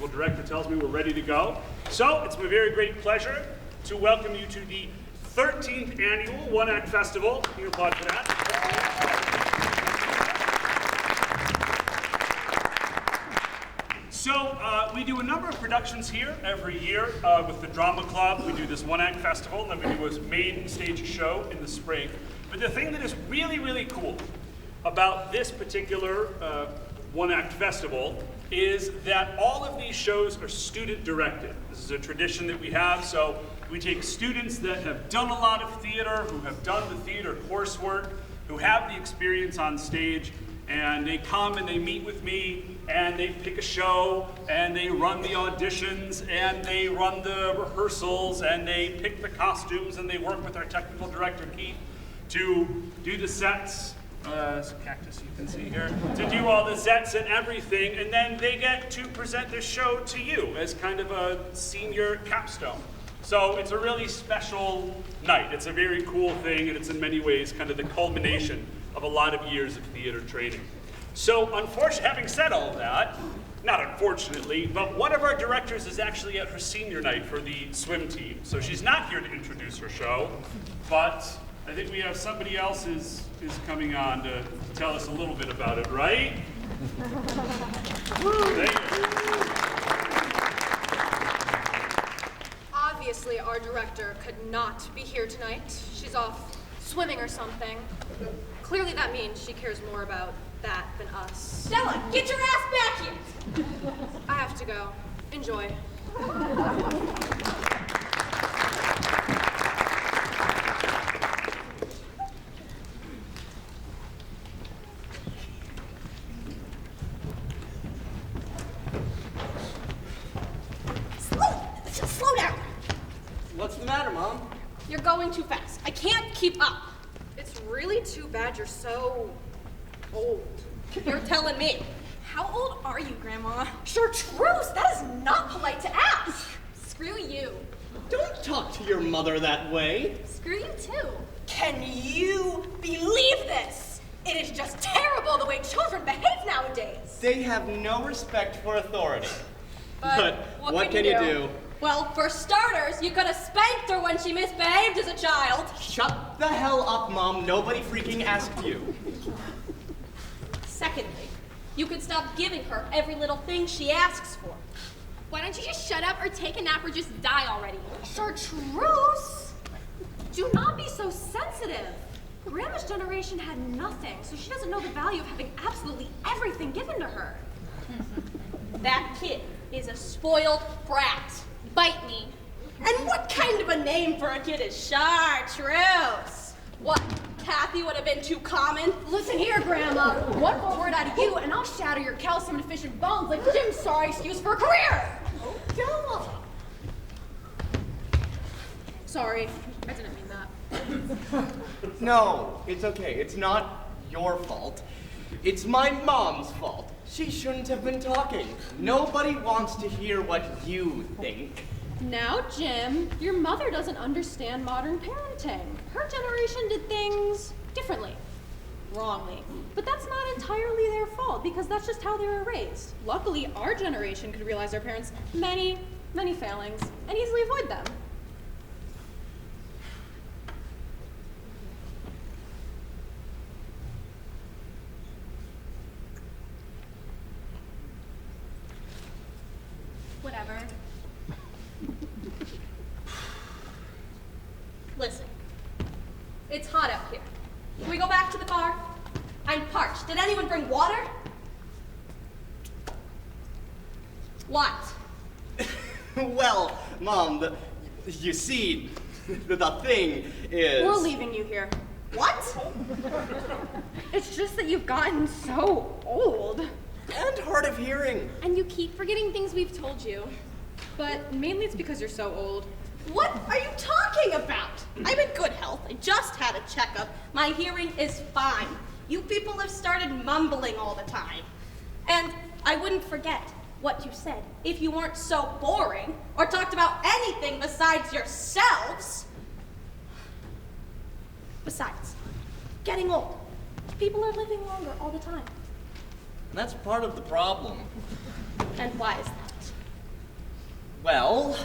technical director tells me we're ready to go. So it's my very great pleasure to welcome you to the 13th annual One Act Festival. You can applaud for that. So we do a number of productions here every year with the Drama Club. We do this One Act Festival, and then we do a main stage show in the spring. But the thing that is really, really cool about this particular One Act Festival is that all of these shows are student directed. This is a tradition that we have, so we take students that have done a lot of theater, who have done the theater coursework, who have the experience on stage, and they come and they meet with me, and they pick a show, and they run the auditions, and they run the rehearsals, and they pick the costumes, and they work with our technical director, Keith, to do the sets. There's a cactus you can see here, to do all the sets and everything, and then they get to present this show to you as kind of a senior capstone. So it's a really special night. It's a very cool thing, and it's in many ways kind of the culmination of a lot of years of theater training. So unfortunately, having said all that, not unfortunately, but one of our directors is actually at her senior night for the swim team. So she's not here to introduce her show, but I think we have somebody else is coming on to tell us a little bit about it, right? Thank you. Obviously, our director could not be here tonight. She's off swimming or something. Clearly that means she cares more about that than us. Stella, get your ass back here! I have to go. Enjoy. Slow down! What's the matter, Mom? You're going too fast. I can't keep up. It's really too bad you're so old. You're telling me. How old are you, Grandma? Chartreuse, that is not polite to ask. Screw you. Don't talk to your mother that way. Screw you too. Can you believe this? It is just terrible the way children behave nowadays. They have no respect for authority. But what can you do? Well, for starters, you could have spanked her when she misbehaved as a child. Shut the hell up, Mom. Nobody freaking asked you. Secondly, you could stop giving her every little thing she asks for. Why don't you just shut up or take a nap or just die already? Chartreuse! Do not be so sensitive. Grandma's generation had nothing, so she doesn't know the value of having absolutely everything given to her. That kid is a spoiled brat. Bite me. And what kind of a name for a kid is Chartreuse? What, Kathy would have been too common? Listen here, Grandma. One more word out of you, and I'll shatter your calcium deficient bones like Jim's sorry excuse for a career. Stella! Sorry, I didn't mean that. No, it's okay. It's not your fault. It's my mom's fault. She shouldn't have been talking. Nobody wants to hear what you think. Now, Jim, your mother doesn't understand modern parenting. Her generation did things differently, wrongly. But that's not entirely their fault, because that's just how they were raised. Luckily, our generation could realize our parents' many, many failings and easily avoid them. Whatever. Listen, it's hot out here. Can we go back to the car? I'm parched. Did anyone bring water? What? Well, Mom, you see, the thing is... We're leaving you here. What? It's just that you've gotten so old. And hard of hearing. And you keep forgetting things we've told you. But mainly it's because you're so old. What are you talking about? I'm in good health. I just had a checkup. My hearing is fine. You people have started mumbling all the time. And I wouldn't forget what you said if you weren't so boring or talked about anything besides yourselves. Besides, getting old. People are living longer all the time. That's part of the problem. And why is that? Well,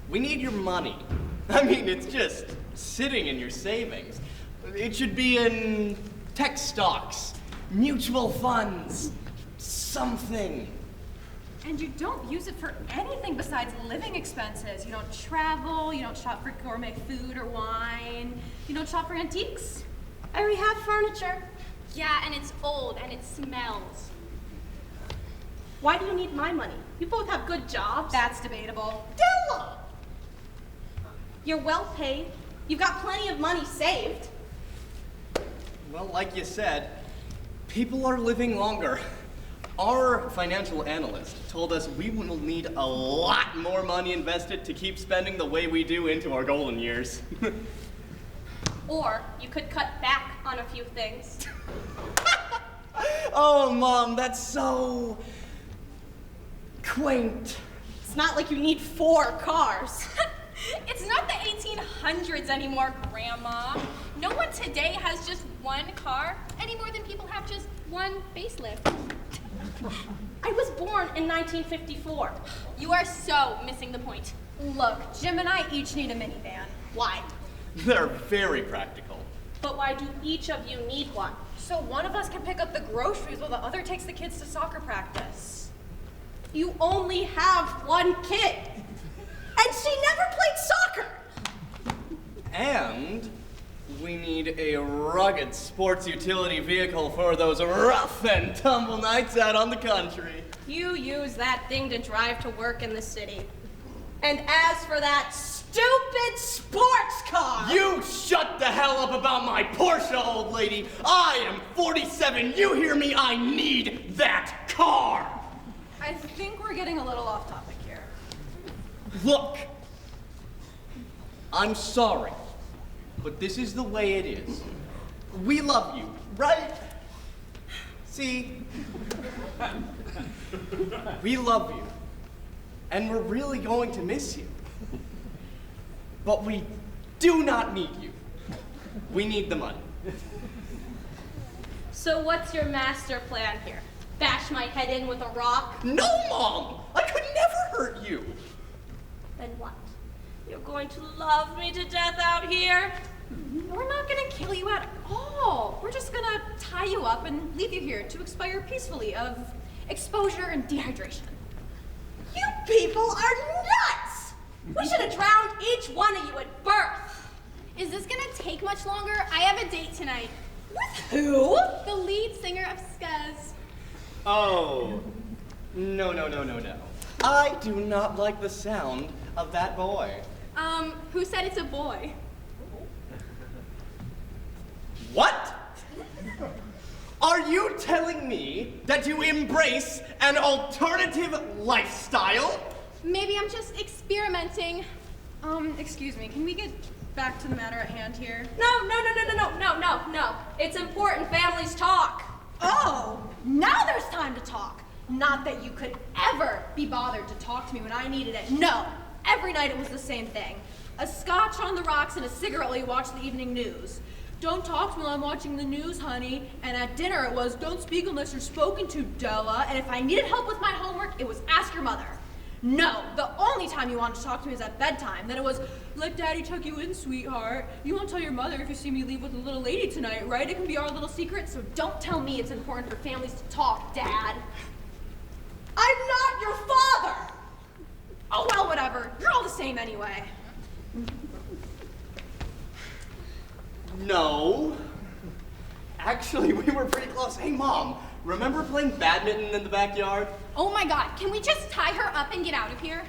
we need your money. I mean, it's just sitting in your savings. It should be in tech stocks, mutual funds, something. And you don't use it for anything besides living expenses. You don't travel, you don't shop for gourmet food or wine, you don't shop for antiques. I already have furniture. Yeah, and it's old and it smells. Why do you need my money? You both have good jobs. That's debatable. Della! You're well paid. You've got plenty of money saved. Well, like you said, people are living longer. Our financial analyst told us we will need a lot more money invested to keep spending the way we do into our golden years. Or you could cut back on a few things. Oh, Mom, that's so quaint. It's not like you need 4 cars. It's not the 1800s anymore, Grandma. No one today has just one car any more than people have just one facelift. I was born in 1954. You are so missing the point. Look, Jim and I each need a minivan. Why? They're very practical. But why do each of you need one? So one of us can pick up the groceries while the other takes the kids to soccer practice. You only have one kid. And she never played soccer. And we need a rugged sports utility vehicle for those rough and tumble nights out on the country. You use that thing to drive to work in the city. And as for that stupid sports car... You shut the hell up about my Porsche, old lady. I am 47. You hear me? I need that car. I think we're getting a little off topic here. Look, I'm sorry, but this is the way it is. We love you, right? See? We love you, and we're really going to miss you. But we do not need you. We need the money. So what's your master plan here? Bash my head in with a rock? No, Mom! I could never hurt you. Then what? You're going to love me to death out here? We're not gonna kill you at all. We're just gonna tie you up and leave you here to expire peacefully of exposure and dehydration. You people are nuts! We should have drowned each one of you at birth. Is this gonna take much longer? I have a date tonight. With who? The lead singer of Skuz. Oh, no. I do not like the sound of that boy. Who said it's a boy? What? Are you telling me that you embrace an alternative lifestyle? Maybe I'm just experimenting. Excuse me, can we get back to the matter at hand here? No. It's important families talk. Oh, now there's time to talk. Not that you could ever be bothered to talk to me when I needed it. No, every night it was the same thing. A scotch on the rocks and a cigarette while you watch the evening news. Don't talk to me while I'm watching the news, honey. And at dinner it was, don't speak unless you're spoken to, Della. And if I needed help with my homework, it was ask your mother. No, the only time you wanted to talk to me was at bedtime. Then it was, let Daddy tuck you in, sweetheart. You won't tell your mother if you see me leave with a little lady tonight, right? It can be our little secret, so don't tell me it's important for families to talk, Dad. I'm not your father. Oh, well, whatever. You're all the same anyway. No. Actually, we were pretty close. Hey, Mom, remember playing badminton in the backyard? Oh my god, can we just tie her up and get out of here?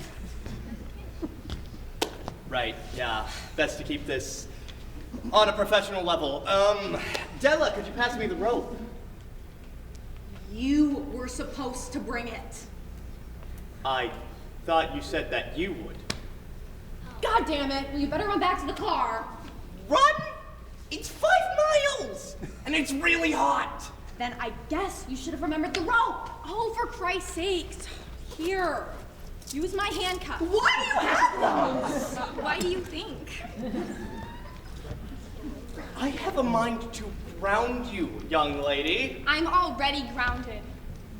Right, yeah. Best to keep this on a professional level. Della, could you pass me the rope? You were supposed to bring it. I thought you said that you would. God damn it. Well, you better run back to the car. Run? It's 5 miles! And it's really hot! Then I guess you should have remembered the rope. Oh, for Christ's sake. Here, use my handcuff. Why do you have those? Why do you think? I have a mind to ground you, young lady. I'm already grounded.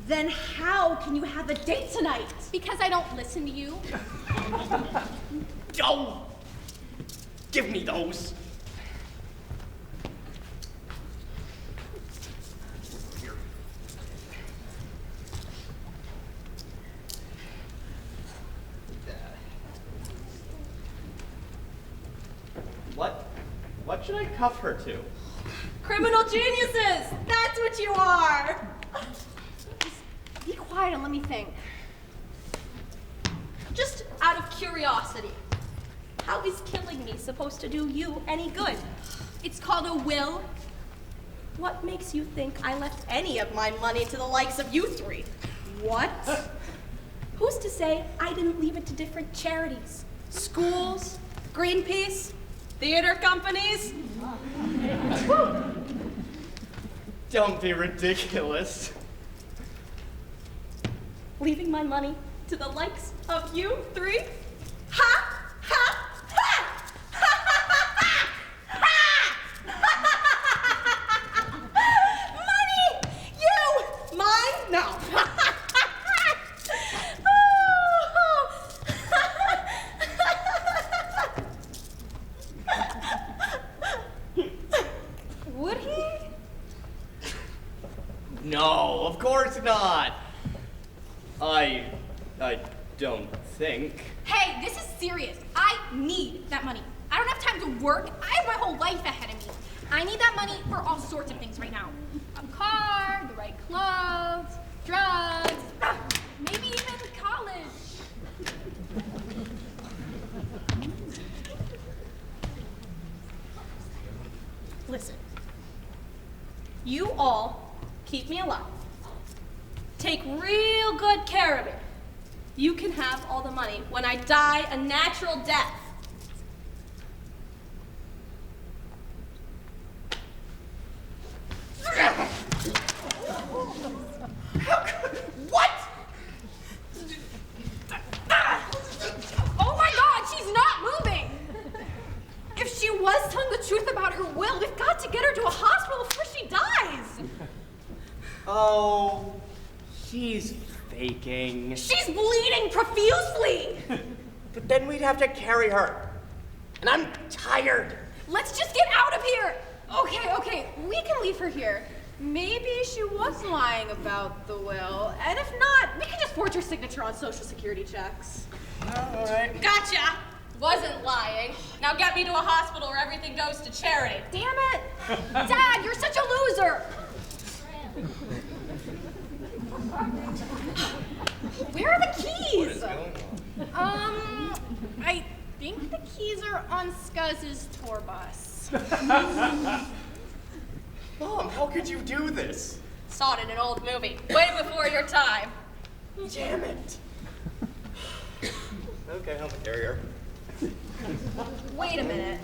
Then how can you have a date tonight? Because I don't listen to you. Oh! Give me those. Here. What should I cuff her to? Criminal geniuses! That's what you are! Be quiet and let me think. Just out of curiosity, how is killing me supposed to do you any good? It's called a will. What makes you think I left any of my money to the likes of you three? What? Who's to say I didn't leave it to different charities? Schools? Greenpeace? Theater companies? Don't be ridiculous. Leaving my money to the likes of you three? Ha! Ha! Ha! Money! You! Mine? No. Would he? No, of course not. I don't think. Hey, this is serious. I need that money. I don't have time to work. I have my whole life ahead of me. I need that money for all sorts of things right now. A car, the right clothes, drugs, maybe even college. Listen. You all keep me alive. Take real good care of it. You can have all the money when I die a natural death. What? Oh my God, she's not moving. If she was telling the truth about her will, we've got to get her to a hospital before she dies. Oh, she's faking. She's bleeding profusely. But then we'd have to carry her. And I'm tired. Let's just get out of here. Okay, we can leave her here. Maybe she was lying about the will, and if not, we can just forge her signature on social security checks. All right. Gotcha. Wasn't lying. Now get me to a hospital where everything goes to charity. Damn it! Dad, you're such a loser! Where are the keys? I think the keys are on Scuzz's tour bus. Mom, how could you do this? Saw it in an old movie, way before your time. Damn it. Okay, I'll carry her. Wait a minute.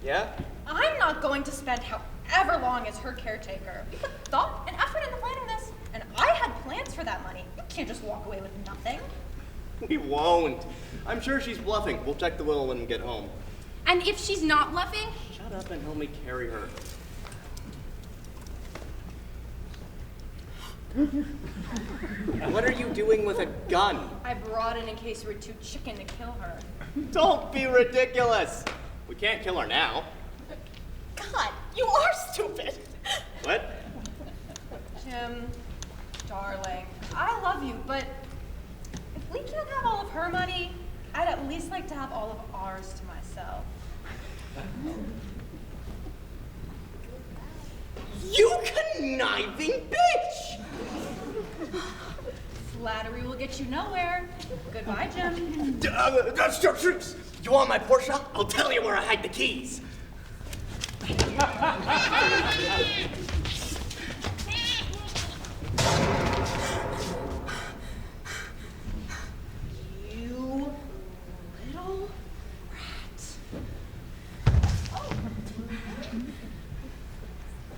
Yeah? I'm not going to spend however long as her caretaker. We put thought and effort into planning this, and I had plans for that money. You can't just walk away with nothing. We won't. I'm sure she's bluffing. We'll check the will when we get home. And if she's not bluffing, Shut up and help me carry her. What are you doing with a gun? I brought it in case you were too chicken to kill her. Don't be ridiculous. We can't kill her now. God, you are stupid. What? Jim, darling, I love you, but if we can't have all of her money, I'd at least like to have all of ours to myself. You conniving bitch! Flattery will get you nowhere. Goodbye, Jim. You want my Porsche? I'll tell you where I hide the keys. You little rat. All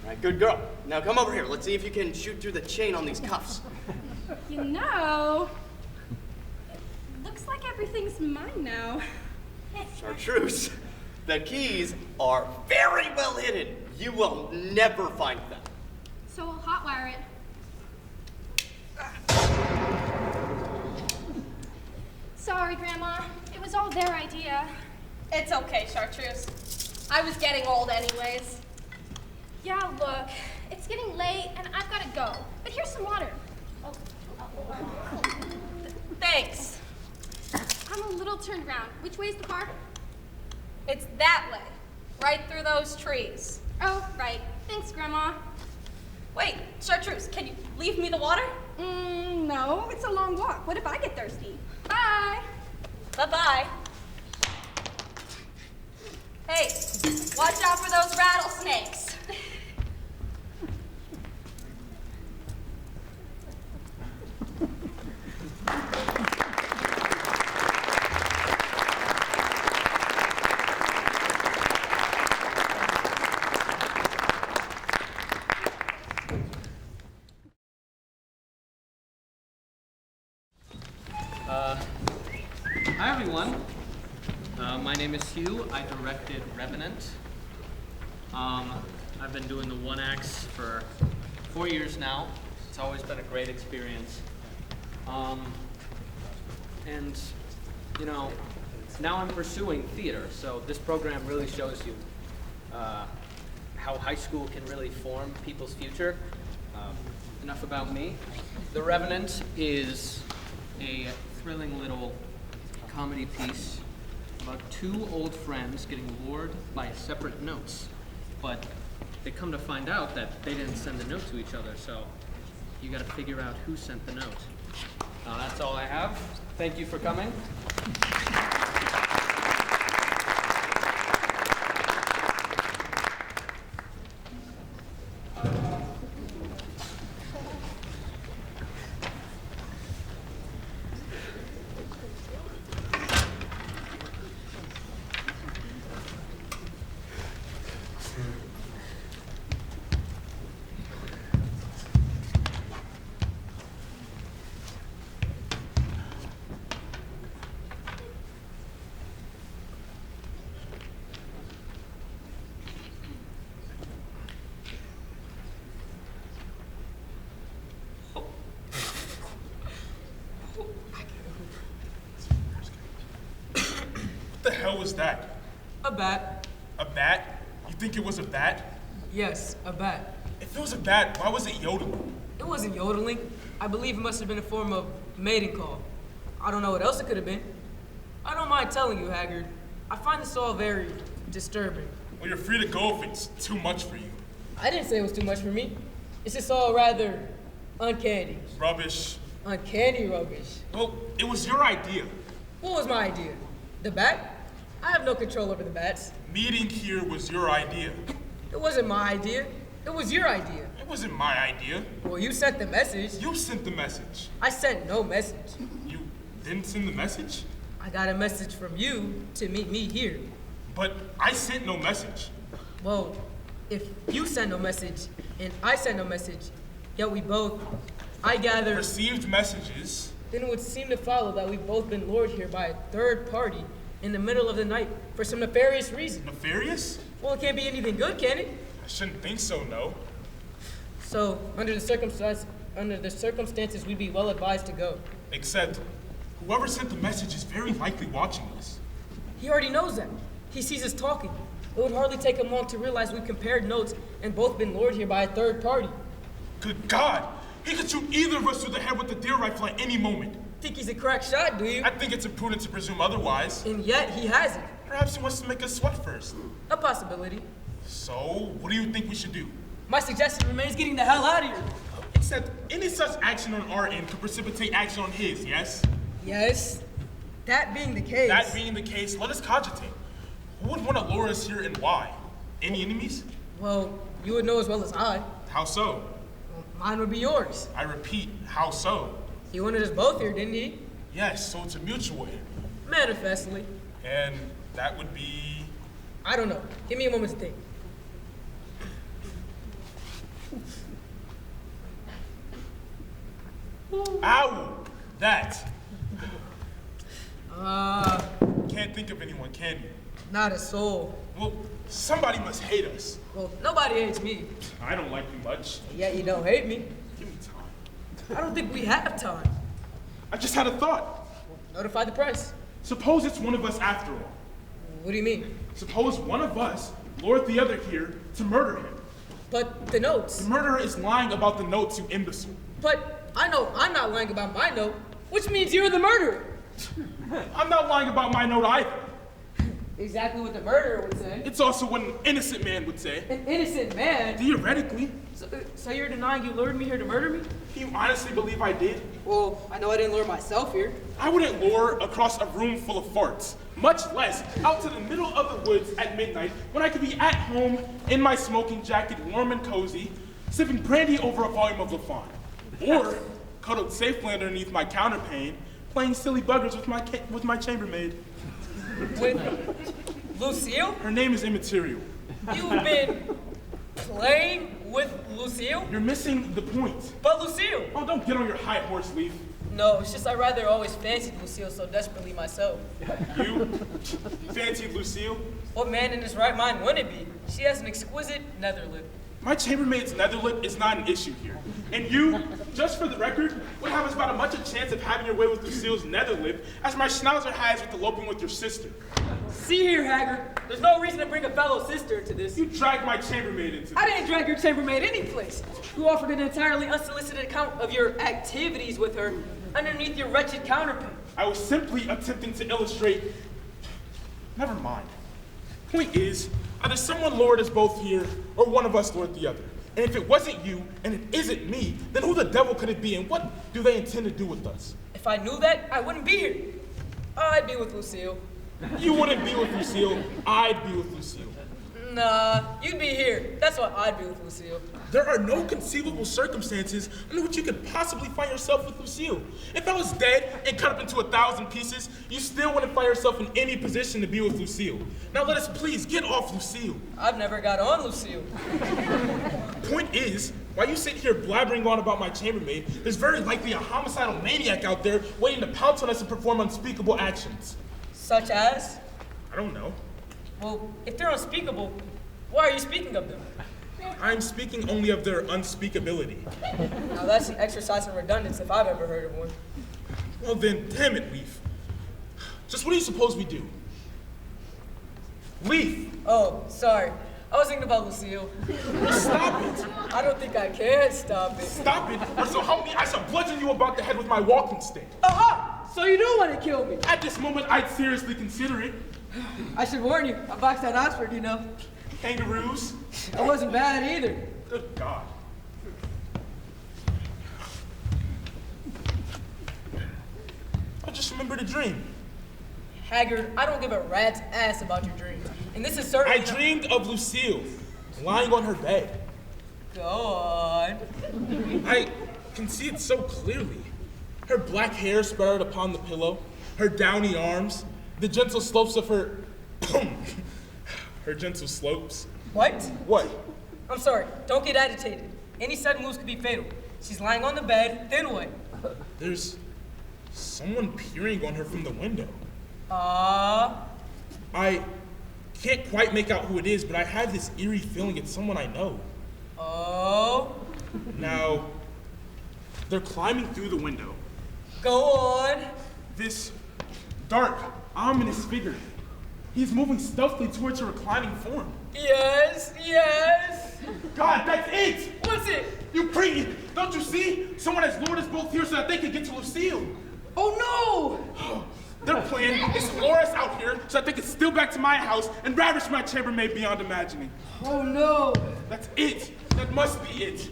right, good girl. Now come over here. Let's see if you can shoot through the chain on these cuffs. you know, it looks like everything's mine now. Chartreuse, the keys are very well hidden. You will never find them. So I'll hotwire it. Sorry, Grandma. It was all their idea. It's okay, Chartreuse. I was getting old anyways. Yeah, look, it's getting late and I've got to go. But here's some water. Thanks. I'm a little turned around. Which way's the car? It's that way, right through those trees. Oh, right. Thanks, Grandma. Wait, Chartreuse, can you leave me the water? No, it's a long walk. What if I get thirsty? Bye. Bye-bye. Hey, watch out for those rattlesnakes. Hi everyone. My name is Hugh. I directed Revenant. I've been doing the one acts for 4 years now. It's always been a great experience. And you know, now I'm pursuing theater, so this program really shows you how high school can really form people's future. Enough about me. The Revenant is a thrilling little comedy piece about two old friends getting lured by separate notes. But they come to find out that they didn't send the note to each other, so you gotta figure out who sent the note. That's all I have. Thank you for coming. What the hell was that? A bat. A bat? You think it was a bat? Yes, a bat. If it was a bat, why was it yodeling? It wasn't yodeling. I believe it must have been a form of mating call. I don't know what else it could have been. I don't mind telling you, Haggard. I find this all very disturbing. Well, you're free to go if it's too much for you. I didn't say it was too much for me. It's just all rather uncanny. Rubbish. Uncanny rubbish. Well, it was your idea. What was my idea? The bat? I have no control over the bats. Meeting here was your idea. It wasn't my idea. It was your idea. It wasn't my idea. Well, you sent the message. You sent the message. I sent no message. You didn't send the message? I got a message from you to meet me here. But I sent no message. Well, if you send no message and I send no message, yet we both, I gather, Received messages. then it would seem to follow that we've both been lured here by a third party in the middle of the night for some nefarious reason. Nefarious? Well, it can't be anything good, can it? I shouldn't think so, no. So, under the circumstances, we'd be well advised to go. Except, whoever sent the message is very likely watching us. He already knows that. He sees us talking. It would hardly take him long to realize we've compared notes and both been lured here by a third party. Good God! He could shoot either of us through the head with the deer rifle at any moment. Think he's a crack shot, do you? I think it's imprudent to presume otherwise. And yet, he hasn't. Perhaps he wants to make us sweat first. A possibility. So, what do you think we should do? My suggestion remains getting the hell out of here. Except, any such action on our end could precipitate action on his, yes? Yes. That being the case. That being the case, let us cogitate. Who would want to lure us here and why? Any enemies? Well, you would know as well as I. How so? Well, mine would be yours. I repeat, how so? He wanted us both here, didn't he? Yes, so it's a mutual enemy. Manifestly. And that would be... I don't know. Give me a moment to think. Ow! That! Uh, Can't think of anyone, can you? not a soul. Well, somebody must hate us. Well, nobody hates me. I don't like you much. Yet you don't hate me. Give me time. I don't think we have time. I just had a thought. Notify the press. Suppose it's one of us after all. What do you mean? Suppose one of us lured the other here to murder him. But the notes. The murderer is lying about the notes, you imbecile. But I know I'm not lying about my note, which means you're the murderer. I'm not lying about my note either. Exactly what the murderer would say. It's also what an innocent man would say. An innocent man? Theoretically. So you're denying you lured me here to murder me? Do you honestly believe I did? Well, I know I didn't lure myself here. I wouldn't lure across a room full of farts, much less out to the middle of the woods at midnight when I could be at home in my smoking jacket, warm and cozy, sipping brandy over a volume of Lafon. Or cuddled safely underneath my counterpane, playing silly buggers with my chambermaid. With Lucille? Her name is immaterial. You've been playing with Lucille? You're missing the point. But Lucille! Oh, don't get on your high horse, Leaf. No, it's just I rather always fancied Lucille so desperately myself. You fancied Lucille? What man in his right mind wouldn't be? She has an exquisite nether lip. My chambermaid's nether lip is not an issue here. And you, just for the record, would have as about as much a chance of having your way with Lucille's nether lip as my schnauzer has with eloping with your sister. See here, Haggard. There's no reason to bring a fellow sister into this. You dragged my chambermaid into this. I didn't drag your chambermaid anyplace. You offered an entirely unsolicited account of your activities with her underneath your wretched counterpane. I was simply attempting to illustrate. Never mind. Point is, either someone lured us both here, or one of us lured the other. And if it wasn't you, and it isn't me, then who the devil could it be, and what do they intend to do with us? If I knew that, I wouldn't be here. I'd be with Lucille. You wouldn't be with Lucille, I'd be with Lucille. Nah, you'd be here. That's why I'd be with Lucille. There are no conceivable circumstances under which you could possibly find yourself with Lucille. If I was dead and cut up into 1,000 pieces, you still wouldn't find yourself in any position to be with Lucille. Now let us please get off Lucille. I've never got on Lucille. Point is, while you sit here blabbering on about my chambermaid, there's very likely a homicidal maniac out there waiting to pounce on us and perform unspeakable actions. Such as? I don't know. Well, if they're unspeakable, why are you speaking of them? I'm speaking only of their unspeakability. Now that's an exercise in redundance if I've ever heard of one. Well then, damn it, Leaf. Just what do you suppose we do? Leaf! Oh, sorry. I was thinking about Lucille. Stop it! I don't think I can stop it. Stop it, or so help me, I shall bludgeon you about the head with my walking stick. Aha! So you do want to kill me? At this moment, I'd seriously consider it. I should warn you, I boxed at Oxford, you know. Kangaroos? I wasn't bad either. Good God. I just remembered a dream. Haggard, I don't give a rat's ass about your dreams. And this is certainly I dreamed of Lucille, lying on her bed. Go on. I can see it so clearly. Her black hair spread out upon the pillow, her downy arms, the gentle slopes of her... her gentle slopes. What? What? I'm sorry, don't get agitated. Any sudden moves could be fatal. She's lying on the bed, then what? There's someone peering on her from the window. I can't quite make out who it is, but I have this eerie feeling it's someone I know. Oh? Now, they're climbing through the window. Go on. This dark, ominous figure. He's moving stealthily towards her reclining form. Yes, yes. God, that's it! What's it? You preemie! Don't you see? Someone has lured us both here so that they can get to Lucille. Oh no! Their plan is to lure us out here so that they can steal back to my house and ravish my chambermaid beyond imagining. Oh no! That's it. That must be it.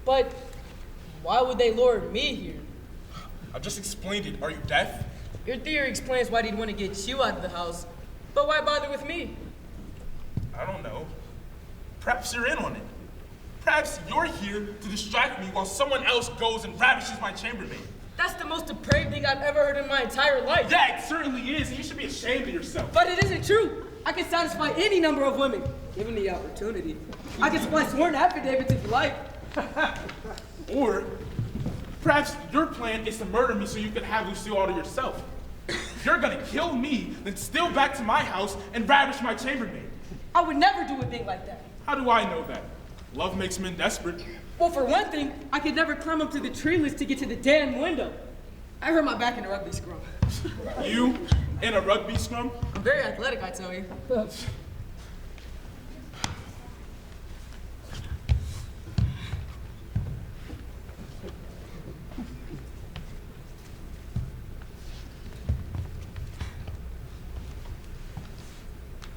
But why would they lure me here? I just explained it. Are you deaf? Your theory explains why they'd want to get you out of the house, but why bother with me? I don't know. Perhaps you're in on it. Perhaps you're here to distract me while someone else goes and ravishes my chambermaid. That's the most depraved thing I've ever heard in my entire life. Yeah, it certainly is, and you should be ashamed of yourself. But it isn't true. I can satisfy any number of women, given the opportunity. I can supply sworn affidavits if you like. Or perhaps your plan is to murder me so you can have Lucille all to yourself. You're gonna kill me, then steal back to my house and ravish my chambermaid. I would never do a thing like that. How do I know that? Love makes men desperate. Well, for one thing, I could never climb up to the tree list to get to the damn window. I hurt my back in a rugby scrum. You in a rugby scrum? I'm very athletic, I tell you.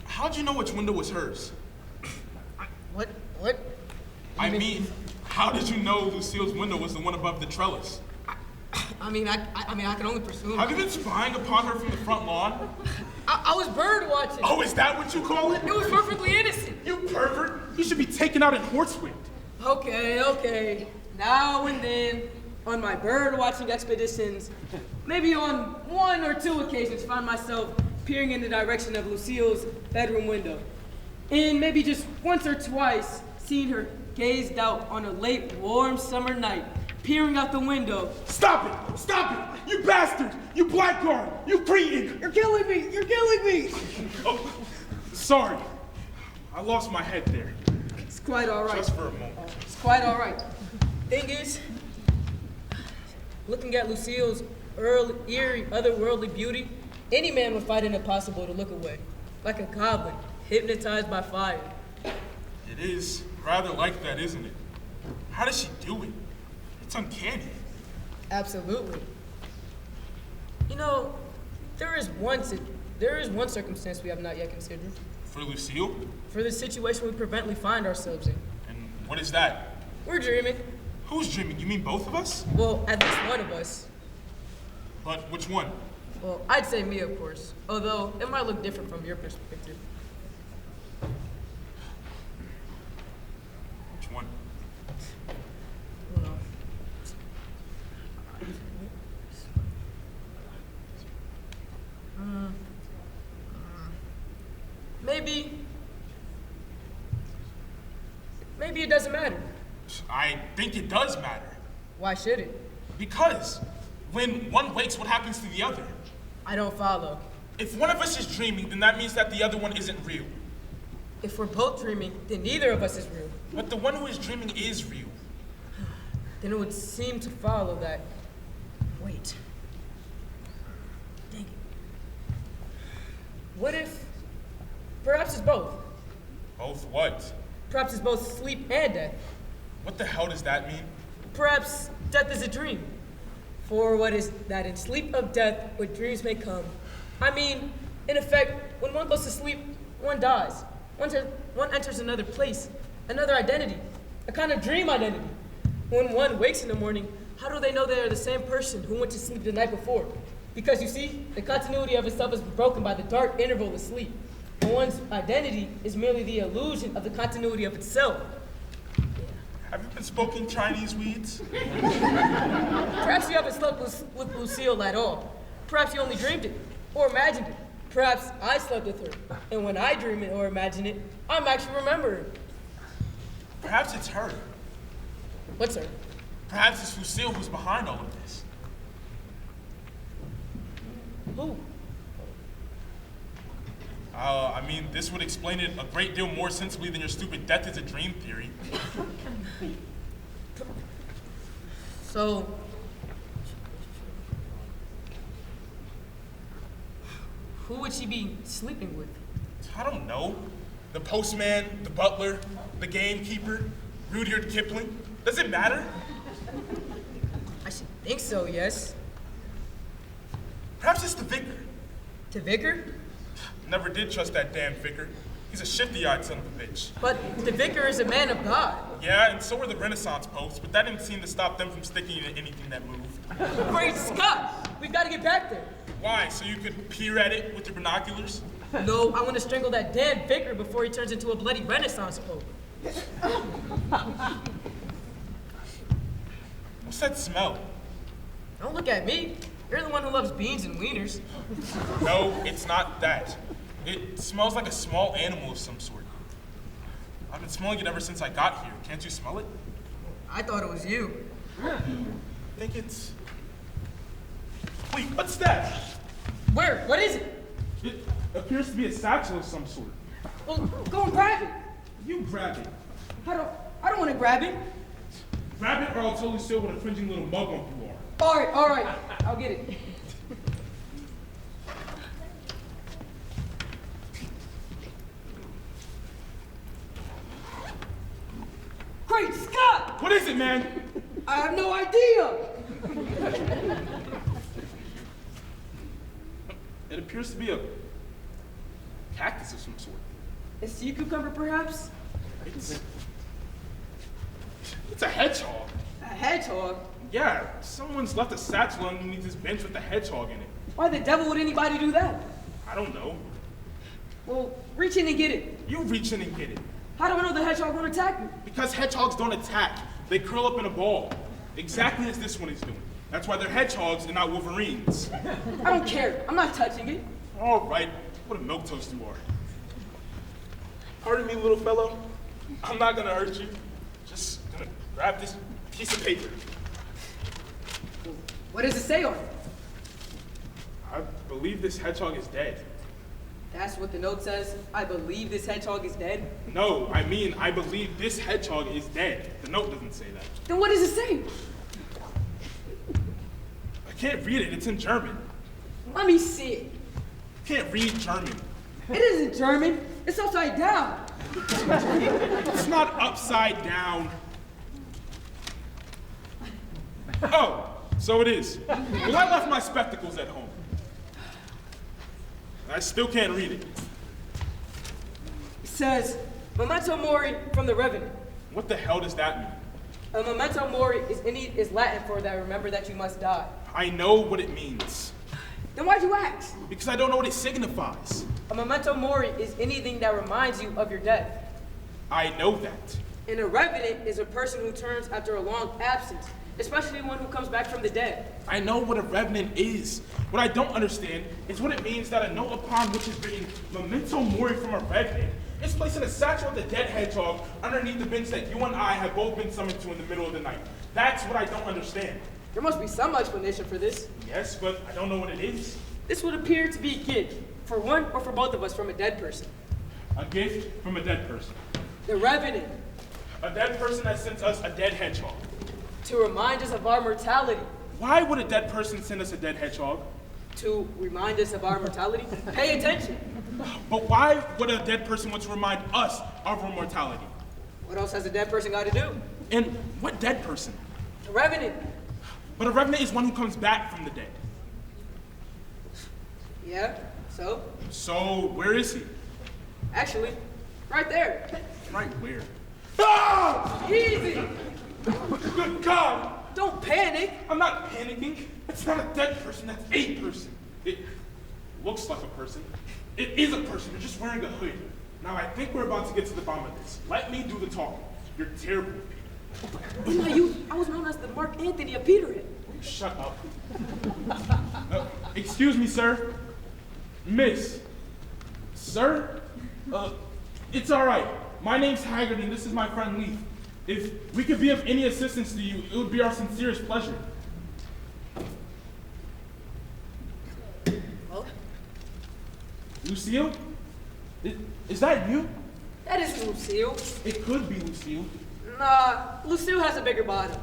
How'd you know which window was hers? What? I mean, how did you know Lucille's window was the one above the trellis? I mean, I can only presume. Have you been spying upon her from the front lawn? I was bird watching. Oh, is that what you call it? It was perfectly innocent. You pervert! You should be taken out in horsewhipped. Okay. Now and then, on my bird watching expeditions, maybe on 1 or 2 occasions, find myself peering in the direction of Lucille's bedroom window. And maybe just once or twice, seeing her gazed out on a late, warm summer night, peering out the window. Stop it! Stop it! You bastard! You blackguard! You cretin! You're killing me! You're killing me! Oh, sorry. I lost my head there. It's quite all right. Just for a moment. It's quite all right. Thing is, looking at Lucille's eerie, otherworldly beauty, any man would find it impossible to look away, like a goblin hypnotized by fire. It is rather like that, isn't it? How does she do it? It's uncanny. Absolutely. You know, there is one circumstance we have not yet considered. For Lucille? For the situation we presently find ourselves in. And what is that? We're dreaming. Who's dreaming? You mean both of us? Well, at least one of us. But which one? Well, I'd say me, of course. Although, it might look different from your perspective. Which one? Hold on. Maybe it doesn't matter. I think it does matter. Why should it? Because when one wakes, what happens to the other? I don't follow. If one of us is dreaming, then that means that the other one isn't real. If we're both dreaming, then neither of us is real. But the one who is dreaming is real. Then it would seem to follow that. Wait. Dang it. What if. Perhaps it's both. Both what? Perhaps it's both sleep and death. What the hell does that mean? Perhaps death is a dream. For what is that in sleep of death, what dreams may come. I mean, in effect, when one goes to sleep, one dies. One enters another place, another identity, a kind of dream identity. When one wakes in the morning, how do they know they are the same person who went to sleep the night before? Because you see, the continuity of itself is broken by the dark interval of sleep. And one's identity is merely the illusion of the continuity of itself. Have you been smoking Chinese weeds? Perhaps you haven't slept with Lucille at all. Perhaps you only dreamed it, or imagined it. Perhaps I slept with her, and when I dream it or imagine it, I'm actually remembering. Perhaps it's her. What's her? Perhaps it's Lucille who's behind all of this. Who? I mean, this would explain it a great deal more sensibly than your stupid death is a dream theory. So, who would she be sleeping with? I don't know. The postman, the butler, the gamekeeper, Rudyard Kipling. Does it matter? I should think so, yes. Perhaps it's the vicar. The vicar? Never did trust that damn vicar. He's a shifty-eyed son of a bitch. But the vicar is a man of God. Yeah, and so were the Renaissance popes, but that didn't seem to stop them from sticking to anything that moved. Great Scott! We've got to get back there. Why? So you could peer at it with your binoculars? No, I want to strangle that damn vicar before he turns into a bloody Renaissance pope. What's that smell? Don't look at me. You're the one who loves beans and wieners. No, it's not that. It smells like a small animal of some sort. I've been smelling it ever since I got here. Can't you smell it? I thought it was you. I think it's... Wait, what's that? Where? What is it? It appears to be a satchel of some sort. Well, go and grab it. You grab it. I don't want to grab it. Grab it or I'll tell Lucille what a cringing little mug you are. All right, I'll get it. Great Scott! What is it, man? I have no idea. It appears to be a cactus of some sort. A sea cucumber, perhaps? It's a hedgehog. A hedgehog? Yeah, someone's left a satchel underneath this bench with a hedgehog in it. Why the devil would anybody do that? I don't know. Well, reach in and get it. You reach in and get it. How do I know the hedgehog won't attack me? Because hedgehogs don't attack. They curl up in a ball. Exactly as this one is doing. That's why they're hedgehogs and not wolverines. I don't care. I'm not touching it. All right, what a milquetoast you are. Pardon me, little fellow. I'm not gonna hurt you. Just gonna grab this piece of paper. What does it say on it? I believe this hedgehog is dead. That's what the note says. I believe this hedgehog is dead. No, I mean, I believe this hedgehog is dead. The note doesn't say that. Then what does it say? I can't read it, it's in German. Let me see it. Can't read German. It isn't German. It's upside down. It's not upside down. Oh, so it is. Well, I left my spectacles at home. I still can't read it. It says, Memento Mori from the Revenant. What the hell does that mean? A memento mori is Latin for that remember that you must die. I know what it means. Then why'd you ask? Because I don't know what it signifies. A memento mori is anything that reminds you of your death. I know that. And a revenant is a person who returns after a long absence, especially one who comes back from the dead. I know what a revenant is. What I don't understand is what it means that a note upon which is written Memento Mori from a revenant is placed in a satchel with a dead hedgehog underneath the bench that you and I have both been summoned to in the middle of the night. That's what I don't understand. There must be some explanation for this. Yes, but I don't know what it is. This would appear to be a gift, for one or for both of us, from a dead person. A gift from a dead person. The revenant, A dead person that sends us a dead hedgehog. to remind us of our mortality. Why would a dead person send us a dead hedgehog? To remind us of our mortality. Pay attention. But why would a dead person want to remind us of our mortality? What else has a dead person got to do? And what dead person? The revenant. But a revenant is one who comes back from the dead. Yeah, so? So where is he? Actually, right there. Right where? Ah! Easy. Good God! Don't panic. I'm not panicking. It's not a dead person, that's a person. It looks like a person. It is a person, you're just wearing a hood. Now I think we're about to get to the bottom of this. Let me do the talking. You're terrible, Peter. In my youth, I was known as the Mark Anthony of Peterhead. Shut up. Excuse me, sir. Miss. Sir? It's all right. My name's Haggard, and this is my friend Leaf. If we could be of any assistance to you, it would be our sincerest pleasure. Well, Lucille? Is that you? that isn't Lucille. It could be Lucille. Nah, Lucille has a bigger bottom.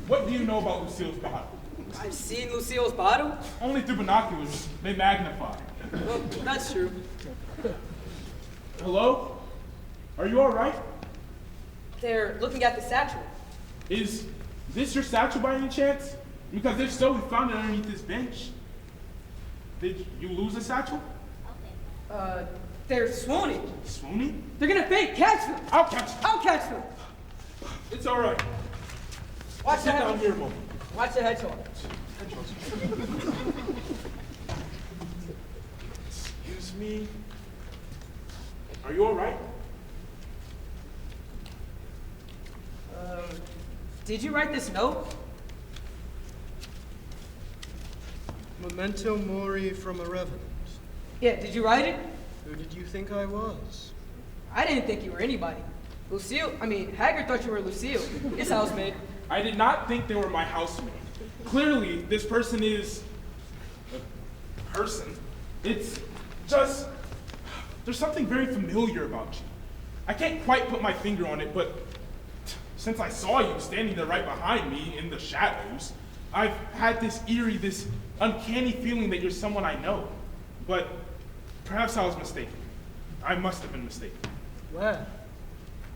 What do you know about Lucille's bottom? I've seen Lucille's bottom. Only through binoculars. They magnify. Well, that's true. Hello? Are you all right? They're looking at the satchel. Is this your satchel by any chance? Because if so, we found it underneath this bench. Did you lose a satchel? They're swooning. Swooning? They're gonna faint. Catch them. I'll catch you. I'll catch them. It's all right. Watch the Sit down hedgehog. here a moment. Watch the hedgehog. Excuse me. Are you all right? Did you write this note? Memento Mori from a revenant. Yeah, did you write it? Who did you think I was? I didn't think you were anybody. Haggard thought you were Lucille, his housemaid. I did not think they were my housemate. Clearly, this person is a person. It's just, there's something very familiar about you. I can't quite put my finger on it, but since I saw you standing there right behind me in the shadows, I've had this eerie, this uncanny feeling that you're someone I know. But perhaps I was mistaken. I must have been mistaken. Where?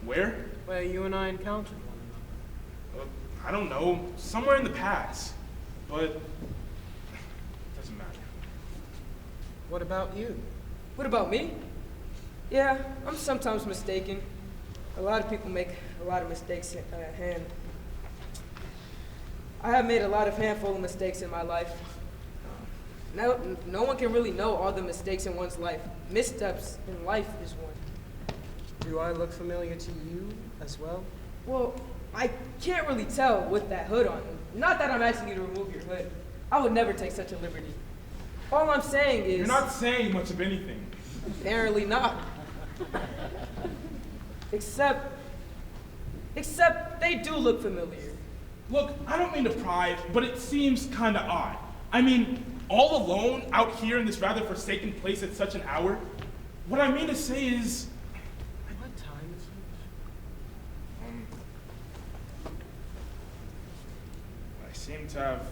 Where? Where you and I encountered one I don't know. Somewhere in the past. But it doesn't matter. another. What about you? What about me? Yeah, I'm sometimes mistaken. A lot of people make a lot of mistakes I have made a lot of handful of mistakes in my life. No one can really know all the mistakes in one's life. Missteps in life is one. Do I look familiar to you as well? Well, I can't really tell with that hood on. Not that I'm asking you to remove your hood. I would never take such a liberty. All I'm saying is... You're not saying much of anything. Apparently not. Except they do look familiar. Look, I don't mean to pry, but it seems kind of odd. I mean, all alone out here in this rather forsaken place at such an hour? What I mean to say is... What time is it? I seem to have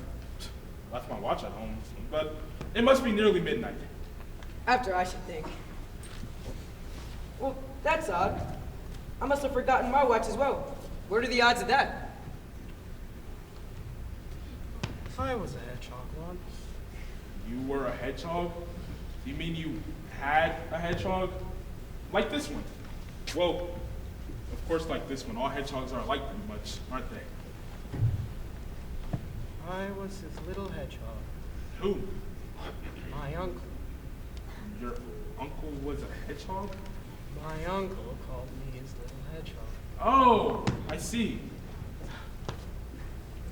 left my watch at home, but it must be nearly midnight. After I should think. Well, that's odd. I must have forgotten my watch as well. What are the odds of that? I was a hedgehog once. You were a hedgehog? You mean you had a hedgehog? Like this one? Well, of course like this one. All hedgehogs are alike pretty much, aren't they? I was his little hedgehog. Who? My uncle. Your uncle was a hedgehog? My uncle called me his little hedgehog. Oh, I see.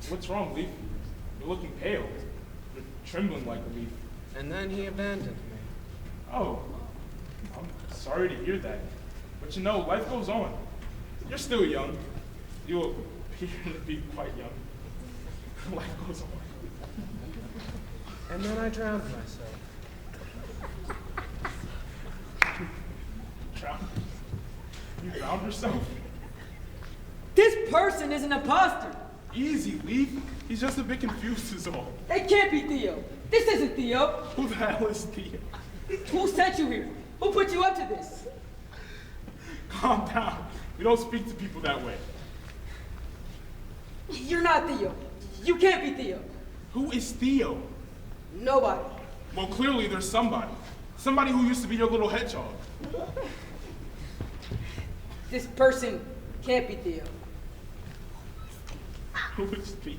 What's wrong, Leaf? You're looking pale. You're trembling like a leaf. And then he abandoned me. Oh, I'm sorry to hear that. But you know, life goes on. You're still young. You appear to be quite young. Life goes on. And then I drowned myself. Drowned? You drowned yourself? This person is an imposter. Easy, Leaf. He's just a bit confused is all. It can't be Theo. This isn't Theo. Who the hell is Theo? Who sent you here? Who put you up to this? Calm down. We don't speak to people that way. You're not Theo. You can't be Theo. Who is Theo? Nobody. Well, clearly there's somebody. Somebody who used to be your little hedgehog. This person can't be Theo. Who is Theo?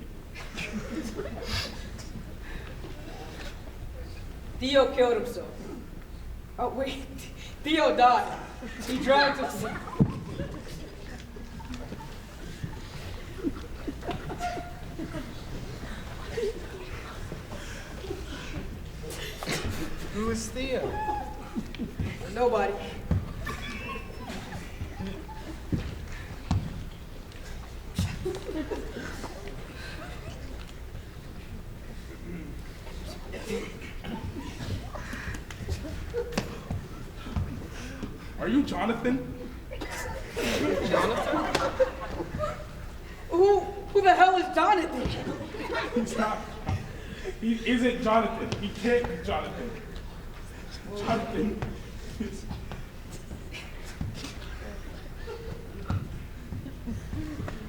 Theo killed himself. Oh, wait. Theo died. He drowned himself. Who is Theo? Nobody. Are you Jonathan? Jonathan? Who the hell is Jonathan? He's not. He isn't Jonathan. He can't be Jonathan. Jonathan is...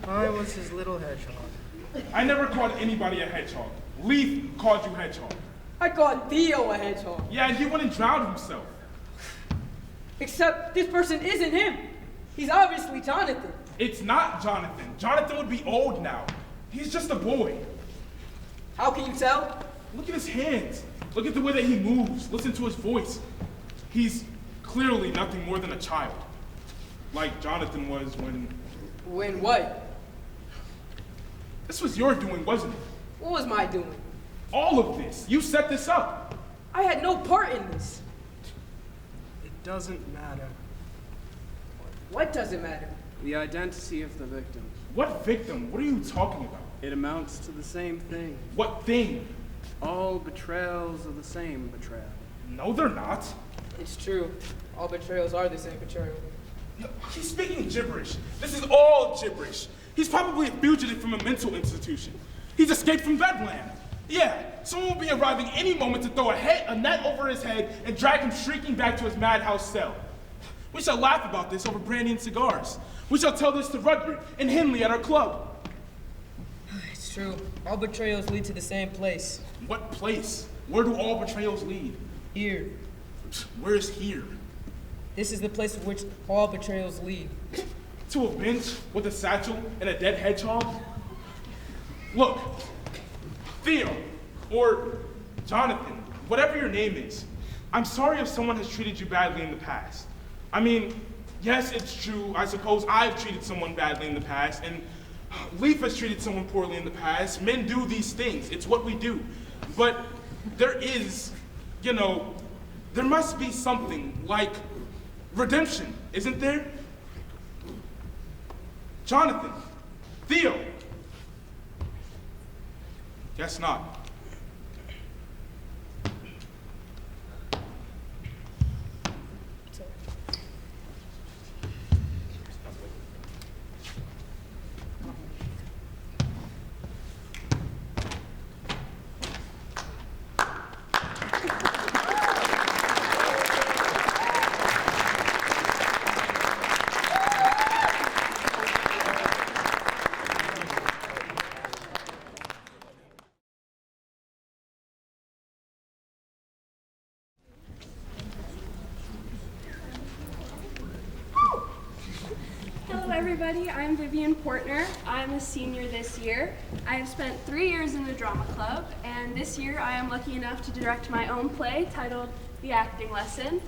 I was his little hedgehog. I never called anybody a hedgehog. Leaf called you hedgehog. I called Theo a hedgehog. Yeah, and he went and drowned himself. Except this person isn't him. He's obviously Jonathan. It's not Jonathan. Jonathan would be old now. He's just a boy. How can you tell? Look at his hands. Look at the way that he moves. Listen to his voice. He's clearly nothing more than a child. Like Jonathan was when... When what? This was your doing, wasn't it? What was my doing? All of this. You set this up. I had no part in this. It doesn't matter. What does it matter? The identity of the victim. What victim? What are you talking about? It amounts to the same thing. What thing? All betrayals are the same betrayal. No, they're not. It's true. All betrayals are the same betrayal. He's speaking gibberish. This is all gibberish. He's probably a fugitive from a mental institution. He's escaped from Bedlam. Yeah, someone will be arriving any moment to throw a net over his head and drag him shrieking back to his madhouse cell. We shall laugh about this over brandy and cigars. We shall tell this to Rudbert and Henley at our club. It's true. All betrayals lead to the same place. What place? Where do all betrayals lead? Here. Where is here? This is the place to which all betrayals lead. To a bench with a satchel and a dead hedgehog? Look, Theo, or Jonathan, whatever your name is, I'm sorry if someone has treated you badly in the past. I mean, yes, it's true. I suppose I've treated someone badly in the past, and Leaf has treated someone poorly in the past. Men do these things. It's what we do. But there is, there must be something like redemption, isn't there? Jonathan, Theo. Guess not. Hello everybody, I'm Vivian Portner. I'm a senior this year. I have spent 3 years in the drama club, and this year I am lucky enough to direct my own play titled The Acting Lesson.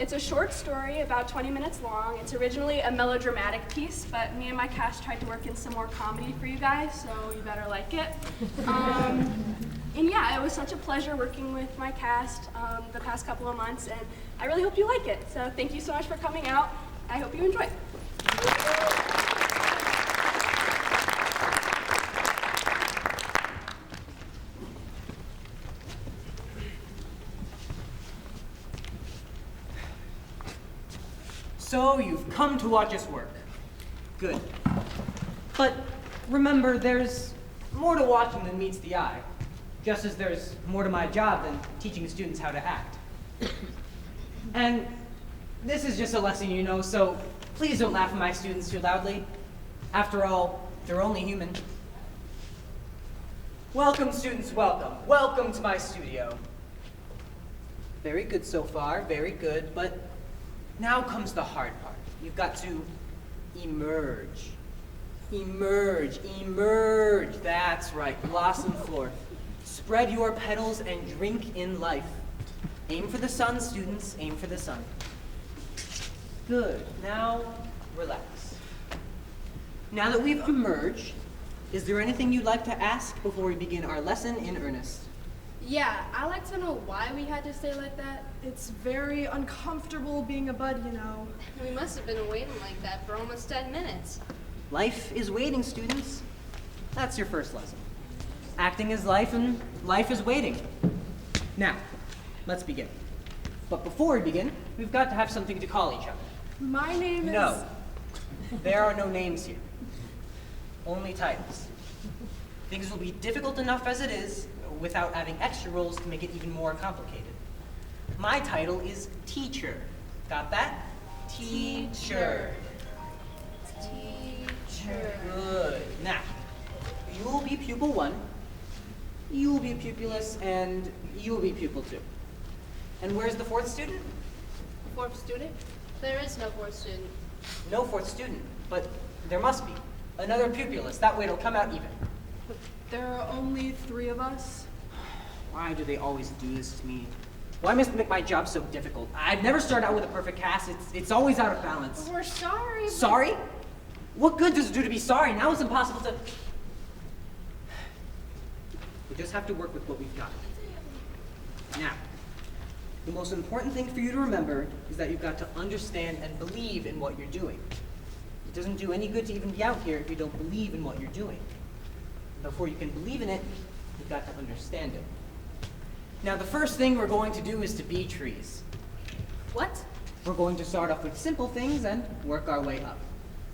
It's a short story, about 20 minutes long. It's originally a melodramatic piece, but me and my cast tried to work in some more comedy for you guys, so you better like it. And yeah, it was such a pleasure working with my cast the past couple of months, and I really hope you like it. So thank you so much for coming out. I hope you enjoy. So you've come to watch us work. Good. But remember, there's more to watching than meets the eye. Just as there's more to my job than teaching students how to act. And this is just a lesson, so please don't laugh at my students too loudly. After all, they're only human. Welcome, students, welcome. Welcome to my studio. Very good so far, very good, but now comes the hard part. You've got to emerge. Emerge, emerge. That's right, blossom forth. Spread your petals and drink in life. Aim for the sun, students, aim for the sun. Good, now relax. Now that we've emerged, is there anything you'd like to ask before we begin our lesson in earnest? Yeah, I'd like to know why we had to stay like that. It's very uncomfortable being a bud, We must have been waiting like that for almost 10 minutes. Life is waiting, students. That's your first lesson. Acting is life, and life is waiting. Now, let's begin. But before we begin, we've got to have something to call each other. My name is... No. There are no names here. Only titles. Things will be difficult enough as it is, without adding extra roles to make it even more complicated. My title is Teacher. Got that? Teacher. Teacher. Good. Now, you will be pupil 1, you will be pupilless, and you will be pupil 2. And where's the 4th student? Fourth student? There is no fourth student. No 4th student, but there must be. Another pupilless. That way it'll come out even. There are only 3 of us. Why do they always do this to me? Why must they make my job so difficult? I'd never start out with a perfect cast. It's always out of balance. We're sorry. but- Sorry? What good does it do to be sorry? Now it's impossible to... We just have to work with what we've got. Now, the most important thing for you to remember is that you've got to understand and believe in what you're doing. It doesn't do any good to even be out here if you don't believe in what you're doing. Before you can believe in it, you've got to understand it. Now, the first thing we're going to do is to be trees. What? We're going to start off with simple things and work our way up.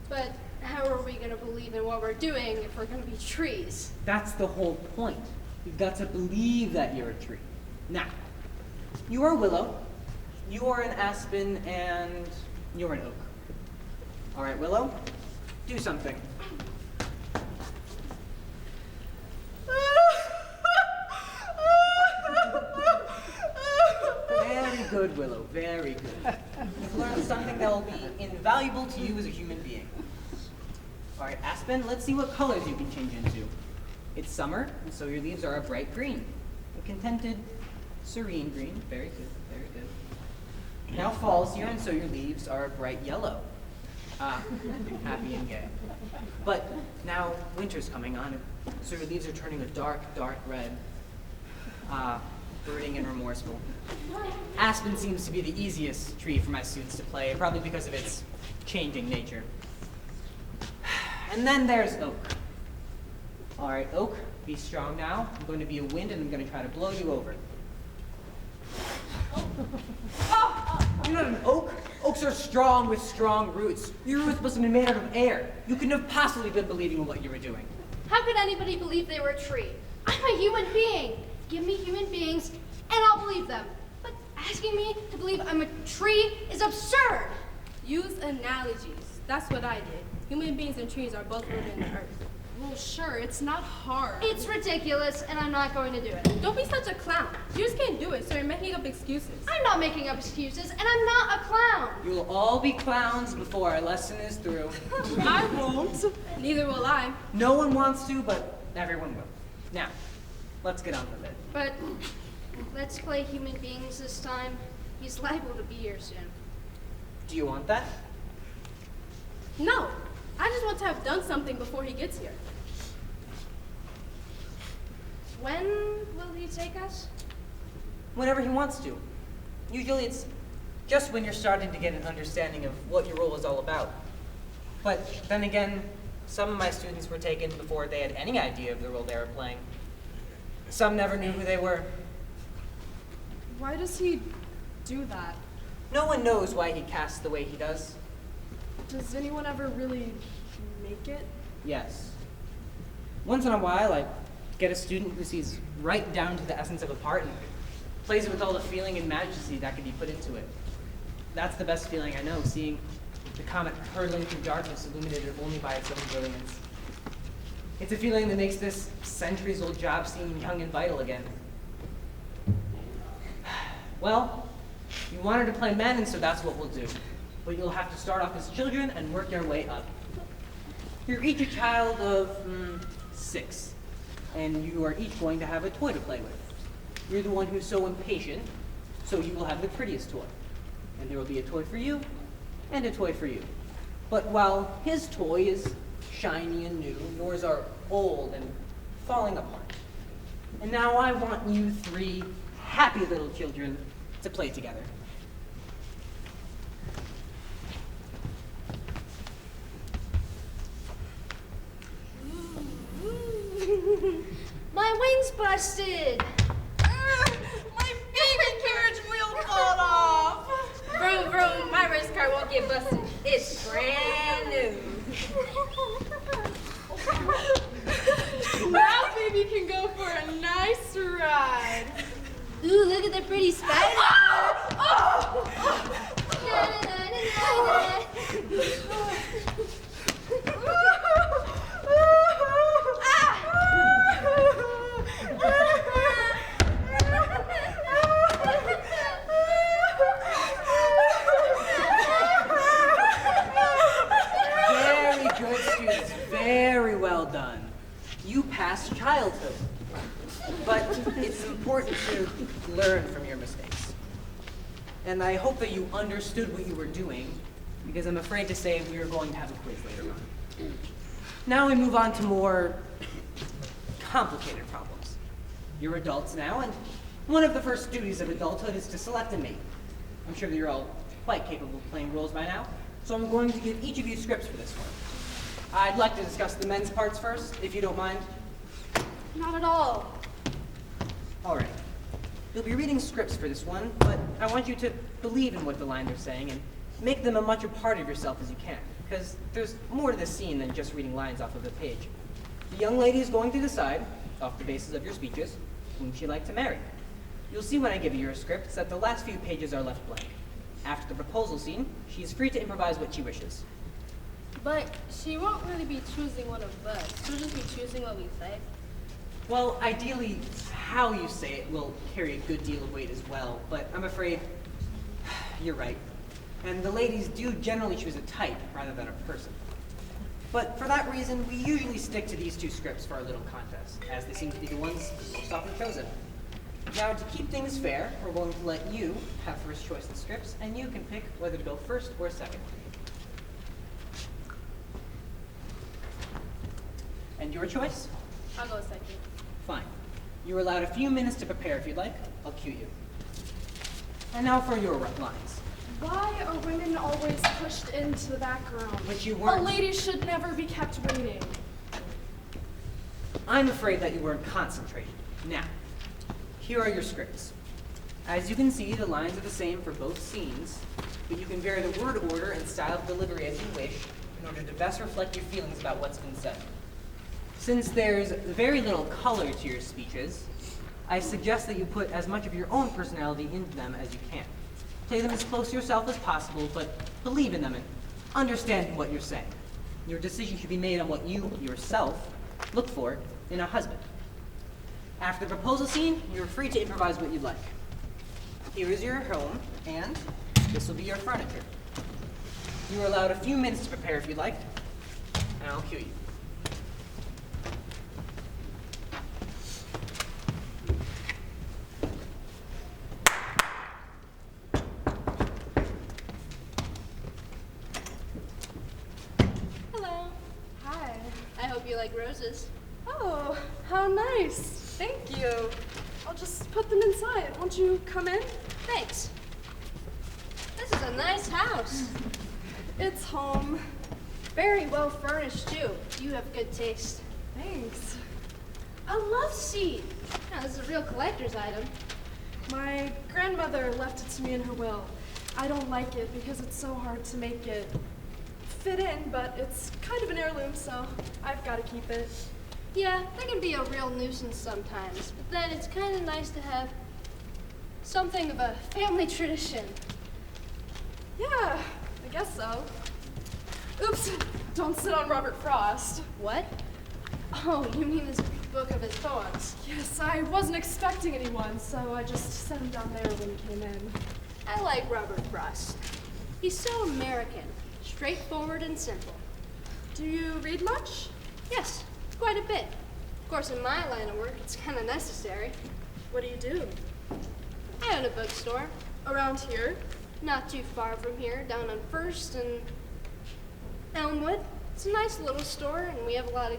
But How are we gonna believe in what we're doing if we're gonna be trees? That's the whole point. You've got to believe that you're a tree. Now, you are a willow, you are an aspen, and you're an oak. All right, Willow, do something. Very good, Willow, very good. You've learned something that will be invaluable to you as a human being. All right, Aspen, let's see what colors you can change into. It's summer, and so your leaves are a bright green. A contented, serene green. Very good, very good. Now fall's here, and so your leaves are a bright yellow. Happy and gay. But now winter's coming on, so your leaves are turning a dark, dark red. Brooding and remorseful. Aspen seems to be the easiest tree for my students to play, probably because of its changing nature. And then there's oak. All right, oak, be strong now. I'm going to be a wind, and I'm going to try to blow you over. You're not an oak. Oaks are strong with strong roots. Your roots must have been made out of air. You couldn't have possibly been believing in what you were doing. How could anybody believe they were a tree? I'm a human being. Give me human beings, and I'll believe them. But asking me to believe I'm a tree is absurd. Use analogies. That's what I did. Human beings and trees are both rooted in the earth. Well, sure, it's not hard. It's ridiculous, and I'm not going to do it. Don't be such a clown. You just can't do it, so you're making up excuses. I'm not making up excuses, and I'm not a clown. You'll all be clowns before our lesson is through. I won't. Neither will I. No one wants to, but everyone will. Now, let's get on with it. But let's play human beings this time. He's liable to be here soon. Do you want that? No. I just want to have done something before he gets here. When will he take us? Whenever he wants to. Usually it's just when you're starting to get an understanding of what your role is all about. But then again, some of my students were taken before they had any idea of the role they were playing. Some never knew who they were. Why does he do that? No one knows why he casts the way he does. Does anyone ever really make it? Yes. Once in a while, I get a student who sees right down to the essence of a part and plays it with all the feeling and majesty that can be put into it. That's the best feeling I know, seeing the comet hurtling through darkness illuminated only by its own brilliance. It's a feeling that makes this centuries-old job seem young and vital again. Well, you wanted to play men, and so that's what we'll do. But you'll have to start off as children and work your way up. You're each a child of 6, and you are each going to have a toy to play with. You're the one who's so impatient, so you will have the prettiest toy. And there will be a toy for you, and a toy for you. But while his toy is shiny and new, yours are old and falling apart. And now I want you 3 happy little children to play together. My wing's busted. My baby carriage wheel fall off. Vroom, vroom, my race car won't get busted. It's brand new. Now baby can go for a nice ride. Ooh, look at the pretty spider. Very good, students. Very well done. You passed childhood. But it's important to learn from your mistakes. And I hope that you understood what you were doing, because I'm afraid to say we are going to have a quiz later on. Now we move on to more complicated problems. You're adults now, and one of the first duties of adulthood is to select a mate. I'm sure that you're all quite capable of playing roles by now, so I'm going to give each of you scripts for this one. I'd like to discuss the men's parts first, if you don't mind. Not at all. All right. You'll be reading scripts for this one, but I want you to believe in what the lines are saying and make them as much a part of yourself as you can. because there's more to the scene than just reading lines off of a page. The young lady is going to decide, off the basis of your speeches, whom she'd like to marry. You'll see when I give you your scripts that the last few pages are left blank. After the proposal scene, she is free to improvise what she wishes. But she won't really be choosing one of us. She'll just be choosing what we say. Well, ideally, how you say it will carry a good deal of weight as well, but I'm afraid you're right. And the ladies do generally choose a type rather than a person. But for that reason, we usually stick to these two scripts for our little contest, as they seem to be the ones most often chosen. Now, to keep things fair, we're going to let you have first choice in scripts, and you can pick whether to go first or second. And your choice? I'll go second. Fine. You're allowed a few minutes to prepare if you'd like. I'll cue you. And now for your lines. Why are women always pushed into the background? Which you weren't. A lady should never be kept waiting. I'm afraid that you weren't concentrating. Now, here are your scripts. As you can see, the lines are the same for both scenes, but you can vary the word order and style of delivery as you wish in order to best reflect your feelings about what's been said. Since there's very little color to your speeches, I suggest that you put as much of your own personality into them as you can. Play them as close to yourself as possible, but believe in them and understand what you're saying. Your decision should be made on what you, yourself, look for in a husband. After the proposal scene, you're free to improvise what you'd like. Here is your home, and this will be your furniture. You are allowed a few minutes to prepare if you'd like, and I'll cue you. Hello. Hi. I hope you like roses. Oh, how nice. Thank you. I'll just put them inside. Won't you come in? Thanks. This is a nice house. It's home. Very well furnished, too. You have good taste. Thanks. A love seat. Yeah, this is a real collector's item. My grandmother left it to me in her will. I don't like it because it's so hard to make it fit in, but it's kind of an heirloom, so I've got to keep it. Yeah, that can be a real nuisance sometimes, but then it's kind of nice to have something of a family tradition. Yeah, I guess so. Oops, don't sit on Robert Frost. What? Oh, you mean this book of his poems? Yes, I wasn't expecting anyone, so I just set him down there when he came in. I like Robert Frost. He's so American, straightforward and simple. Do you read much? Yes, quite a bit. Of course, in my line of work, it's kind of necessary. What do you do? I own a bookstore. Around here? Not too far from here, down on First and Elmwood. It's a nice little store, and we have a lot of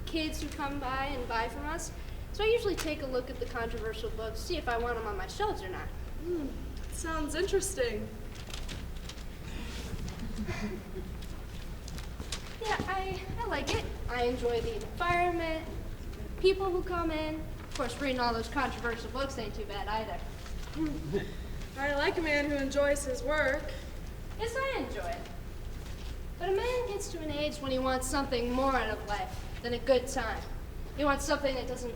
kids who come by and buy from us. So I usually take a look at the controversial books, see if I want them on my shelves or not. Sounds interesting. Yeah, I like it. I enjoy the environment, people who come in. Of course, reading all those controversial books ain't too bad either. I like a man who enjoys his work. Yes, I enjoy it. But a man gets to an age when he wants something more out of life than a good time. He wants something that doesn't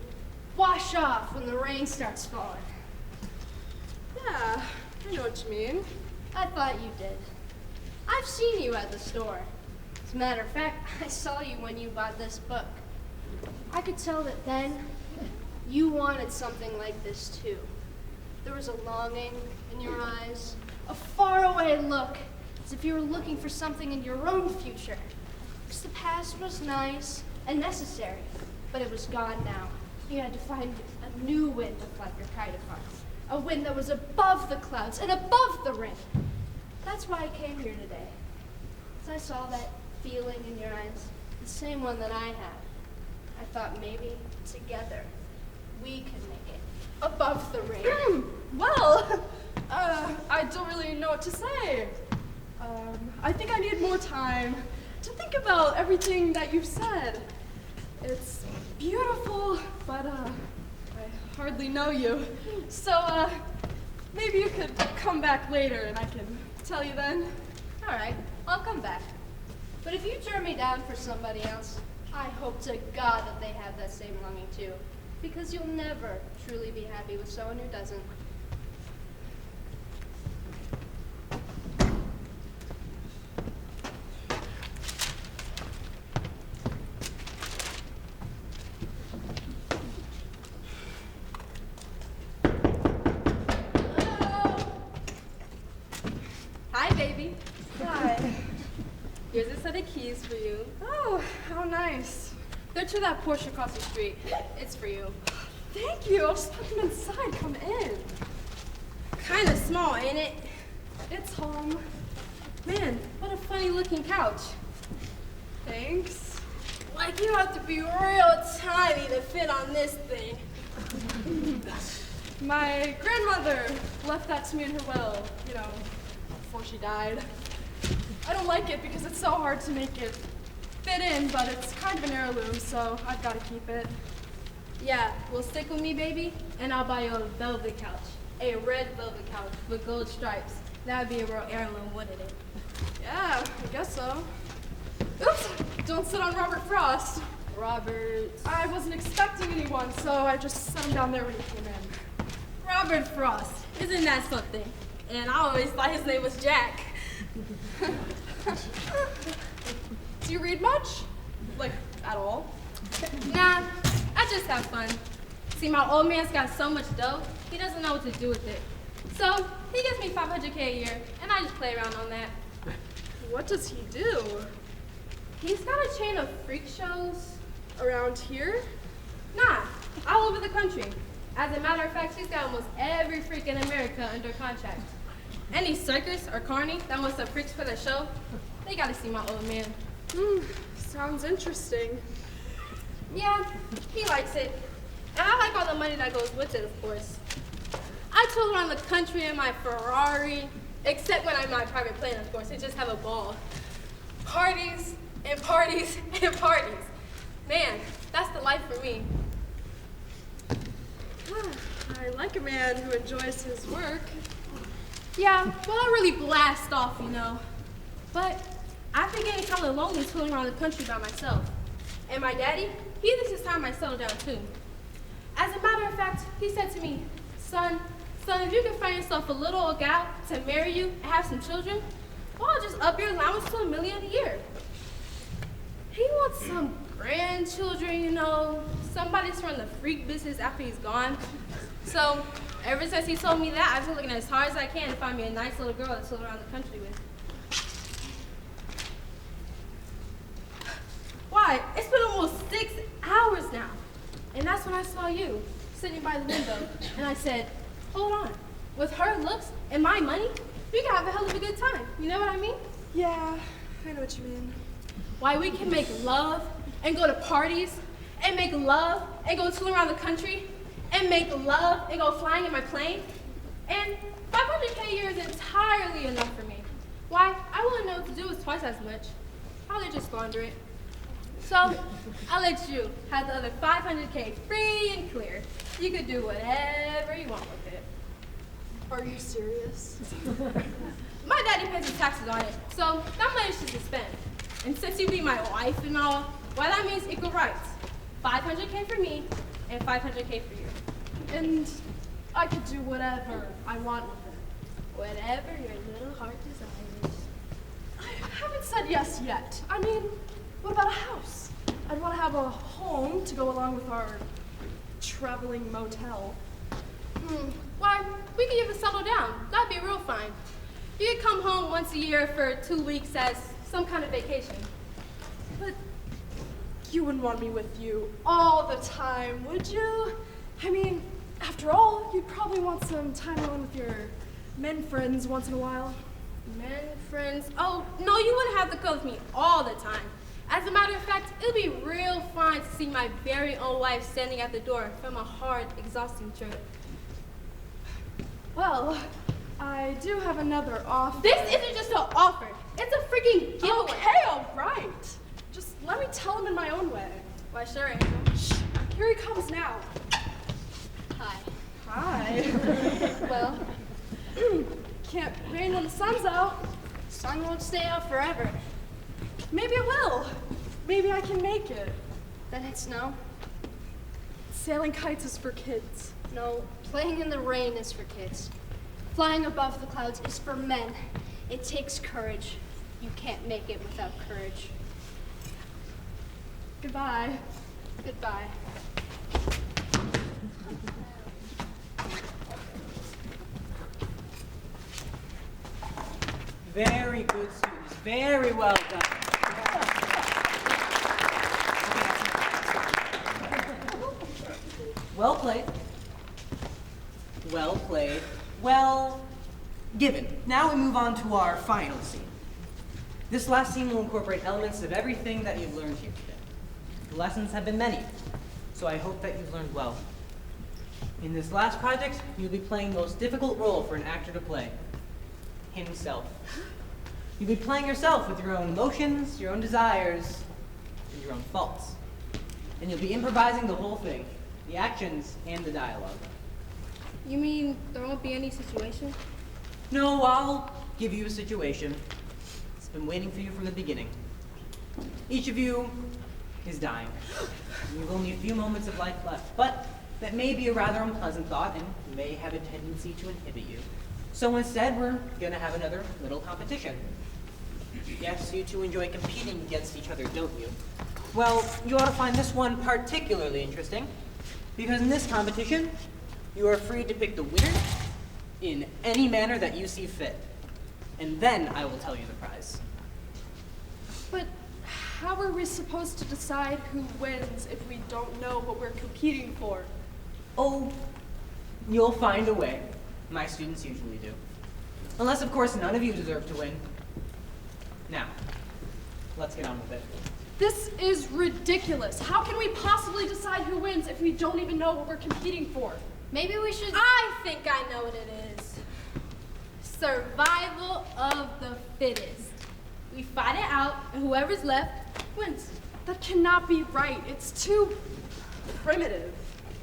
wash off when the rain starts falling. Yeah, I know what you mean. I thought you did. I've seen you at the store. As a matter of fact, I saw you when you bought this book. I could tell that then you wanted something like this too. There was a longing in your eyes, a faraway look, as if you were looking for something in your own future. Because the past was nice and necessary, but it was gone now. You had to find a new wind to fly your kite upon. A wind that was above the clouds and above the rain. That's why I came here today. As I saw that feeling in your eyes, the same one that I have. I thought maybe together we could make it above the rain. Well, I don't really know what to say. I think I need more time to think about everything that you've said. It's beautiful, but I hardly know you. So maybe you could come back later and I can tell you then. All right, I'll come back. But if you turn me down for somebody else, I hope to God that they have that same longing too. Because you'll never truly be happy with someone who doesn't. Hi, baby. Hi. Here's a set of keys for you. Oh, how nice. They're to that Porsche across the street. It's for you. Thank you. I'll just put them inside. Come in. Kinda small, ain't it? It's home. Man, what a funny looking couch. Thanks. Like you have to be real tiny to fit on this thing. My grandmother left that to me in her will, before she died. I don't like it because it's so hard to make it fit in, but it's kind of an heirloom, so I've got to keep it. Yeah, well, stick with me, baby, and I'll buy you a velvet couch. A red velvet couch with gold stripes. That'd be a real heirloom, wouldn't it? Yeah, I guess so. Oops, don't sit on Robert Frost. Robert. I wasn't expecting anyone, so I just set him down there when he came in. Robert Frost. Isn't that something? And I always thought his name was Jack. Do you read much? Like, at all? Nah, I just have fun. See, my old man's got so much dough, he doesn't know what to do with it. So, he gives me $500K a year, and I just play around on that. What does he do? He's got a chain of freak shows. Around here? Nah, all over the country. As a matter of fact, he's got almost every freak in America under contract. Any circus or carny that wants some freaks for their show, they gotta see my old man. Sounds interesting. Yeah, he likes it. And I like all the money that goes with it, of course. I tour around the country in my Ferrari, except when I'm in my private plane, of course. I just have a ball. Parties and parties and parties. Man, that's the life for me. I like a man who enjoys his work. Yeah, well, I really blast off, But I've been getting kind of lonely touring around the country by myself. And my daddy, he thinks it's time I settle down too. As a matter of fact, he said to me, son, if you can find yourself a little old gal to marry you and have some children, well, I'll just up your allowance to $1 million a year. He wants some grandchildren, somebody's from the freak business after he's gone. So, ever since he told me that, I've been looking as hard as I can to find me a nice little girl to tour around the country with. Why? It's been almost 6 hours now. And that's when I saw you, sitting by the window, and I said, hold on. With her looks and my money, we can have a hell of a good time. You know what I mean? Yeah, I know what you mean. Why, we can make love and go to parties, and make love and go tour around the country, and make love and go flying in my plane. And $500K a year is entirely enough for me. Why, I wouldn't know what to do with twice as much. Probably just squander it. So, I'll let you have the other $500K free and clear. You could do whatever you want with it. Are you serious? My daddy pays his taxes on it, so that money's just to spend. And since you be my wife and all, well, that means equal rights. $500K for me and $500K for you. And I could do whatever I want with it. Whatever your little heart desires. I haven't said yes yet. I mean, what about a house? I'd want to have a home to go along with our traveling motel. Why, we could even settle down. That'd be real fine. You could come home once a year for 2 weeks as some kind of vacation. But you wouldn't want me with you all the time, would you? I mean, after all, you'd probably want some time alone with your men friends once in a while. Men friends? Oh, no, you wouldn't have to go with me all the time. As a matter of fact, it'd be real fine to see my very own wife standing at the door from a hard, exhausting trip. Well, I do have another offer. This isn't just an offer. It's a freaking giveaway. Okay, all right. Just let me tell him in my own way. Why, sure, Angel. Shh, here he comes now. Hi. Hi. Well, can't rain when the sun's out. Sun won't stay out forever. Maybe it will. Maybe I can make it. Then it's no. Sailing kites is for kids. No, playing in the rain is for kids. Flying above the clouds is for men. It takes courage. You can't make it without courage. Goodbye. Goodbye. Very good, students. Very well done. Well played. Well played. Well given. Now we move on to our final scene. This last scene will incorporate elements of everything that you've learned here today. The lessons have been many, so I hope that you've learned well. In this last project, you'll be playing the most difficult role for an actor to play. Himself. You'll be playing yourself with your own emotions, your own desires, and your own faults. And you'll be improvising the whole thing, the actions and the dialogue. You mean there won't be any situation? No, I'll give you a situation. It's been waiting for you from the beginning. Each of you is dying. You've only a few moments of life left, but that may be a rather unpleasant thought and may have a tendency to inhibit you. So instead, we're gonna have another little competition. Yes, you two enjoy competing against each other, don't you? Well, you ought to find this one particularly interesting, because in this competition, you are free to pick the winner in any manner that you see fit. And then I will tell you the prize. But how are we supposed to decide who wins if we don't know what we're competing for? Oh, you'll find a way. My students usually do. Unless, of course, none of you deserve to win. Now, let's get on with it. This is ridiculous. How can we possibly decide who wins if we don't even know what we're competing for? Maybe we should. I think I know what it is. Survival of the fittest. We fight it out, and whoever's left wins. That cannot be right. It's too primitive.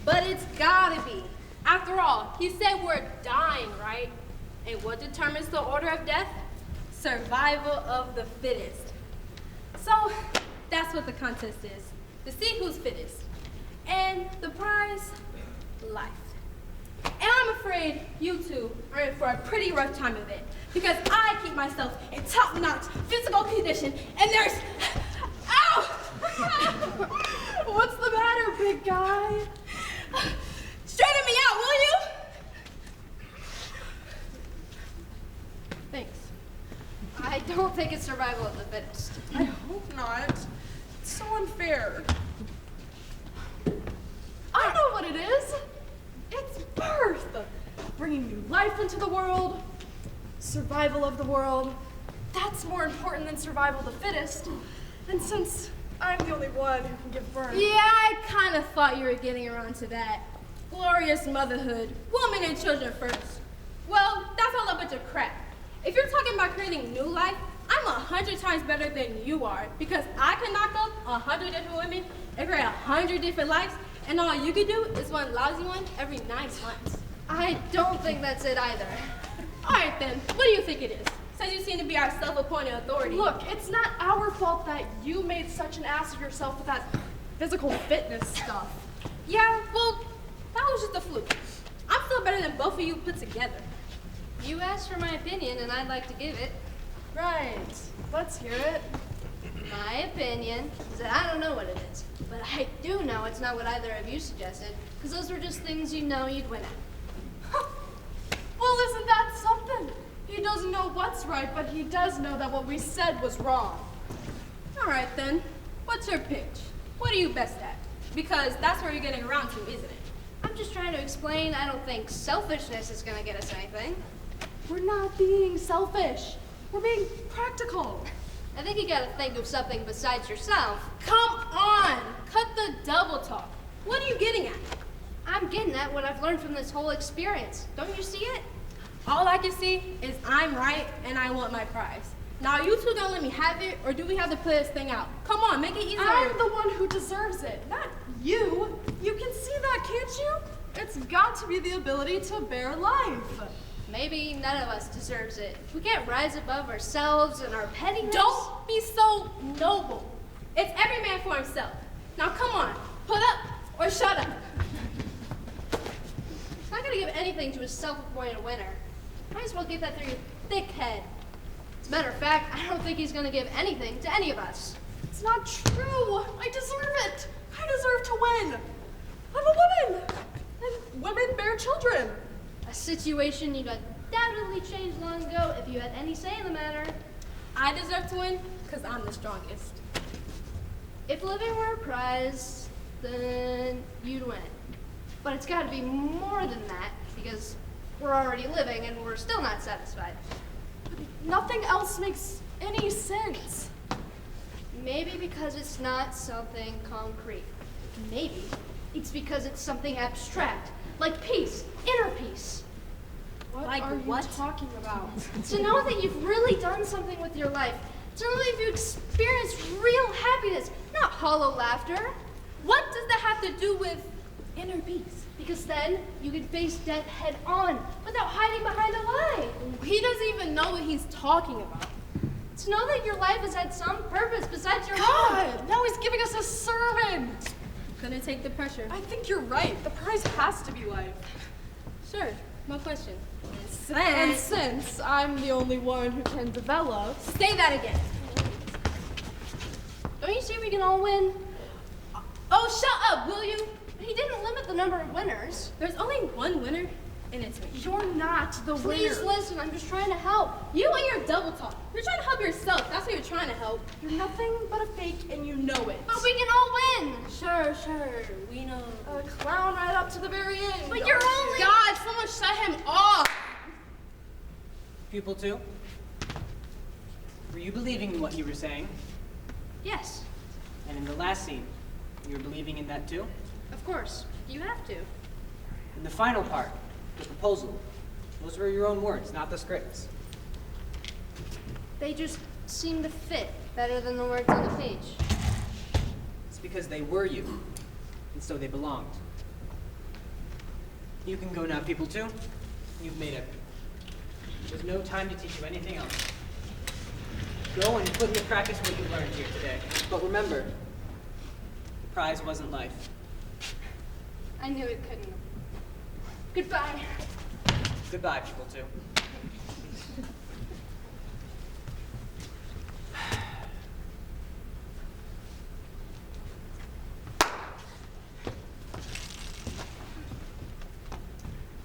But it's gotta be. After all, he said we're dying, right? And what determines the order of death? Survival of the fittest. So, that's what the contest is. To see who's fittest. And the prize? Life. And I'm afraid you two are in for a pretty rough time of it. Because I keep myself in top-notch physical condition, and there's... Ow! What's the matter, big guy? Straighten me out, will you? Thanks. I don't think it's survival of the fittest. I hope not. It's so unfair. I know what it is. It's birth. Bringing new life into the world. Survival of the world. That's more important than survival of the fittest. And since I'm the only one who can give birth. Yeah, I kind of thought you were getting around to that. Glorious motherhood. Woman and children first. Well, that's all a bunch of crap. If you're talking about creating new life, I'm 100 times better than you are because I can knock up 100 different women and create 100 different lives, and all you can do is one lousy one every 9 months. I don't think that's it either. All right then, what do you think it is? Since you seem to be our self-appointed authority. Look, it's not our fault that you made such an ass of yourself with that physical fitness stuff. Yeah, well, that was just a fluke. I'm still better than both of you put together. You asked for my opinion, and I'd like to give it. Right. Let's hear it. My opinion is that I don't know what it is, but I do know it's not what either of you suggested, because those were just things you know you'd win at. Well, isn't that something? He doesn't know what's right, but he does know that what we said was wrong. All right then, what's your pitch? What are you best at? Because that's where you're getting around to, isn't it? I'm just trying to explain I don't think selfishness is going to get us anything. We're not being selfish. We're being practical. I think you gotta think of something besides yourself. Come on! Cut the double talk. What are you getting at? I'm getting at what I've learned from this whole experience. Don't you see it? All I can see is I'm right and I want my prize. Now, you two gonna let me have it, or do we have to play this thing out? Come on, make it easier. I'm the one who deserves it, not you. You can see that, can't you? It's got to be the ability to bear life. Maybe none of us deserves it. We can't rise above ourselves and our pettiness. Don't be so noble. It's every man for himself. Now come on, put up or shut up. He's not gonna give anything to a self-appointed winner. Might as well get that through your thick head. As a matter of fact, I don't think he's gonna give anything to any of us. It's not true. I deserve it. I deserve to win. I'm a woman. And women bear children. A situation you'd undoubtedly change long ago if you had any say in the matter. I deserve to win because I'm the strongest. If living were a prize, then you'd win. But it's gotta be more than that, because we're already living and we're still not satisfied. Nothing else makes any sense. Maybe because it's not something concrete. Maybe it's because it's something abstract, like peace, inner peace. What Like are what? you talking about? To know that you've really done something with your life. To know that you've experienced real happiness, not hollow laughter. What does that have to do with inner peace? Because then you can face death head on without hiding behind a lie. He doesn't even know what he's talking about. To know that your life has had some purpose besides your own. God, now he's giving us a sermon. Gonna take the pressure. I think you're right. The prize has to be life. Sure, no question. And since I'm the only one who can develop, Say that again. Don't you see we can all win? Oh, shut up, will you? He didn't limit the number of winners. There's only one winner, and it's me. you're not the Please winner. listen, I'm just trying to help. You and your double talk. You're trying to help yourself. That's what you're trying to help. You're nothing but a fake, and you know it. But we can all win. Sure, we know. A clown right up to the very end. But you're only. God, someone shut him off. Pupil 2, were you believing in what you were saying? Yes, And in the last scene, you were believing in that too? of course. You have to. In the final part, the proposal, those were your own words, not the script's. They just seem to fit better than the words on the page. It's because they were you, and so they belonged. You can go now, Pupil 2. You've made it. There's no time to teach you anything else. Go and put into practice what you learned here today. But remember, the prize wasn't life. I knew it couldn't. Goodbye. Goodbye, Pupil 2.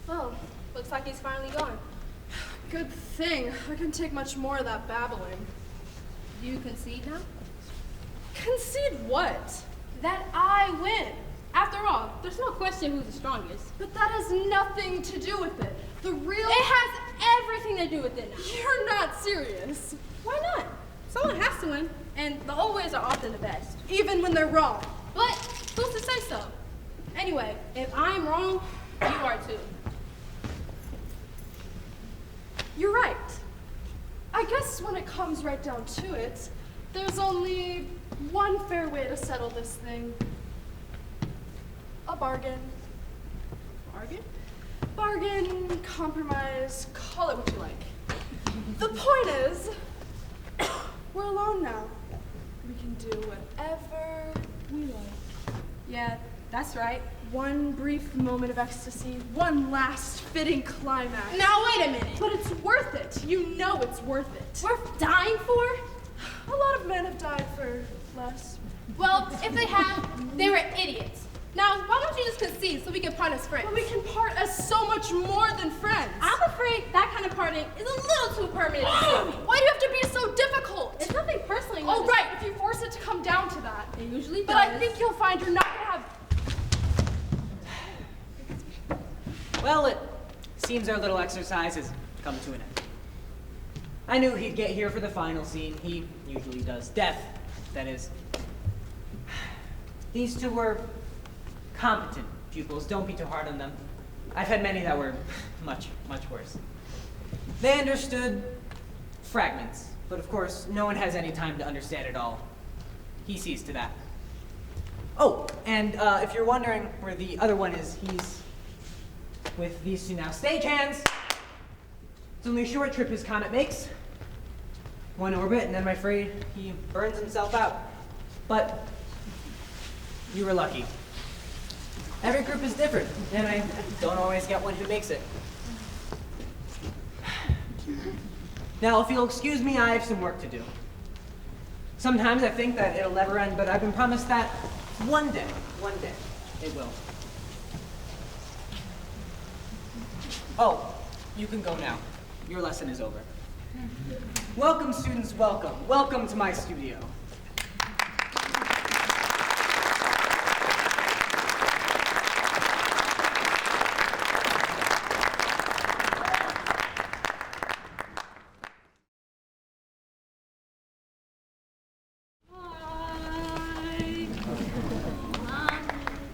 Oh, looks like he's finally gone. Good thing. I couldn't take much more of that babbling. You concede now? Concede what? That I win. After all, there's no question who's the strongest. But that has nothing to do with it. The real. It has everything to do with it now. You're not serious. Why not? Someone has to win, and the old ways are often the best. Even when they're wrong. But who's to say so? Anyway, if I'm wrong, you are too. You're right. I guess when it comes right down to it, there's only one fair way to settle this thing. A bargain. Bargain? Bargain, compromise, call it what you like. The point is, we're alone now. We can do whatever we like. Yeah, that's right. One brief moment of ecstasy, one last fitting climax. Now wait a minute. But it's worth it. You know it's worth it. Worth dying for? A lot of men have died for less. Well, if they have, they were idiots. Now, why don't you just concede so we can part as friends? But we can part as so much more than friends. I'm afraid that kind of parting is a little too permanent. Why do you have to be so difficult? It's nothing personally. Oh, right, if you force it to come down to that. It usually does. But I think you'll find you're not gonna have. Well, it seems our little exercise has come to an end. I knew he'd get here for the final scene. He usually does. Death, that is. These two were competent pupils. Don't be too hard on them. I've had many that were much, much worse. They understood fragments, but of course, no one has any time to understand it all. He sees to that. Oh, and if you're wondering where the other one is, he's with these two now. Stage hands! It's only a short trip his comet makes. One orbit, and then I'm afraid he burns himself out. But you were lucky. Every group is different, and I don't always get one who makes it. Now, if you'll excuse me, I have some work to do. Sometimes I think that it'll never end, but I've been promised that one day, it will. Oh, you can go now. Your lesson is over. Welcome, students, welcome. Welcome to my studio.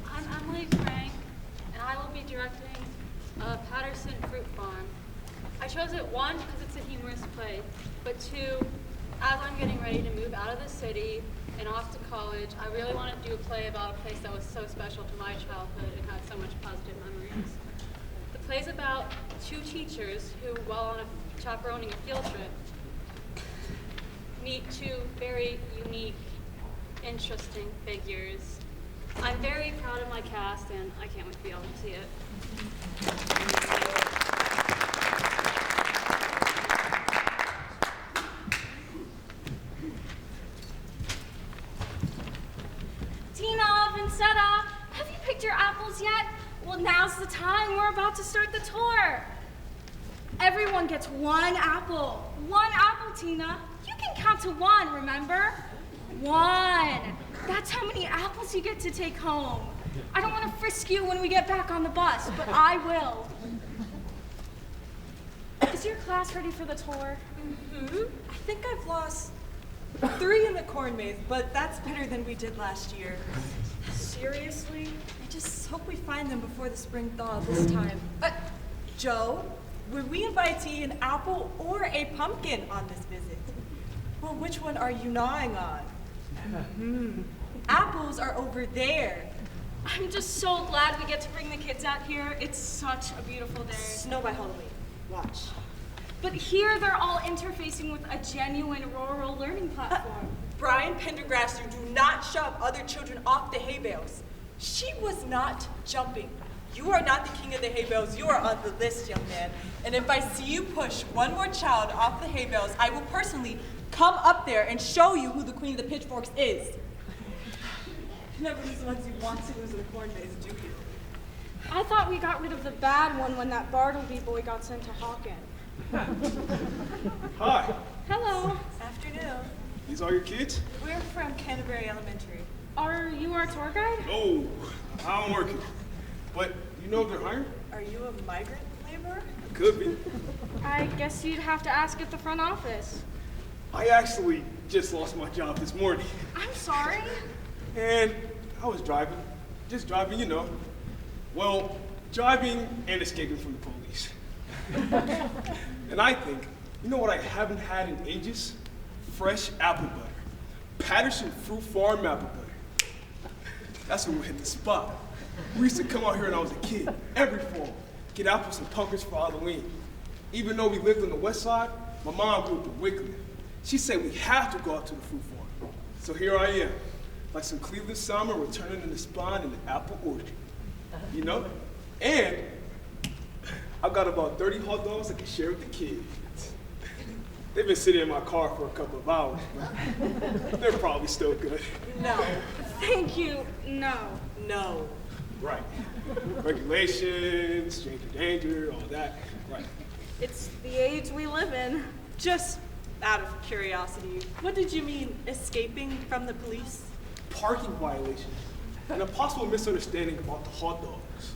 I'm Emily Frank, and I will be directing Patterson Fruit Farm. I chose it, one, because it's a humorous play, but two, as I'm getting ready to move out of the city and off to college, I really want to do a play about a place that was so special to my childhood and had so much positive memories. The play's about two teachers who, while on a chaperoning a field trip, meet two very unique, interesting figures. I'm very proud of my cast, and I can't wait for y'all to see it. Tina, Vincetta, have you picked your apples yet? Well, now's the time. We're about to start the tour. Everyone gets one apple. One apple, Tina. You can count to one, remember? One. That's how many apples you get to take home. I don't want to frisk you when we get back on the bus, but I will. Is your class ready for the tour? Mm-hmm. I think I've lost 3 in the corn maze, but that's better than we did last year. Seriously? I just hope we find them before the spring thaw this time. Joe, would we invitee an apple or a pumpkin on this visit? Well, which one are you gnawing on? Apples are over there. I'm just so glad we get to bring the kids out here. It's such a beautiful day. Snow by Halloween. Watch. But here they're all interfacing with a genuine rural learning platform. Brian Pendergrass, you do not shove other children off the hay bales. She was not jumping. You are not the king of the hay bales. You are on the list, young man. And if I see you push one more child off the hay bales, I will personally come up there and show you who the queen of the pitchforks is. You never lose the ones you want to lose in the corn maze, do you? I thought we got rid of the bad one when that Bartleby boy got sent to Hawken. Hi. Hello. Afternoon. These are your kids? We're from Canterbury Elementary. Are you our tour guide? No, I don't work here. But you know if they're hiring? Are you a migrant laborer? Could be. I guess you'd have to ask at the front office. I actually just lost my job this morning. I'm sorry. And I was driving. Just driving, you know. Well, driving and escaping from the police. And I think, you know what I haven't had in ages? Fresh apple butter. Patterson Fruit Farm apple butter. That's when we hit the spot. We used to come out here when I was a kid, every fall, get apples and pumpkins for Halloween. Even though we lived on the west side, my mom grew up in Wickliffe. She said we have to go out to the fruit farm. So here I am, like some Cleveland summer returning in the spawn in the apple orchard. You know? And I've got about 30 hot dogs I can share with the kids. They've been sitting in my car for a couple of hours, but they're probably still good. No. Thank you. No. No. Right. Regulations, stranger danger, all that. Right. It's the age we live in. Just out of curiosity, what did you mean, escaping from the police? Parking violation and a possible misunderstanding about the hot dogs.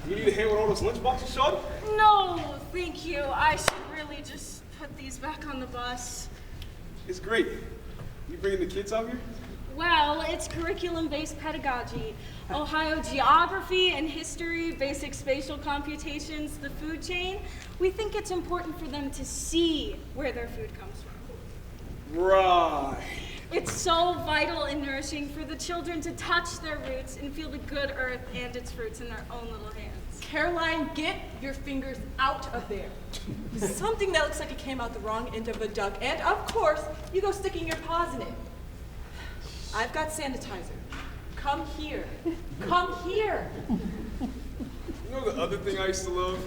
You need a hand with all those lunchboxes, Sean? No, thank you. I should really just put these back on the bus. It's great. You bringing the kids out here? Well, it's curriculum-based pedagogy. Ohio geography and history, basic spatial computations, the food chain. We think it's important for them to see where their food comes from. Right. It's so vital and nourishing for the children to touch their roots and feel the good earth and its fruits in their own little hands. Caroline, get your fingers out of there. Something that looks like it came out the wrong end of a duck, and of course, you go sticking your paws in it. I've got sanitizer. Come here. Come here. You know the other thing I used to love?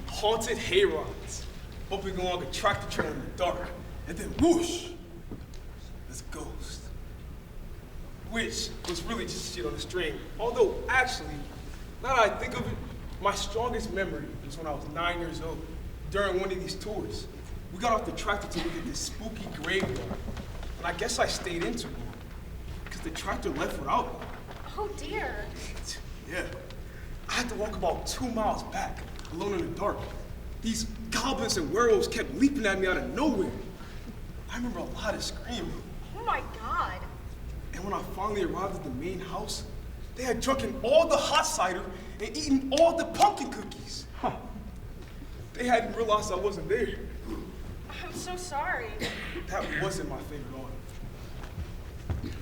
Haunted hay rides. Bumping along a tractor trailer in the dark, and then whoosh, there's a ghost. Which was really just shit on the string. Although, actually, now that I think of it, my strongest memory was when I was 9 years old, during one of these tours. We got off the tractor to look at this spooky graveyard, and I guess I stayed in too long, because the tractor left without me. Oh dear. Yeah. I had to walk about 2 miles back, alone in the dark. These goblins and werewolves kept leaping at me out of nowhere. I remember a lot of screaming. Oh my god. And when I finally arrived at the main house, they had drunken all the hot cider and eaten all the pumpkin cookies. They hadn't realized I wasn't there. I'm so sorry. That wasn't my favorite autumn.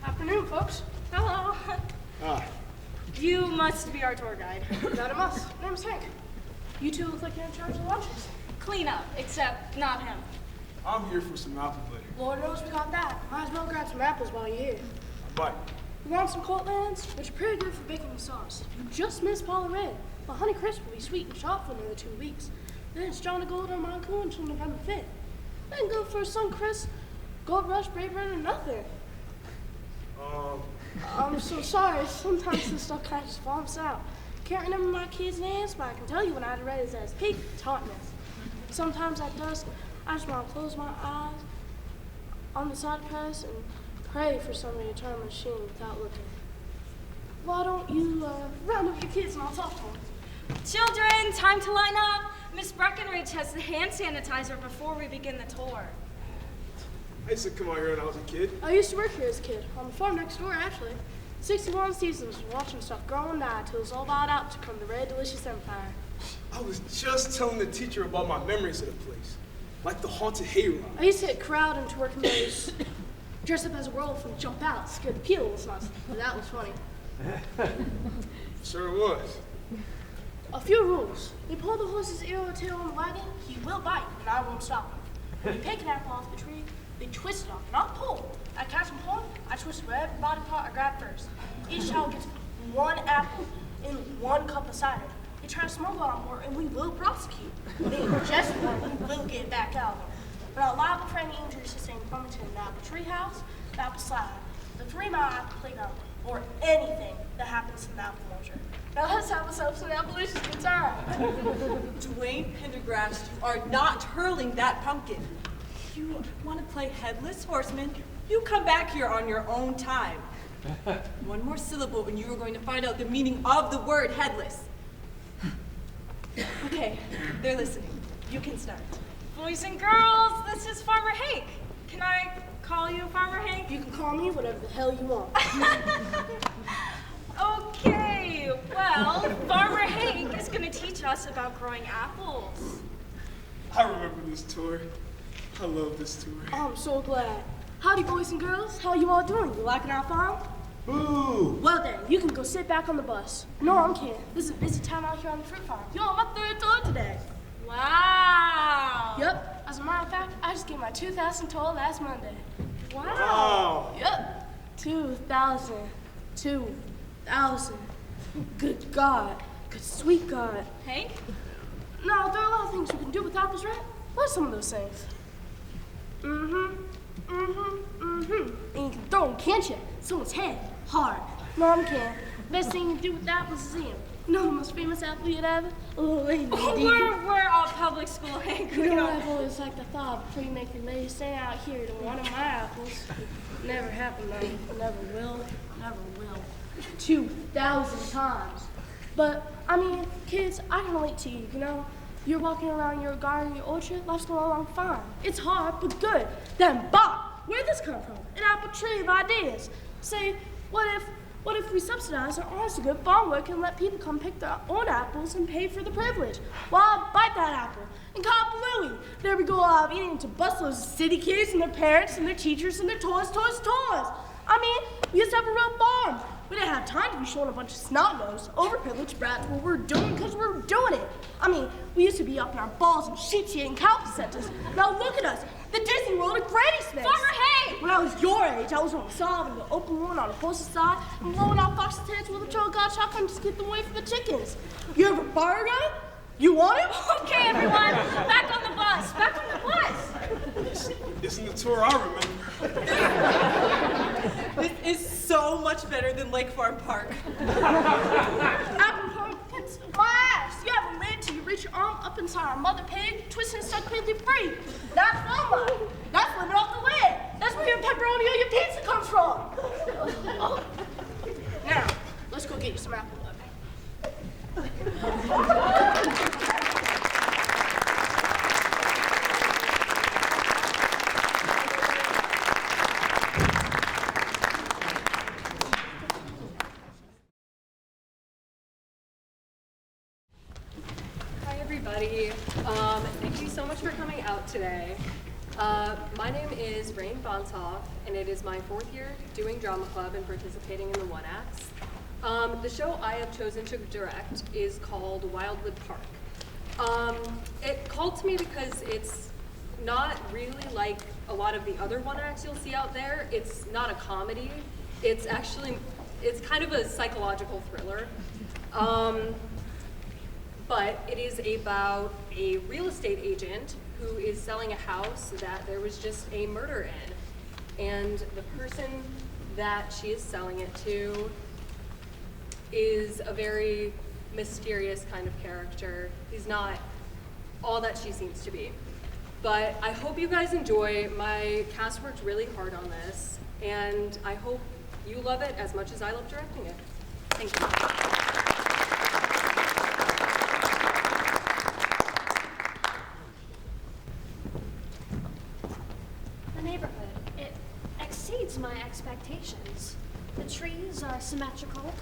Afternoon, folks. Hello. Ah, You must be our tour guide. Not a must. Name's Hank. You two look like you're in charge of the lunches. Clean up, except not him. I'm here for some apple butter. Lord knows we got that. Might as well grab some apples while you're here. Bye. You want some Cortlands, which are pretty good for baking the sauce. You just missed Paula Red, but Honey Crisp will be sweet and sharp for another 2 weeks. Then it's John the Gold on Moncoon until November 5th. Then go for Sun Crisp, Gold Rush, Brave Red, or nothing. I'm so sorry. Sometimes this stuff kind of just falls out. Can't remember my kids' names, but I can tell you when I read it as peak tartness. Sometimes at dusk, I just want to close my eyes on the side press and pray for somebody to turn the machine without looking. Why don't you round up your kids and I'll talk to them? Children, time to line up. Miss Breckenridge has the hand sanitizer before we begin the tour. I used to come out here when I was a kid. I used to work here as a kid, on the farm next door, actually. 61 seasons, watching stuff grow and die till it's all bought out to come the Red Delicious Empire. I was just telling the teacher about my memories of the place, like the haunted hayride. I used to get crowd into working days, dress up as a werewolf and jump out, scare the peels nuts. That was funny. Sure was. A few rules. You pull the horse's ear or tail on the wagon, he will bite, and I won't stop him. When you pick an apple off the tree, they twist it off, not pull. I catch them pulling, I twist whatever body part I grab first. Each child gets 1 apple in 1 cup of cider. They try to smuggle on more, and we will prosecute. They ingest one, we will get it back out. We're not liable for any injuries sustained from it in the apple tree house, the apple cider, the 3-mile apple playground, or anything that happens in the apple orchard. Now let's have ourselves an appalicious good time. Dwayne Pendergrass, you are not hurling that pumpkin. You want to play headless horseman? You come back here on your own time. 1 more syllable and you are going to find out the meaning of the word headless. Okay, they're listening. You can start. Boys and girls, this is Farmer Hank. Can I call you Farmer Hank? You can call me whatever the hell you want. Okay, well, Farmer Hank is going to teach us about growing apples. I remember this tour. I love this tour. Oh, I'm so glad. Howdy, boys and girls. How you all doing? You liking our farm? Boo! Well then, you can go sit back on the bus. No, I'm kidding. This is a busy time out here on the fruit farm. You're on my 3rd tour today. Wow. Yep. As a matter of fact, I just gave my 2,000 tour last Monday. Wow. Yep. 2,000. 2,000. Good God. Good sweet God. Hank? Now, there are a lot of things you can do with apples, right? What are some of those things? And you can throw them, can't you? Someone's head. Hard. No, I'm kidding. Best thing you can do with apples is eat them. You know the most famous apple you'd ever? Oh, lady. We're all public school, Hank. You know, I've always liked the thought before you make your lady stay out here to one of my apples. Never happened, though. Never will. Never will. 2,000 times. But, I mean, kids, I can relate to you, you know? You're walking around your garden, your orchard, life's going along fine. It's hard, but good. Then, Bob, where'd this come from? An apple tree of ideas. Say, what if we subsidize our honest to good farm work and let people come pick their own apples and pay for the privilege? Well, bite that apple and call it Louie. There we go, eating into busloads of city kids and their parents and their teachers and their toys. I mean, we used to have a real farm. We didn't have time to be showing a bunch of snot-nosed, overprivileged brats what we're doing because we're doing it. I mean, we used to be up in our balls and sheep-eating cow placentas. Now look at us, the Disney World of Granny Smiths. Farmer Hay! When I was your age, I was on the side of the open one on the opposite side and blowing out foxes' heads with a trail god shotgun to keep them away from the chickens. You ever fire a gun? You want it? Okay, everyone, back on the bus. Back on the bus. Isn't the tour I remember? This is so much better than Lake Farm Park. Apple pumpkins, my ass. You haven't made till you reach your arm up inside our mother pig, twisting and stuck completely free. That's fun life. That's living off the land. That's where your pepperoni or your pizza comes from. Now, let's go get you some apple pie. Hi everybody. Thank you so much for coming out today. My name is Rain Bontoff, and it is my 4th year doing drama club and participating in the one acts. The show I have chosen to direct is called Wildwood Park. It called to me because it's not really like a lot of the other one acts you'll see out there. It's not a comedy. It's kind of a psychological thriller. But it is about a real estate agent who is selling a house that there was just a murder in. And the person that she is selling it to is a very mysterious kind of character. He's not all that she seems to be. But I hope you guys enjoy. My cast worked really hard on this, and I hope you love it as much as I love directing it. Thank you. The neighborhood, it exceeds my expectations. The trees are symmetrical.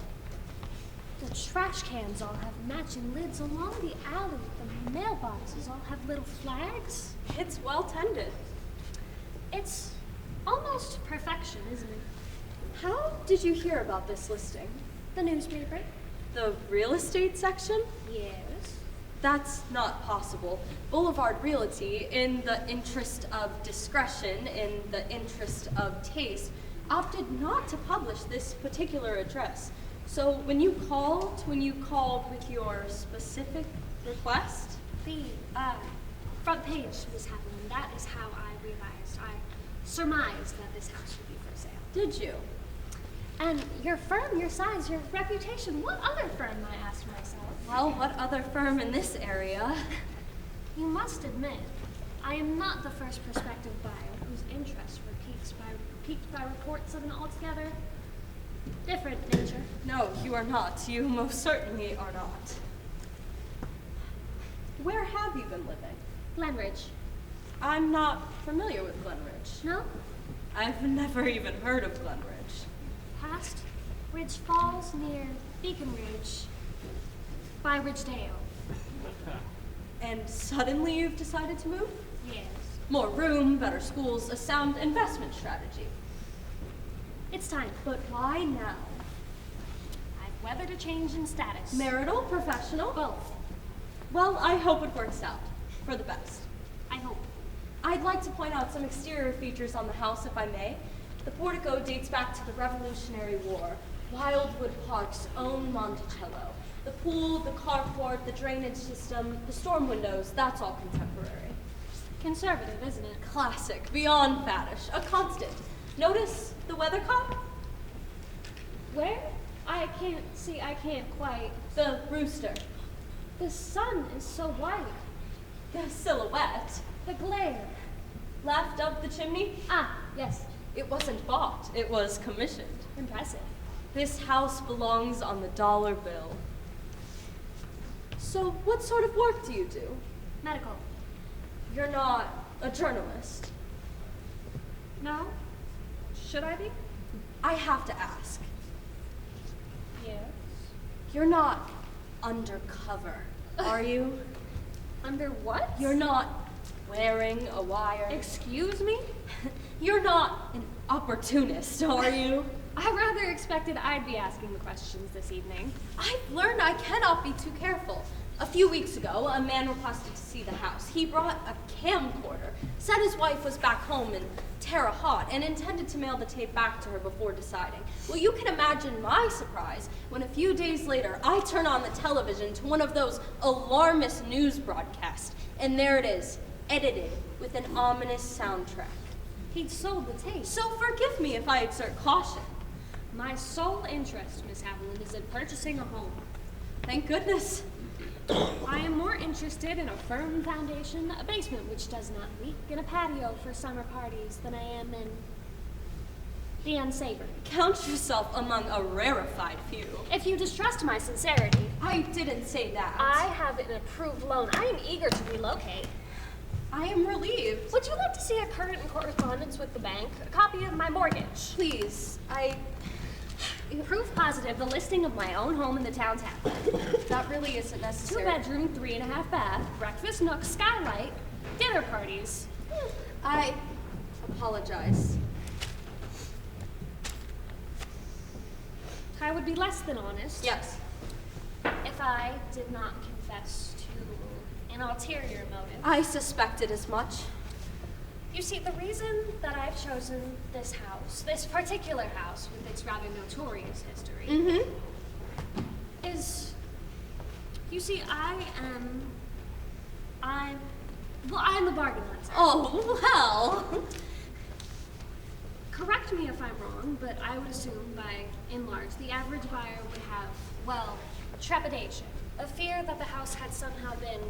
The trash cans all have matching lids. Along the alley, the mailboxes all have little flags. It's well tended. It's almost perfection, isn't it? How did you hear about this listing? The newspaper. The real estate section? Yes. That's not possible. Boulevard Realty, in the interest of discretion, in the interest of taste, opted not to publish this particular address. So when you called with your specific request? The front page was happening. That is how I realized. I surmised that this house would be for sale. Did you? And your firm, your size, your reputation, what other firm, I asked myself? Well, what other firm in this area? You must admit, I am not the first prospective buyer whose interest were piqued by reports of an altogether different nature. No, you are not. You most certainly are not. Where have you been living? Glenridge. I'm not familiar with Glenridge. No? I've never even heard of Glenridge. Past Ridge Falls near Beacon Ridge by Ridgedale. And suddenly you've decided to move? Yes. More room, better schools, a sound investment strategy. It's time. But why now? I've weathered a change in status. Marital, professional? Both. Well, I hope it works out for the best. I hope. I'd like to point out some exterior features on the house, if I may. The portico dates back to the Revolutionary War. Wildwood Park's own Monticello. The pool, the carport, the drainage system, the storm windows, that's all contemporary. Conservative, isn't it? Classic, beyond faddish, a constant. Notice the weathercock? Where? I can't quite. The rooster. The sun is so white. The silhouette. The glare. Left up the chimney? Ah, yes. It wasn't bought, it was commissioned. Impressive. This house belongs on the dollar bill. So what sort of work do you do? Medical. You're not a journalist. No? Should I be? I have to ask. Yes. You're not undercover, are you? Under what? You're not wearing a wire. Excuse me? You're not an opportunist, are you? I rather expected I'd be asking the questions this evening. I've learned I cannot be too careful. A few weeks ago, a man requested to see the house. He brought a camcorder, said his wife was back home in Terre Haute, and intended to mail the tape back to her before deciding. Well, you can imagine my surprise when a few days later, I turn on the television to one of those alarmist news broadcasts, and there it is, edited with an ominous soundtrack. He'd sold the tape. So forgive me if I exert caution. My sole interest, Miss Haviland, is in purchasing a home. Thank goodness. I am more interested in a firm foundation, a basement which does not leak, and a patio for summer parties than I am in the unsavory. Count yourself among a rarefied few. If you distrust my sincerity. I didn't say that. I have an approved loan. I am eager to relocate. I am relieved. Would you like to see a current correspondence with the bank? A copy of my mortgage? Please, Proof positive, the listing of my own home in the town's half. That really isn't necessary. 2-bedroom, 3.5 bath, breakfast nook, skylight, dinner parties. I apologize. I would be less than honest. Yes. If I did not confess to an ulterior motive. I suspected as much. You see, the reason that I've chosen this house, this particular house with its rather notorious history, is, you see, I'm the bargain hunter. Oh, well. Correct me if I'm wrong, but I would assume by and large, the average buyer would have, well, trepidation, a fear that the house had somehow been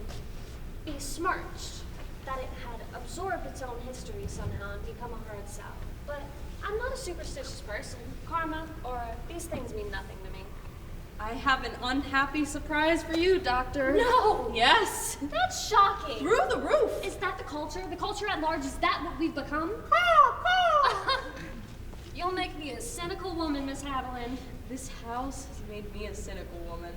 besmirched, that it had absorbed its own history somehow and become a hard sell. But I'm not a superstitious person. Karma, aura, these things mean nothing to me. I have an unhappy surprise for you, Doctor. No! Yes. That's shocking. Through the roof. Is that the culture? The culture at large, is that what we've become? You'll make me a cynical woman, Miss Haviland. This house has made me a cynical woman.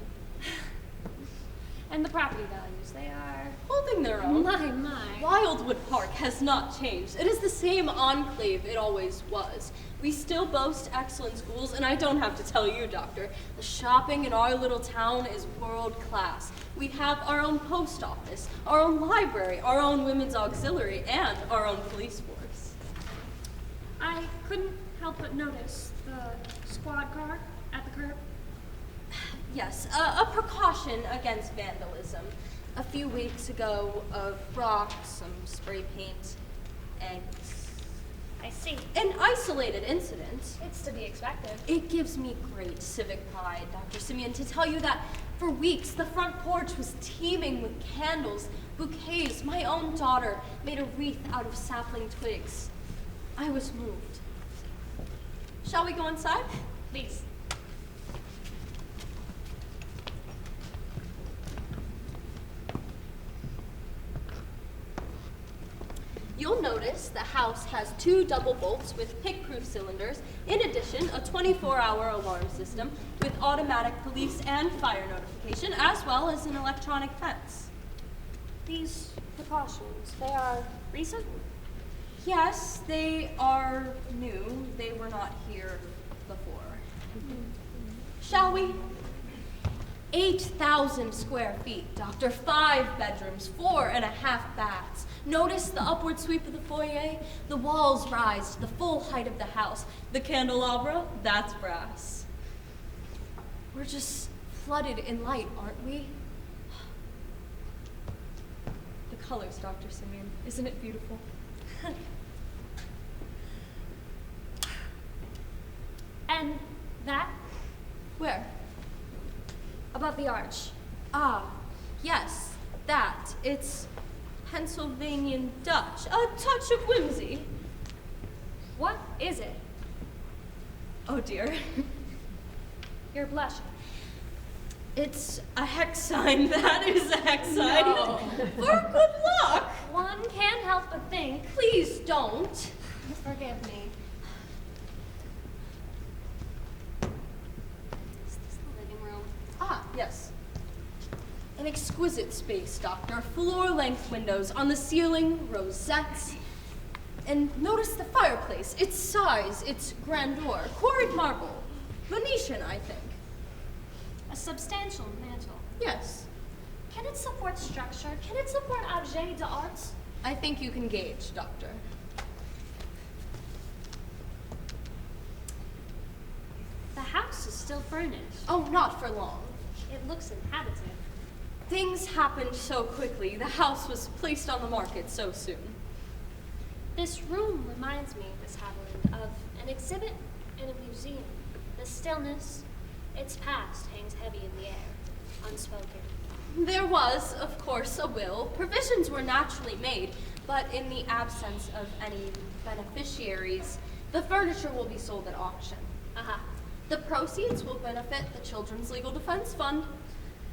And the property values, they are holding their own. My. Wildwood Park has not changed. It is the same enclave it always was. We still boast excellent schools, and I don't have to tell you, Doctor, the shopping in our little town is world class. We have our own post office, our own library, our own women's auxiliary, and our own police force. I couldn't help but notice the squad car at the curb. Yes, a precaution against vandalism. A few weeks ago, of rocks, some spray paint, eggs. I see. An isolated incident. It's to be expected. It gives me great civic pride, Dr. Simeon, to tell you that for weeks the front porch was teeming with candles, bouquets. My own daughter made a wreath out of sapling twigs. I was moved. Shall we go inside? Please. You'll notice the house has 2 double bolts with pick-proof cylinders, in addition a 24-hour alarm system with automatic police and fire notification, as well as an electronic fence. These precautions, they are recent? Yes, they are new. They were not here before. Shall we? 8,000 square feet, Doctor. 5 bedrooms, 4.5 baths. Notice the upward sweep of the foyer? The walls rise to the full height of the house. The candelabra, that's brass. We're just flooded in light, aren't we? The colors, Dr. Simeon. Isn't it beautiful? And that? Where? Above the arch. Ah, yes, that. It's Pennsylvanian Dutch. A touch of whimsy. What is it? Oh dear. You're blushing. It's a hex sign. That is a hex sign. No. For good luck. One can't help but think. Please don't. Forgive me. Is this the living room? Ah, yes. An exquisite space, Doctor. Floor-length windows on the ceiling, rosettes. And notice the fireplace, its size, its grandeur, quarried marble, Venetian, I think. A substantial mantle. Yes. Can it support structure? Can it support objet d'art? I think you can gauge, Doctor. The house is still furnished. Oh, not for long. It looks inhabited. Things happened so quickly. The house was placed on the market so soon. This room reminds me, Miss Haviland, of an exhibit in a museum. The stillness, its past hangs heavy in the air, unspoken. There was, of course, a will. Provisions were naturally made, but in the absence of any beneficiaries, the furniture will be sold at auction. Aha. The proceeds will benefit the Children's Legal Defense Fund.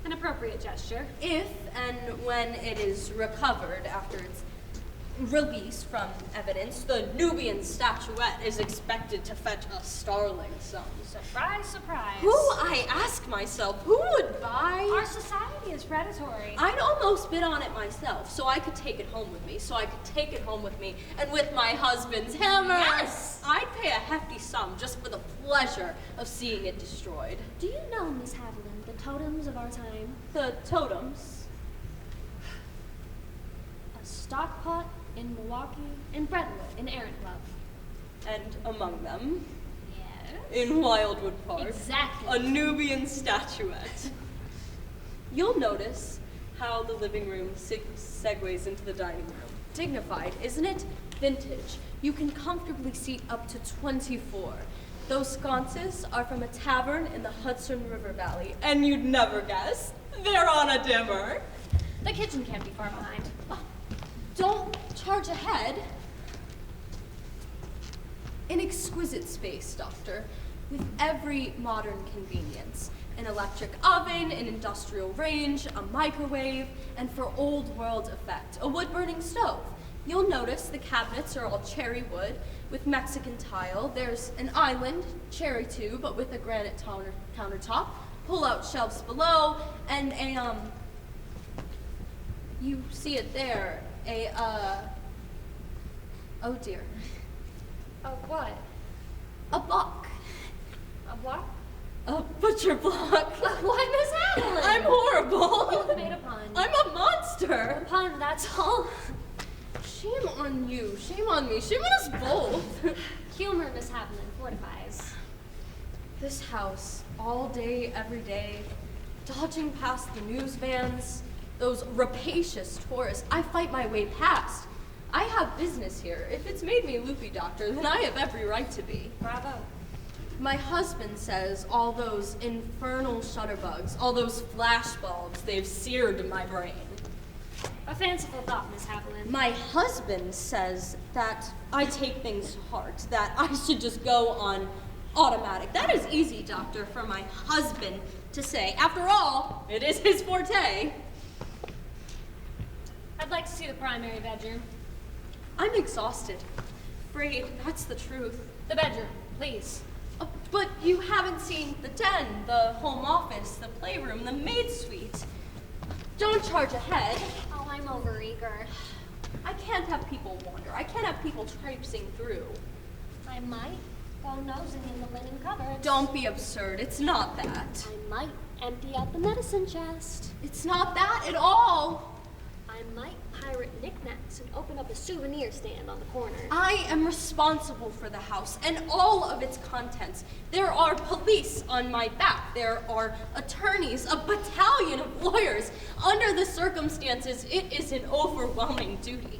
An appropriate gesture. If and when it is recovered after its release from evidence, the Nubian statuette is expected to fetch a startling sum. Surprise, surprise. Who, I ask myself, who would buy? Our society is predatory. I'd almost bid on it myself, so I could take it home with me, and with my husband's hammer. Yes! I'd pay a hefty sum just for the pleasure of seeing it destroyed. Do you know, Miss Haviland, the totems of our time? The totems? A stock pot in Milwaukee, in Brentwood, in Errant Love. And among them, Yes. in Wildwood Park, Exactly. a Nubian statuette. You'll notice how the living room segues into the dining room. Dignified, isn't it? Vintage. You can comfortably seat up to 24. Those sconces are from a tavern in the Hudson River Valley, and you'd never guess, they're on a dimmer. The kitchen can't be far behind. Don't charge ahead. An exquisite space, Doctor, with every modern convenience. An electric oven, an industrial range, a microwave, and for old world effect, a wood-burning stove. You'll notice the cabinets are all cherry wood with Mexican tile. There's an island, cherry too, but with a granite countertop, pull-out shelves below, and a, you see it there, oh dear. A what? A block. A block? A butcher block. Why, Miss Haviland? I'm horrible. You've made a pun. I'm a monster. A pun, that's all. Shame on you. Shame on me. Shame on us both. Humor, Miss Haviland, fortifies. This house, all day, every day, dodging past the news vans, those rapacious tourists, I fight my way past. I have business here. If it's made me loopy, Doctor, then I have every right to be. Bravo. My husband says all those infernal shutterbugs, all those flashbulbs, they've seared my brain. A fanciful thought, Miss Haviland. My husband says that I take things to heart, that I should just go on automatic. That is easy, Doctor, for my husband to say. After all, it is his forte. I'd like to see the primary bedroom. I'm exhausted. Afraid that's the truth. The bedroom, please. But you haven't seen the den, the home office, the playroom, the maid suite. Don't charge ahead. Oh, I'm overeager. I can't have people wander. I can't have people traipsing through. I might go nosing in the linen cupboard. Don't be absurd. It's not that. I might empty out the medicine chest. It's not that at all. I might pirate knickknacks and open up a souvenir stand on the corner. I am responsible for the house and all of its contents. There are police on my back. There are attorneys, a battalion of lawyers. Under the circumstances, it is an overwhelming duty.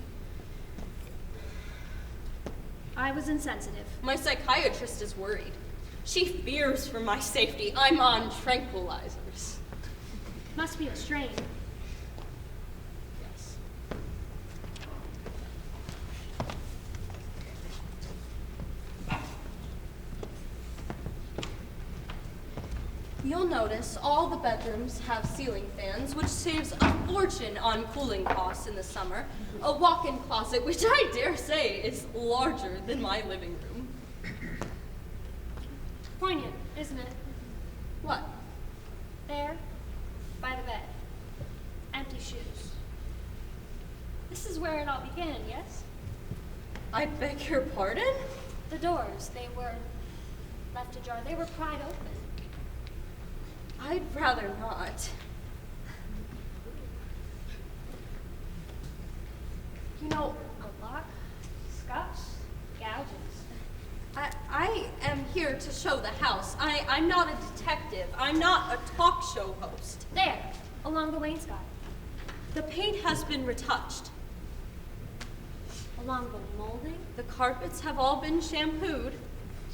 I was insensitive. My psychiatrist is worried. She fears for my safety. I'm on tranquilizers. Must be a strain. You'll notice all the bedrooms have ceiling fans, which saves a fortune on cooling costs in the summer. A walk-in closet, which I dare say is larger than my living room. Poignant, isn't it? What? There, by the bed. Empty shoes. This is where it all began, yes? I beg your pardon? The doors, they were left ajar. They were pried open. I'd rather not. You know, A lock, scuffs, gouges. I am here to show the house. I'm not a detective. I'm not a talk show host. There, along the wainscot. The paint has been retouched. Along the molding. The carpets have all been shampooed.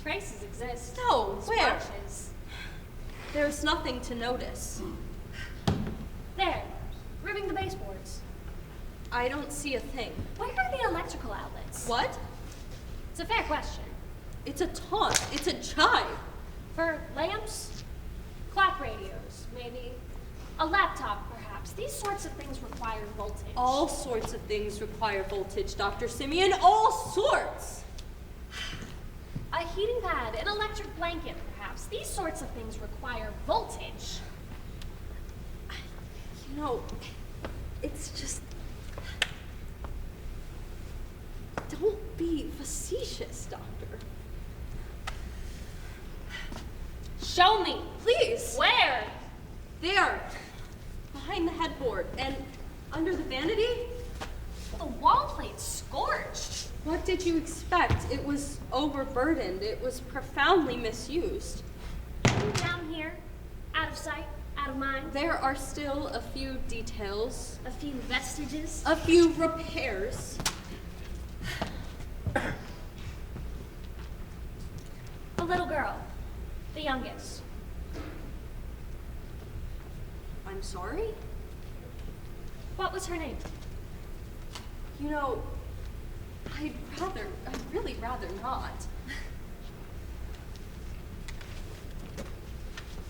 Traces exist. No, where? Splotches. There's nothing to notice. There, ribbing the baseboards. I don't see a thing. Where are the electrical outlets? What? It's a fair question. It's a taunt. It's a jibe. For lamps, clock radios, maybe. A laptop, perhaps. These sorts of things require voltage. All sorts of things require voltage, Dr. Simeon. All sorts! A heating pad, an electric blanket, perhaps. These sorts of things require voltage. You know, it's just... Don't be facetious, Doctor. Show me. Please. Where? There. Behind the headboard and under the vanity. The wall plate's scorched. What did you expect? It was overburdened. It was profoundly misused. Down here, out of sight, out of mind. There are still a few details. A few vestiges. A few repairs. A little girl. The youngest. I'm sorry? What was her name? You know, I'd really rather not.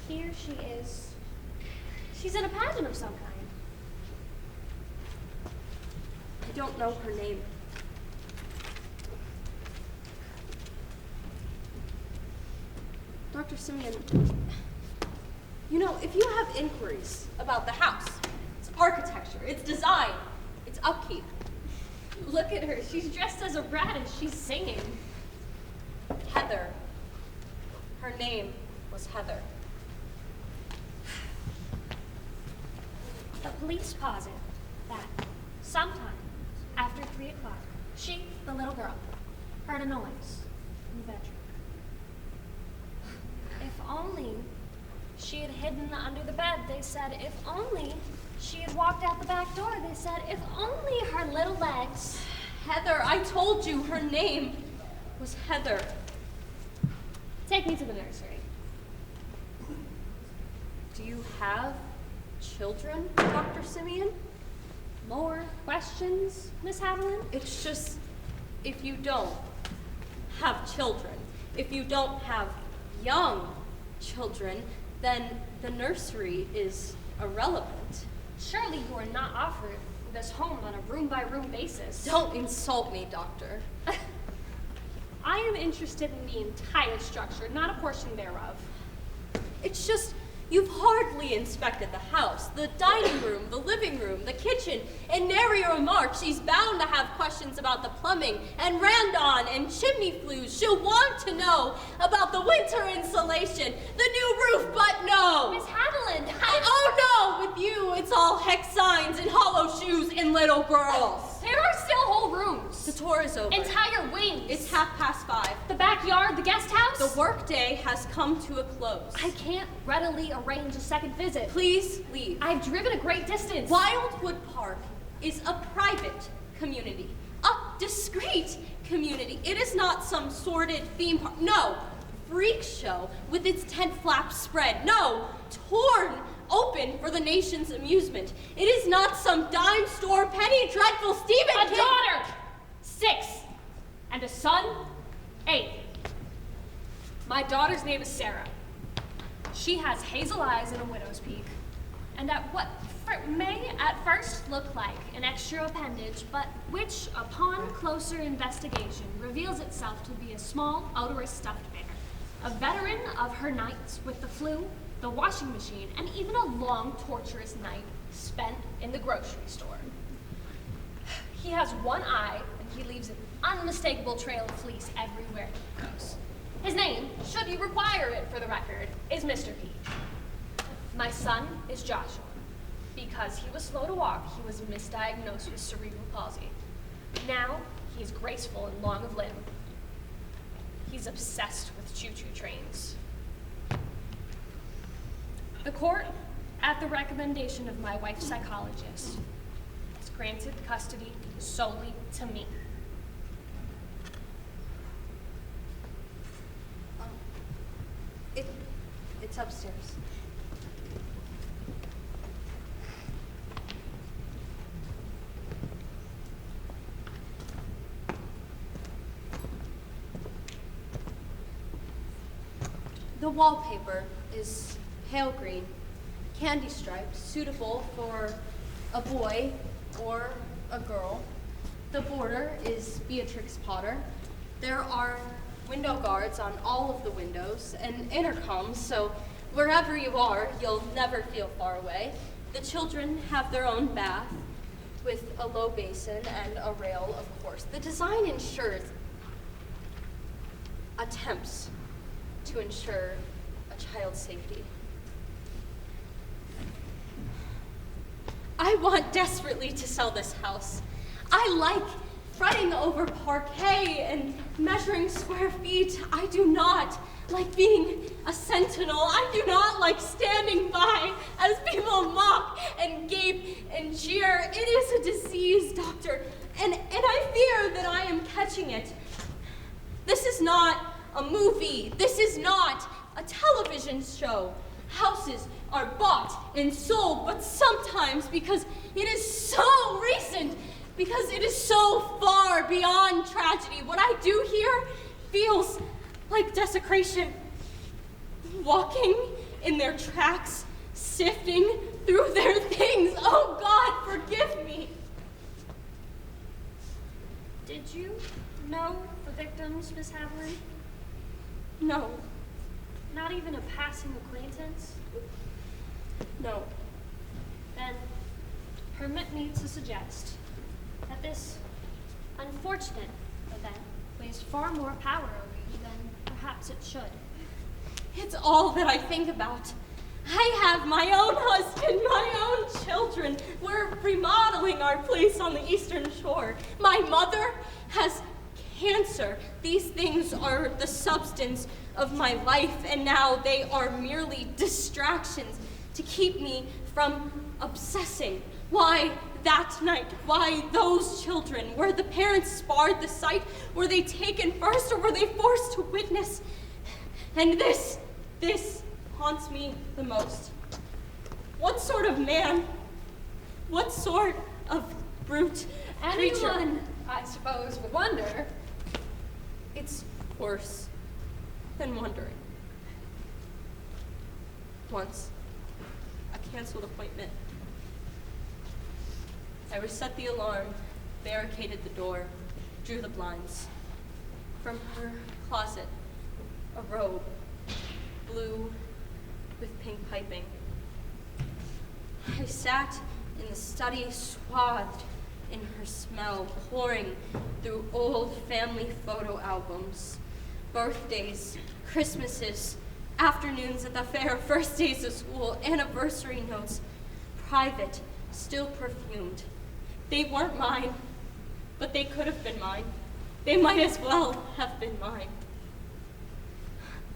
Here she is. She's in a pageant of some kind. I don't know her name. Dr. Simeon, you know, if you have inquiries about the house, its architecture, its design, its upkeep, Look at her. She's dressed as a rat and she's singing. Heather. Her name was Heather. The police posit that sometime after 3 o'clock, she, the little girl, heard a noise in the bedroom. If only she had hidden under the bed, they said. If only she had walked out the back door, they said. If only her little legs. Heather, I told you her name was Heather. Take me to the nursery. Do you have children, Dr. Simeon? More questions, Miss Haviland? It's just, if you don't have children, if you don't have young children, then the nursery is irrelevant. Surely you are not offered this home on a room-by-room basis. Don't insult me, Doctor. I am interested in the entire structure, not a portion thereof. It's just, you've hardly inspected the house. The dining room, the living room, the kitchen. In nary a remark, she's bound to have questions about the plumbing and randon and chimney flues. She'll want to know about the winter insulation, the new roof, but no. Miss Haviland, Oh no, with you, it's all hex signs and hollow shoes and little girls. There are still whole rooms. The tour is over. Entire wings. It's 5:30. The backyard, the guest house. The workday has come to a close. I can't readily arrange a second visit. Please leave. I've driven a great distance. Wildwood Park is a private community, a discreet community. It is not some sordid theme park. No, freak show with its tent flaps spread. No, torn open for the nation's amusement. It is not some dime store penny dreadful Stephen A King. daughter, 6, and a son, 8. My daughter's name is Sarah. She has hazel eyes and a widow's peak, and at what may at first look like an extra appendage, but which, upon closer investigation, reveals itself to be a small, odorous stuffed bear, a veteran of her nights with the flu, the washing machine, and even a long, torturous night spent in the grocery store. He has one eye, and he leaves an unmistakable trail of fleece everywhere he goes. His name, should you require it for the record, is Mr. P. My son is Joshua. Because he was slow to walk, he was misdiagnosed with cerebral palsy. Now, he is graceful and long of limb. He's obsessed with choo-choo trains. The court, at the recommendation of my wife's psychologist, has granted custody solely to me. It's upstairs. The wallpaper is pale green, candy striped, suitable for a boy or a girl. The border is Beatrix Potter. There are window guards on all of the windows and intercoms, so wherever you are, you'll never feel far away. The children have their own bath with a low basin and a rail, of course. The design attempts to ensure a child's safety. I want desperately to sell this house. I like fretting over parquet and measuring square feet. I do not like being a sentinel. I do not like standing by as people mock and gape and jeer. It is a disease, doctor, and I fear that I am catching it. This is not a movie. This is not a television show. Houses are bought and sold, but sometimes because it is so recent, because it is so far beyond tragedy, what I do here feels like desecration. Walking in their tracks, sifting through their things. Oh God, forgive me. Did you know the victims, Miss Haviland? No. Not even a passing acquaintance? No. Then, permit me to suggest that this unfortunate event plays far more power over you than perhaps it should. It's all that I think about. I have my own husband, my own children. We're remodeling our place on the Eastern Shore. My mother has cancer. These things are the substance of my life, and now they are merely distractions to keep me from obsessing. Why that night? Why those children? Were the parents spared the sight? Were they taken first, or were they forced to witness? And this haunts me the most. What sort of man, what sort of brute creature? Anyone, I suppose, would wonder. It's worse than wondering. Once, a canceled appointment. I reset the alarm, barricaded the door, drew the blinds. From her closet, a robe, blue with pink piping. I sat in the study, swathed in her smell, poring through old family photo albums, birthdays, Christmases, afternoons at the fair, first days of school, anniversary notes, private, still perfumed. They weren't mine, but they could have been mine. They might as well have been mine.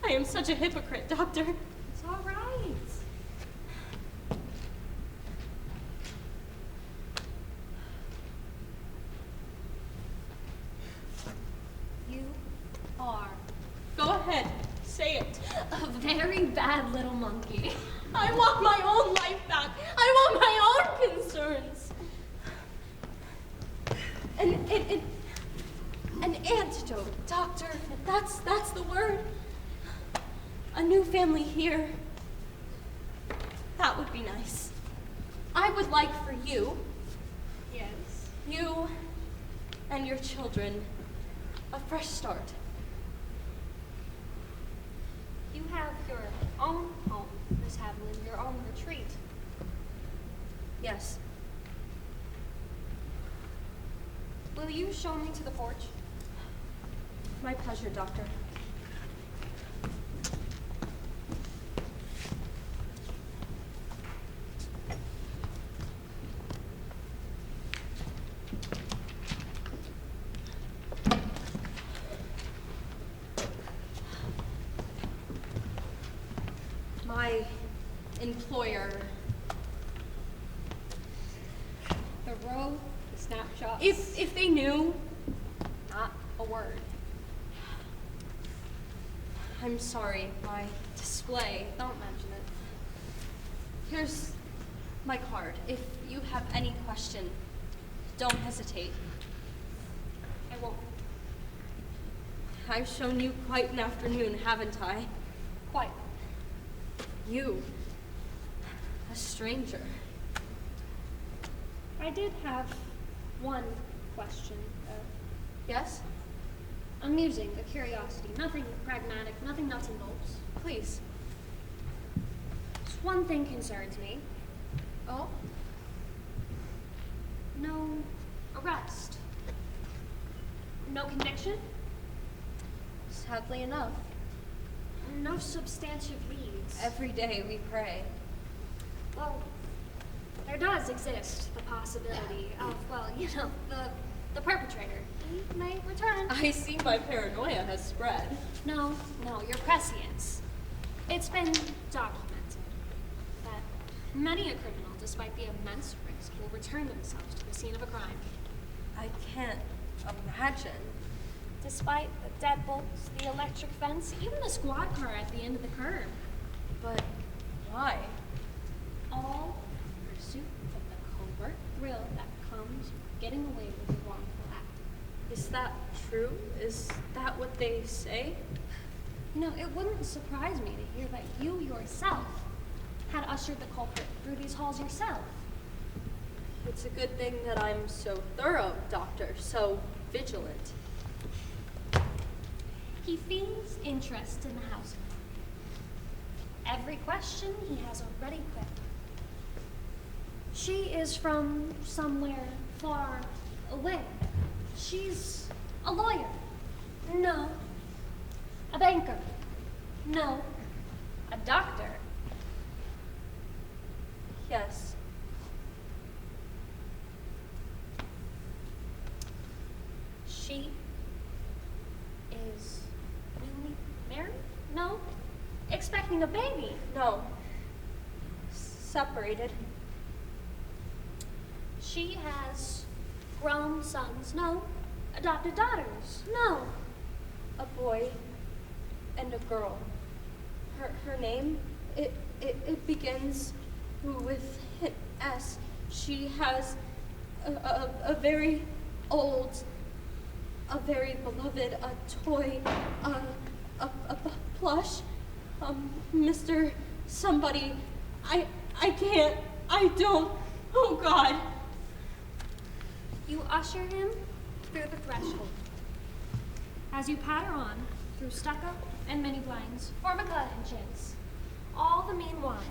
I am such a hypocrite, Doctor. It's all right. You are. Go ahead, say it. A very bad little monkey. I want my own life back. I want my own concerns. An antidote, Doctor. That's the word. A new family here. That would be nice. I would like for you, Yes. you and your children, a fresh start. You have your own home, Miss Haviland, your own retreat. Yes. Will Will you show me to the porch? My pleasure, Doctor. My employer. The row, the snapshots. If they knew. Not a word. I'm sorry, my display. Don't mention it. Here's my card. If you have any question, don't hesitate. I won't. I've shown you quite an afternoon, haven't I? Quite. You, a stranger. I did have one question, though. Yes? Amusing, a curiosity. Nothing pragmatic, nothing nuts and bolts. Please. Just one thing concerns me. Oh? No arrest. No conviction? Sadly enough. No substantive leads. Every day we pray. Well, there does exist the possibility of, well, you know, the perpetrator. He may return. I see my paranoia has spread. No, your prescience. It's been documented that many a criminal, despite the immense risk, will return themselves to the scene of a crime. I can't imagine. Despite the deadbolts, the electric fence, even the squad car at the end of the curb. But why? All in pursuit of the covert thrill that comes with getting away with a wrongful act. Is that true? Is that what they say? You know, it wouldn't surprise me to hear that you yourself had ushered the culprit through these halls yourself. It's a good thing that I'm so thorough, Doctor, so vigilant. He feigns interest in the house. Every question he has already put. She is from somewhere far away. She's a lawyer. No. A banker. No. A doctor. Yes. She is newly married? No. Expecting a baby? No. Separated. She has grown sons? No. Adopted daughters? No. A boy and a girl. Her name, it begins with an S. She has a very old, a very beloved, a toy, a plush, Mr. Somebody. I can't, I don't, oh God. You usher him through the threshold. As you patter on through stucco and mini blinds, formica and chintz, all the meanwhile,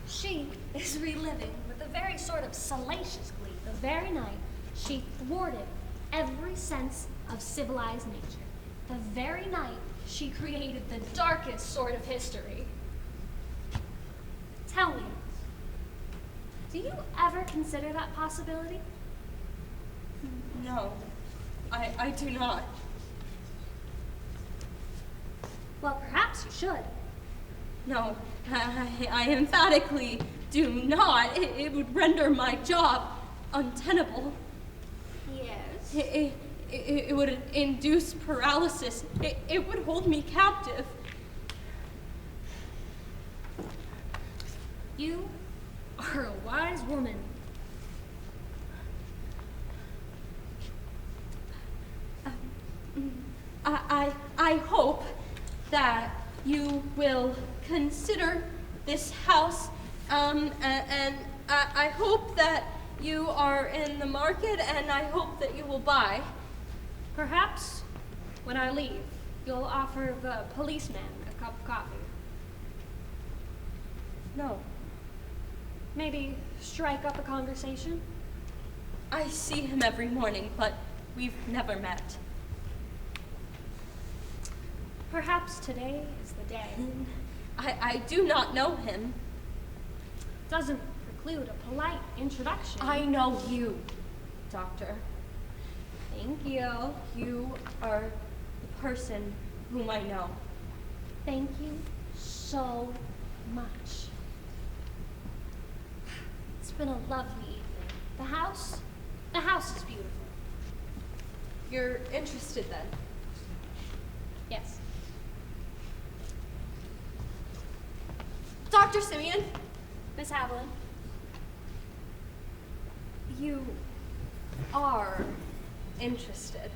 she is reliving with a very sort of salacious glee the very night she thwarted every sense of civilized nature. The very night she created the darkest sort of history. Tell me, do you ever consider that possibility? No, I do not. Well, perhaps you should. No, I emphatically do not. It would render my job untenable. Yes. It would induce paralysis. It would hold me captive. You are a wise woman. I hope that you will consider this house, and I hope that you are in the market, and I hope that you will buy. Perhaps when I leave, you'll offer the policeman a cup of coffee. No. Maybe strike up a conversation? I see him every morning, but We've never met. Perhaps today is the day. I do not know him. Doesn't preclude a polite introduction. I know you, Doctor. Thank you. You are the person whom I know. Thank you so much. It's been a lovely evening. The house is beautiful. You're interested then? Yes. Dr. Simeon? Miss Haviland? You are interested.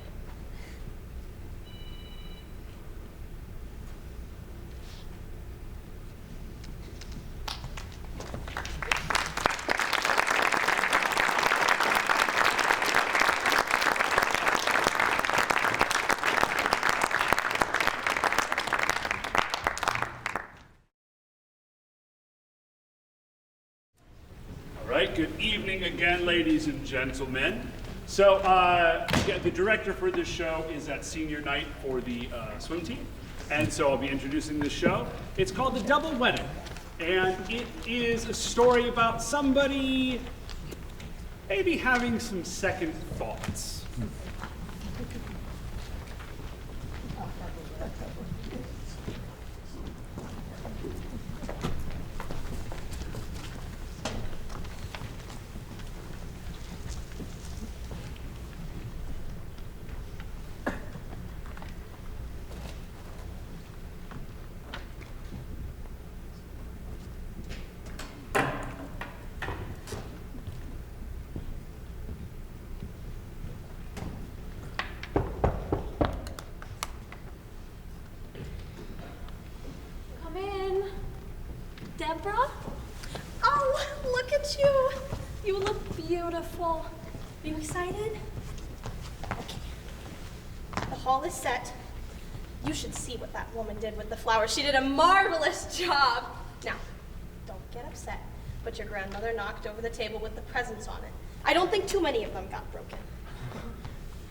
All right, good evening again, ladies and gentlemen. So, yeah, the director for this show is at senior night for the swim team, and so I'll be introducing this show. It's called The Double Wedding, and it is a story about somebody maybe having some second thoughts. Come in. Deborah? Oh, look at you. You look beautiful. Are you excited? Okay. The hall is set. You should see what that woman did with the flowers. She did a marvelous job. Now, don't get upset, but your grandmother knocked over the table with the presents on it. I don't think too many of them got broken.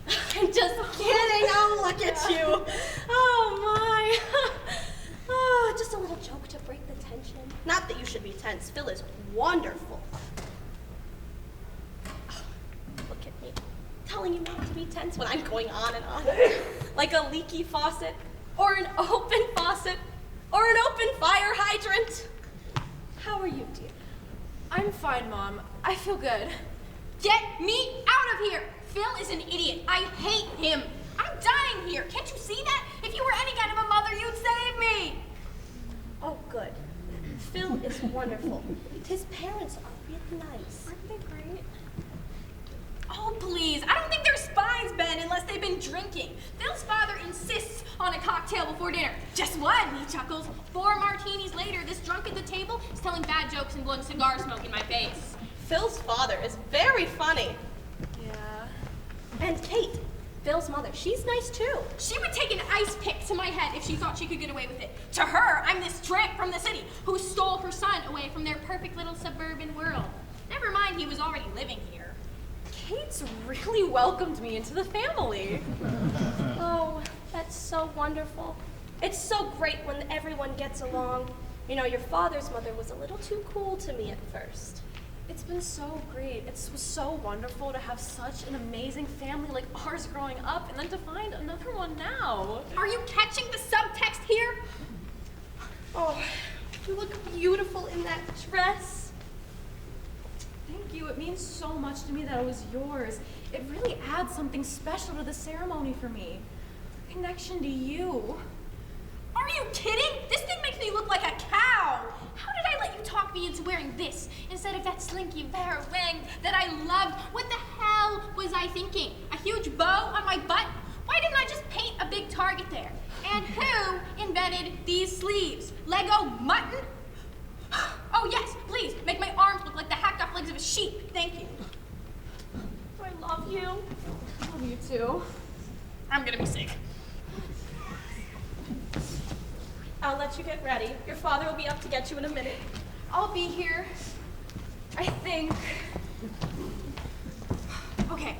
I'm just kidding. Oh, look at you. Oh, my. Oh, just a little joke to break the tension. Not that you should be tense. Phil is wonderful. Oh, look at me. Telling you not to be tense when I'm going on and on. Like a leaky faucet, or an open faucet, or an open fire hydrant. How are you, dear? I'm fine, Mom. I feel good. Get me out of here! Phil is an idiot. I hate him. I'm dying here. Can't you see that? If you were any kind of a mother, you'd save me. Oh, good. Phil is wonderful. His parents are really nice. Aren't they great? Oh, please. I don't think they're spies, Ben, unless they've been drinking. Phil's father insists on a cocktail before dinner. Just one, he chuckles. 4 martinis later, this drunk at the table is telling bad jokes and blowing cigar smoke in my face. Phil's father is very funny. Yeah. And Kate, Phil's mother, she's nice too. She would take an ice pick to my head if she thought she could get away with it. To her, I'm this tramp from the city who stole her son away from their perfect little suburban world. Never mind, he was already living here. Kate's really welcomed me into the family. Oh, that's so wonderful. It's so great when everyone gets along. You know, your father's mother was a little too cool to me at first. It's been so great. It was so wonderful to have such an amazing family like ours growing up, and then to find another one now. Are you catching the subtext here? Oh, you look beautiful in that dress. Thank you. It means so much to me that it was yours. It really adds something special to the ceremony for me. The connection to you. Are you kidding? This thing makes me look like a cow. How did I let you talk me into wearing this instead of that slinky bear wing that I loved? What the hell was I thinking? A huge bow on my butt? Why didn't I just paint a big target there? And who invented these sleeves? Lego mutton? Oh yes, please, make my arms look like the hacked off legs of a sheep. Thank you. I love you. I love you too. I'm gonna be sick. I'll let you get ready. Your father will be up to get you in a minute. I'll be here. I think. Okay,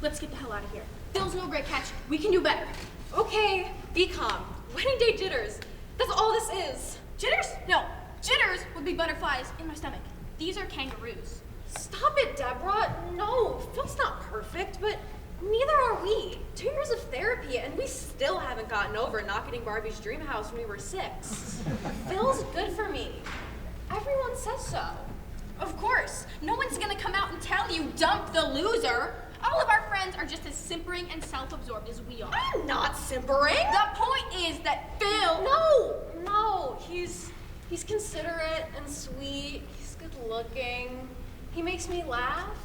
Let's get the hell out of here. Phil's no great catch. We can do better. Okay, be calm. Wedding day jitters. That's all this is. Jitters? No. Jitters would be butterflies in my stomach. These are kangaroos. Stop it, Deborah. No, Phil's not perfect, but neither are we. 2 years of therapy, and we still haven't gotten over not getting Barbie's dream house when we were 6. Phil's good for me. Everyone says so. Of course. No one's gonna come out and tell you, dump the loser. All of our friends are just as simpering and self-absorbed as we are. I'm not simpering. The point is that Phil... No. He's considerate and sweet. He's good looking. He makes me laugh.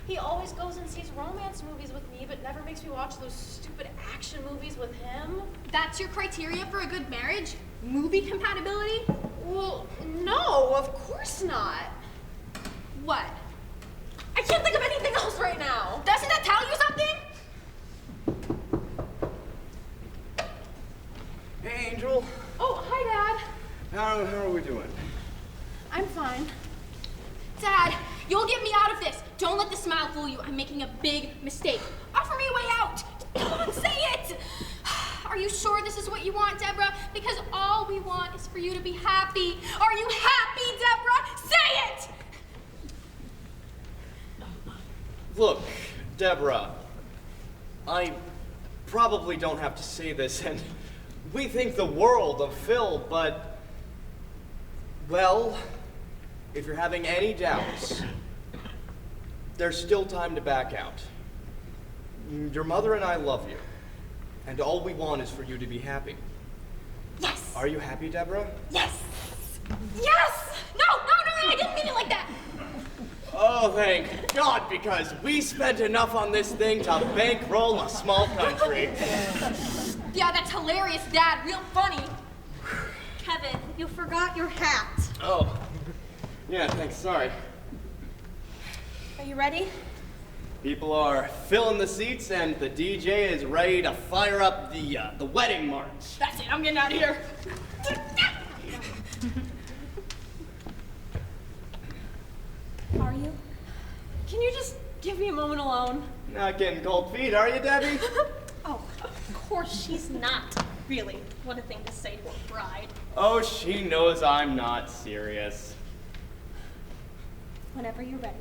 He always goes and sees romance movies with me, but never makes me watch those stupid action movies with him. That's your criteria for a good marriage? Movie compatibility? Well, no, of course not. What? I can't think of anything else right now. Doesn't that tell you something? Hey, Angel. Oh, hi, Dad. How are we doing? I'm fine. Dad, you'll get me out of this. Don't let the smile fool you. I'm making a big mistake. Offer me a way out. Come on, say it. Are you sure this is what you want, Deborah? Because all we want is for you to be happy. Are you happy, Deborah? Say it! Look, Deborah, I probably don't have to say this, and we think the world of Phil, but, well, if you're having any doubts, there's still time to back out. Your mother and I love you, and all we want is for you to be happy. Yes! Are you happy, Deborah? Yes! Yes! No, I didn't mean it like that. Oh, thank God, because we spent enough on this thing to bankroll a small country. Yeah, that's hilarious, Dad. Real funny. Kevin, you forgot your hat. Oh, yeah, thanks, sorry. Are you ready? People are filling the seats, and the DJ is ready to fire up the wedding march. That's it, I'm getting out of here. Are you? Can you just give me a moment alone? Not getting cold feet, are you, Debbie? Oh, of course she's not. Really, what a thing to say to a bride. Oh, she knows I'm not serious. Whenever you're ready.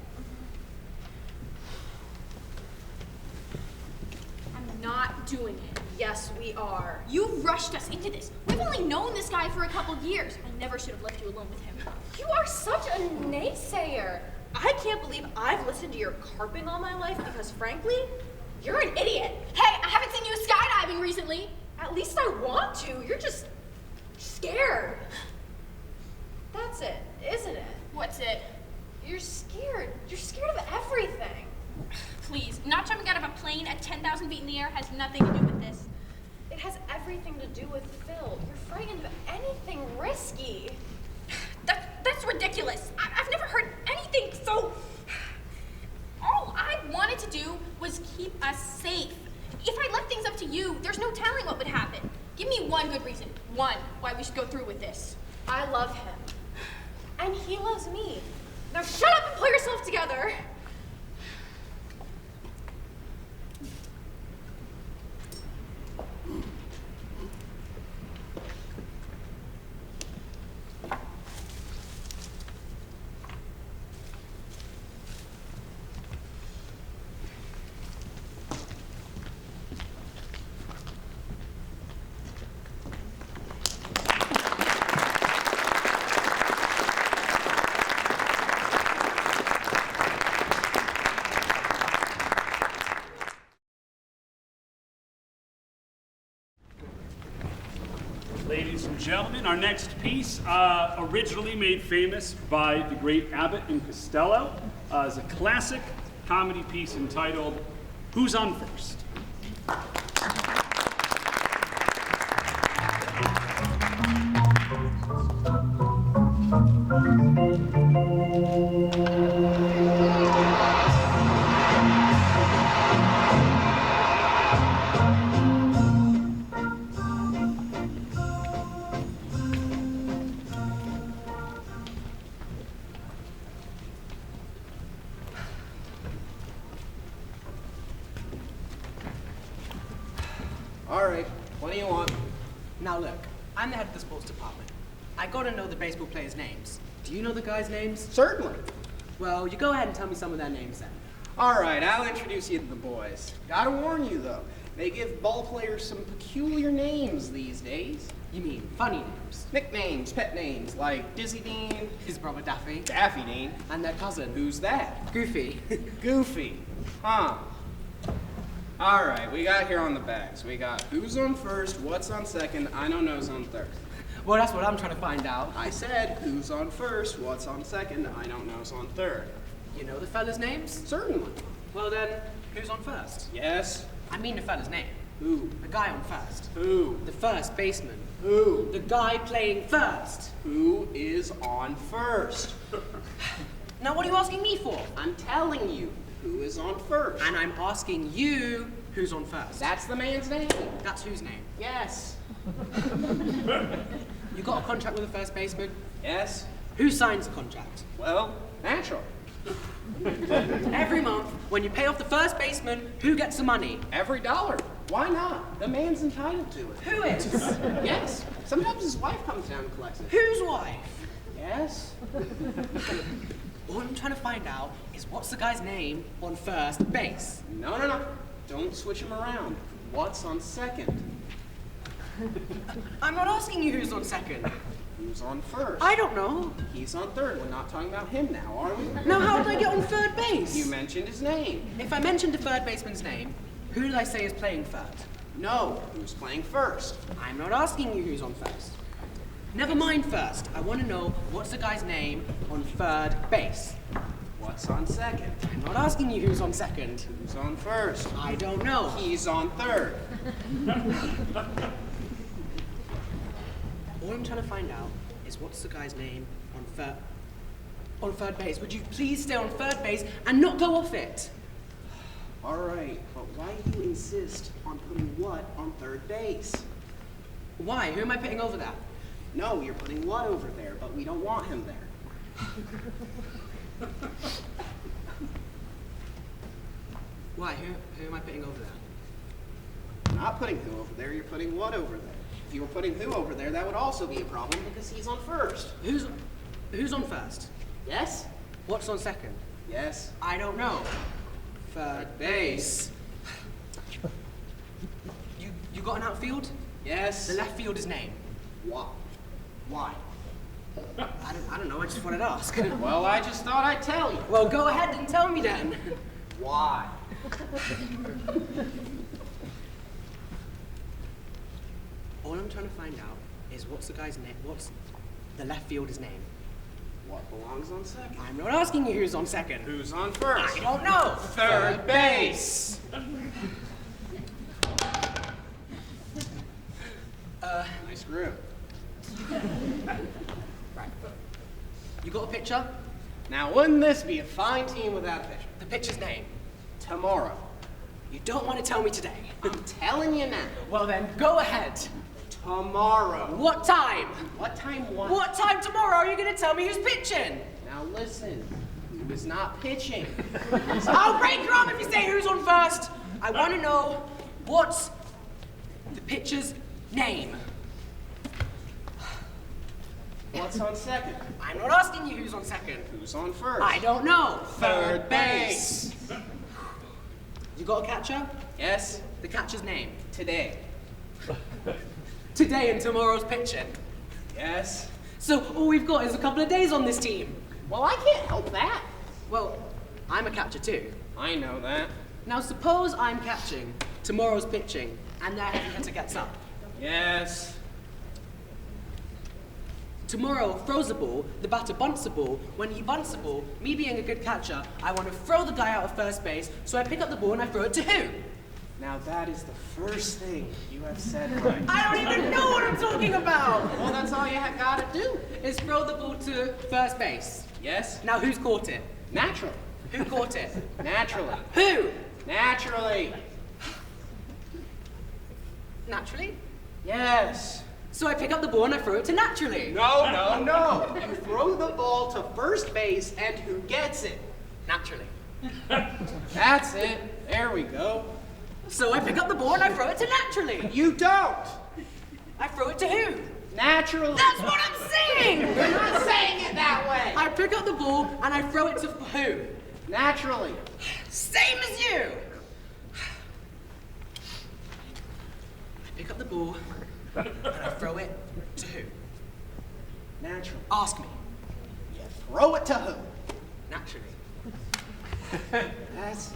I'm not doing it. Yes, we are. You rushed us into this. We've only known this guy for a couple years. I never should have left you alone with him. You are such a naysayer. I can't believe I've listened to your carping all my life because, frankly, you're an idiot. Hey, I haven't seen you skydiving recently. At least I want to. You're just scared. That's it, isn't it? What's it? You're scared. You're scared of everything. Please, not jumping out of a plane at 10,000 feet in the air has nothing to do with this. It has everything to do with Phil. You're frightened of anything risky. That's ridiculous. I've never heard anything so... All I wanted to do was keep us safe. If I left things up to you, there's no telling what would happen. Give me one good reason. One, why we should go through with this. I love him. And he loves me. Now shut up and pull yourself together. Ladies and gentlemen, our next piece, originally made famous by the great Abbott and Costello, is a classic comedy piece entitled, Who's on First? All right, what do you want? Now look, I'm the head of the sports department. I gotta know the baseball players' names. Do you know the guys' names? Certainly. Well, you go ahead and tell me some of their names then. All right, I'll introduce you to the boys. Gotta warn you, though, they give ball players some peculiar names these days. You mean funny names? Nicknames, pet names, like Dizzy Dean, his brother Daffy, Daffy Dean, and their cousin. Who's that? Goofy. Goofy. Huh. All right, we got here on the bags. We got who's on first, what's on second, I don't know's on third. Well, that's what I'm trying to find out. I said who's on first, what's on second, I don't know's on third. You know the fella's names? Certainly. Well then, who's on first? Yes. I mean the fella's name. Who? The guy on first. Who? The first baseman. Who? The guy playing first. Who is on first? Now what are you asking me for? I'm telling you who is on first. And I'm asking you who's on first. That's the man's name. That's whose name? Yes. You got a contract with the first baseman? Yes. Who signs the contract? Well, natural. Every month, when you pay off the first baseman, who gets the money? Every dollar. Why not? The man's entitled to it. Who is? Yes. Sometimes his wife comes down and collects it. Whose wife? Yes. All I'm trying to find out is what's the guy's name on first base? No. Don't switch him around. What's on second? I'm not asking you who's on second. Who's on first? I don't know. He's on third. We're not talking about him now, are we? Now, how did I get on third base? You mentioned his name. If I mentioned the third baseman's name, who did I say is playing third? No. Who's playing first? I'm not asking you who's on first. Never mind first. I want to know what's the guy's name on third base. What's on second? I'm not asking you who's on second. Who's on first? I don't know. He's on third. All I'm trying to find out is what's the guy's name on third base. Would you please stay on third base and not go off it? All right, but why do you insist on putting what on third base? Why? Who am I putting over that? No, you're putting what over there, but we don't want him there. Why? Who am I putting over that? You're not putting who over there, you're putting what over there. If you were putting who over there, that would also be a problem because he's on first. Who's on first? Yes? What's on second? Yes. I don't know. Third base. You got an outfield? Yes. The left fielder's name. What? Why? I don't know, I just wanted to ask. Well, I just thought I'd tell you. Well, go ahead and tell me then. Why? All I'm trying to find out is what's the guy's name, what's the left fielder's name? What belongs on second? I'm not asking you who's on second. Who's on first? I don't know. Third base. Nice groove. Right. You got a picture? Now, wouldn't this be a fine team without a pitcher? The pitcher's name. Tomorrow. You don't want to tell me today. I'm telling you now. Well then, go ahead. Tomorrow. What time? What time what? What time tomorrow are you going to tell me who's pitching? Now listen, who is not pitching? I'll break your arm if you say who's on first. I want to know what's the pitcher's name. What's on second? I'm not asking you who's on second. Who's on first? I don't know. Third base. You got a catcher? Yes. The catcher's name. Today. Today and tomorrow's pitching. Yes. So all we've got is a couple of days on this team. Well, I can't help that. Well, I'm a catcher too. I know that. Now suppose I'm catching, tomorrow's pitching, and their heavy hitter gets up. Yes. Tomorrow throws the ball, the batter bunts the ball. When he bunts the ball, me being a good catcher, I want to throw the guy out of first base, so I pick up the ball and I throw it to who? Now that is the first thing you have said right. I don't even know what I'm talking about! Well, that's all you have got to do. Is throw the ball to first base. Yes. Now who's caught it? Naturally. Who caught it? Naturally. Who? Naturally. Naturally? Yes. So I pick up the ball and I throw it to naturally. No. You throw the ball to first base and who gets it? Naturally. That's it. There we go. So I pick up the ball and I throw it to Naturally. You don't. I throw it to who? Naturally. That's what I'm saying! You're not saying it that way. I pick up the ball and I throw it to who? Naturally. Same as you! I pick up the ball and I throw it to who? Naturally. Ask me. You throw it to who? Naturally. That's it.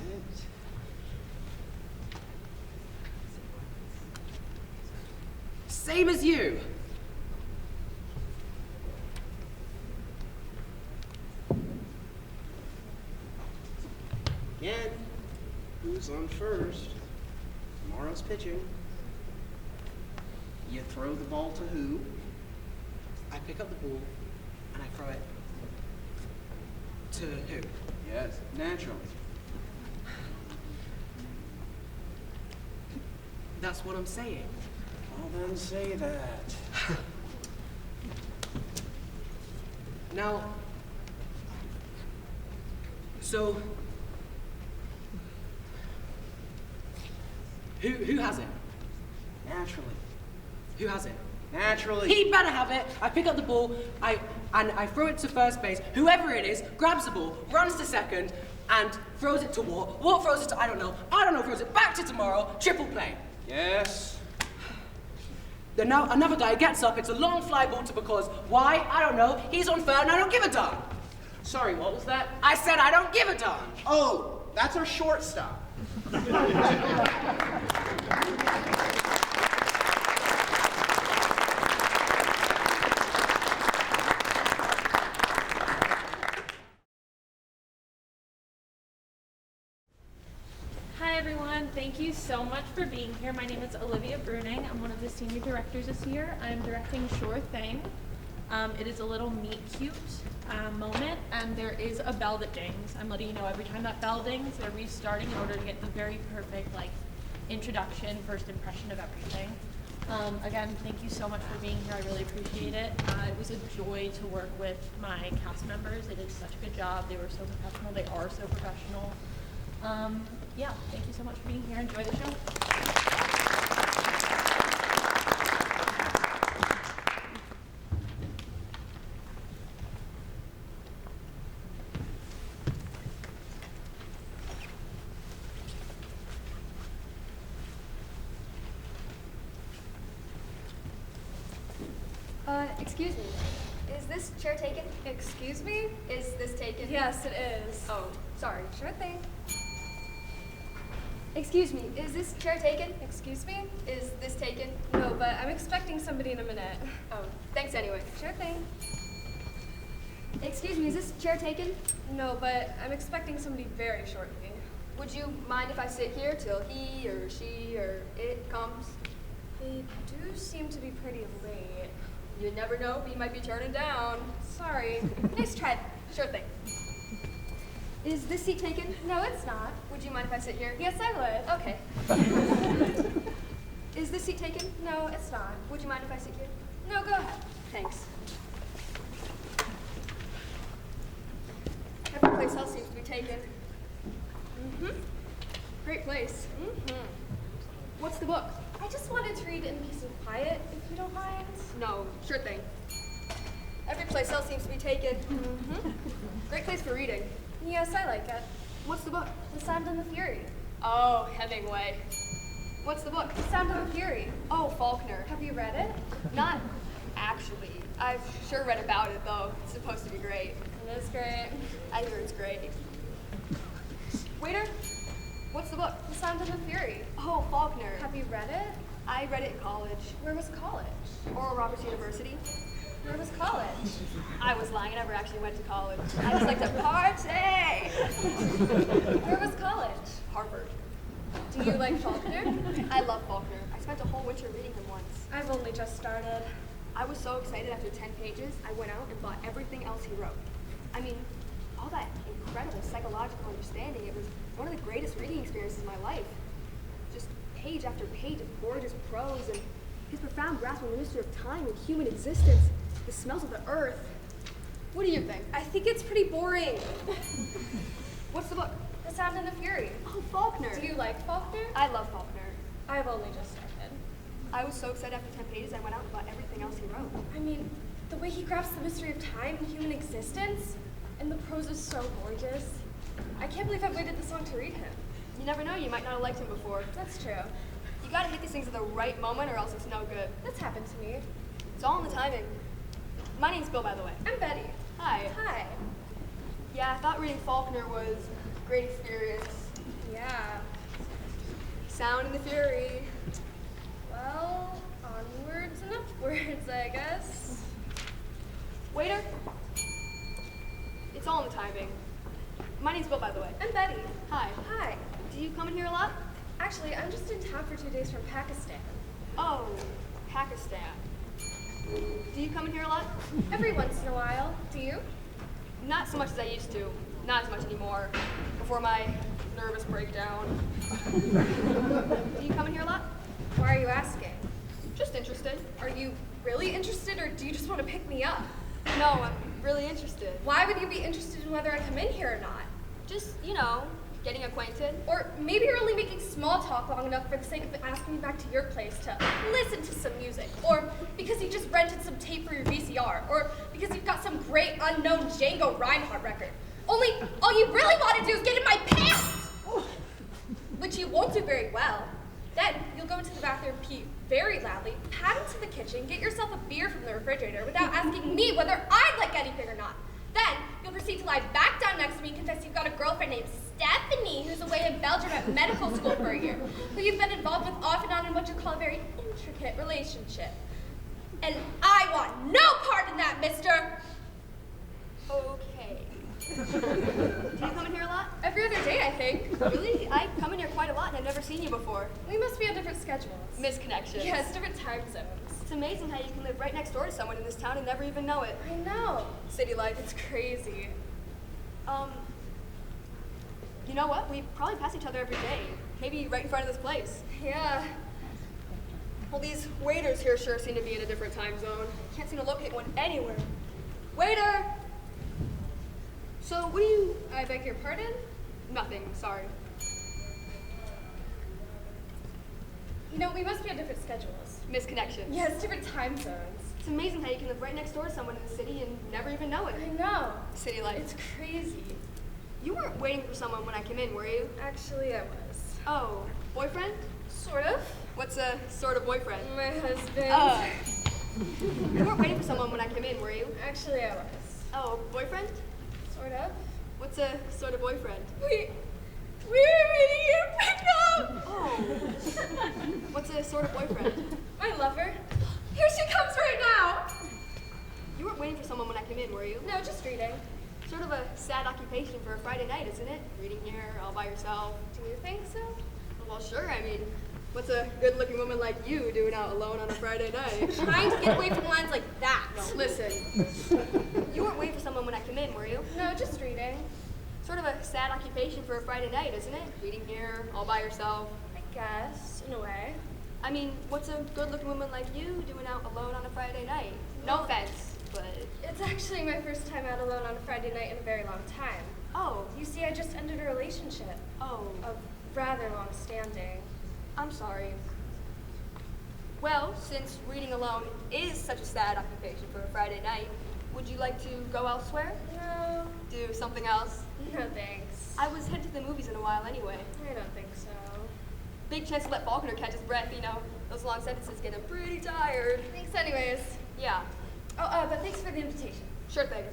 Same as you. Again, who's on first? Tomorrow's pitching. You throw the ball to who? I pick up the ball and I throw it to who? Yes, naturally. That's what I'm saying. Well, then say that. Now, so who has it? Naturally. Who has it? Naturally. He better have it. I pick up the ball, I throw it to first base. Whoever it is grabs the ball, runs to second, and throws it to Walt. Walt throws it to I don't know, throws it back to Tomorrow. Triple play. Yes. Then now another guy gets up. It's a long fly ball to because why? I don't know. He's on third and I don't give a darn. Sorry, what was that? I said I don't give a darn. Oh, that's our shortstop. Hi everyone, thank you so much for being here. My name is Olivia Bruning. I'm one of the senior directors this year. I'm directing Sure Thing. It is a little meet cute moment, and there is a bell that dings. I'm letting you know every time that bell dings, they're restarting in order to get the very perfect introduction, first impression of everything. Again, thank you so much for being here. I really appreciate it. It was a joy to work with my cast members. They did such a good job. They were so professional. They are so professional. Yeah, thank you so much for being here. Enjoy the show. Excuse me. Is this chair taken? Excuse me? Is this taken? Yes, it is. Oh, sorry. Sure thing. Excuse me. Is this chair taken? Excuse me? Is this taken? No, but I'm expecting somebody in a minute. Oh, thanks anyway. Sure thing. Excuse me. Is this chair taken? No, but I'm expecting somebody very shortly. Would you mind if I sit here till he or she or it comes? They do seem to be pretty late. You never know. We might be turning down. Sorry. Nice try. Sure thing. Is this seat taken? No, it's not. Would you mind if I sit here? Yes, I would. Okay. Is this seat taken? No, it's not. Would you mind if I sit here? No, go ahead. Thanks. Every place else seems to be taken. Mm-hmm. Great place. Mm-hmm. What's the book? I just wanted to read it in peace and quiet, if you don't mind. No, sure thing. Every place else seems to be taken. Mm-hmm. Great place for reading. Yes, I like it. What's the book? The Sound and the Fury. Oh, Hemingway. What's the book? The Sound and the Fury. Oh, Faulkner. Have you read it? Not actually. I've sure read about it, though. It's supposed to be great. It is great. I hear it's great. Waiter, what's the book? The Sound and the Fury. Oh, Faulkner. Have you read it? I read it in college. Where was college? Oral Roberts University. Where was college? I was lying. I never actually went to college. I just like to party. Where was college? Harvard. Do you like Faulkner? I love Faulkner. I spent a whole winter reading him once. I've only just started. I was so excited after 10 pages, I went out and bought everything else he wrote. I mean, all that incredible psychological understanding, it was one of the greatest reading experiences of my life. Just page after page of gorgeous prose and his profound grasp on the mystery of time and human existence, the smells of the earth. What do you think? I think it's pretty boring. What's the book? The Sound and the Fury. Oh, Faulkner. Do you like Faulkner? I love Faulkner. I've only just started. I was so excited after 10 pages, I went out and bought everything else he wrote. I mean, the way he grasps the mystery of time and human existence, and the prose is so gorgeous. I can't believe I've waited this long to read him. You never know, you might not have liked him before. That's true. You gotta hit these things at the right moment or else it's no good. That's happened to me. It's all in the timing. My name's Bill, by the way. I'm Betty. Hi. Hi. Yeah, I thought reading Faulkner was a great experience. Yeah. Sound and the Fury. Well, onwards and upwards, I guess. Waiter. It's all in the timing. My name's Bill, by the way. I'm Betty. Hi. Hi. Do you come in here a lot? Actually, I'm just in town for 2 days from Pakistan. Oh, Pakistan. Do you come in here a lot? Every once in a while. Do you? Not so much as I used to. Not as much anymore. Before my nervous breakdown. Do you come in here a lot? Why are you asking? Just interested. Are you really interested, or do you just want to pick me up? No, I'm really interested. Why would you be interested in whether I come in here or not? Just, you know, getting acquainted. Or maybe you're only making small talk long enough for the sake of asking me back to your place to listen to some music. Or because you just rented some tape for your VCR. Or because you've got some great unknown Django Reinhardt record. Only all you really want to do is get in my pants! Which you won't do very well. Then you'll go into the bathroom, pee very loudly, pad into the kitchen, get yourself a beer from the refrigerator without asking me whether I'd like anything or not. Then you'll proceed to lie back down next to me and confess you've got a girlfriend named Stephanie who's away in Belgium at medical school for a year, who you've been involved with off and on in what you call a very intricate relationship. And I want no part in that, mister! Okay. Do you come in here a lot? Every other day, I think. Really? I come in here quite a lot and I've never seen you before. We must be on different schedules. Misconnections. Yes, different time zones. It's amazing how you can live right next door to someone in this town and never even know it. I know. City life. It's crazy. You know what? We probably pass each other every day. Maybe right in front of this place. Yeah. Well, these waiters here sure seem to be in a different time zone. Can't seem to locate one anywhere. Waiter! So, what do you... I beg your pardon? Nothing, sorry. You know, we must be on different schedules. Misconnections. Yes, different time zones. It's amazing how you can live right next door to someone in the city and never even know it. I know. City life. It's crazy. You weren't waiting for someone when I came in, were you? Actually, I was. Oh, boyfriend? Sort of. What's a sort of boyfriend? My husband. You weren't waiting for someone when I came in, were you? Actually, I was. Oh, boyfriend? Sort of. What's a sort of boyfriend? We were meeting at pickup! Oh. What's a sort of boyfriend? My lover. Here she comes right now! You weren't waiting for someone when I came in, were you? No, just reading. Sort of a sad occupation for a Friday night, isn't it? Reading here all by yourself. Do you think so? Well, sure. I mean, what's a good-looking woman like you doing out alone on a Friday night? Trying to get away from lines like that. Listen, you weren't waiting for someone when I came in, were you? No, just reading. Sort of a sad occupation for a Friday night, isn't it? Reading here all by yourself. I guess, in a way. I mean, what's a good-looking woman like you doing out alone on a Friday night? No offense, but... It's actually my first time out alone on a Friday night in a very long time. Oh. You see, I just ended a relationship. Oh. Of rather long standing. I'm sorry. Well, since reading alone is such a sad occupation for a Friday night, would you like to go elsewhere? No. Do something else? No, thanks. I was headed to the movies in a while anyway. I don't think so. Big chance to let Faulkner catch his breath, you know. Those long sentences get him pretty tired. Thanks anyways. Yeah. Oh, but thanks for the invitation. Sure thing.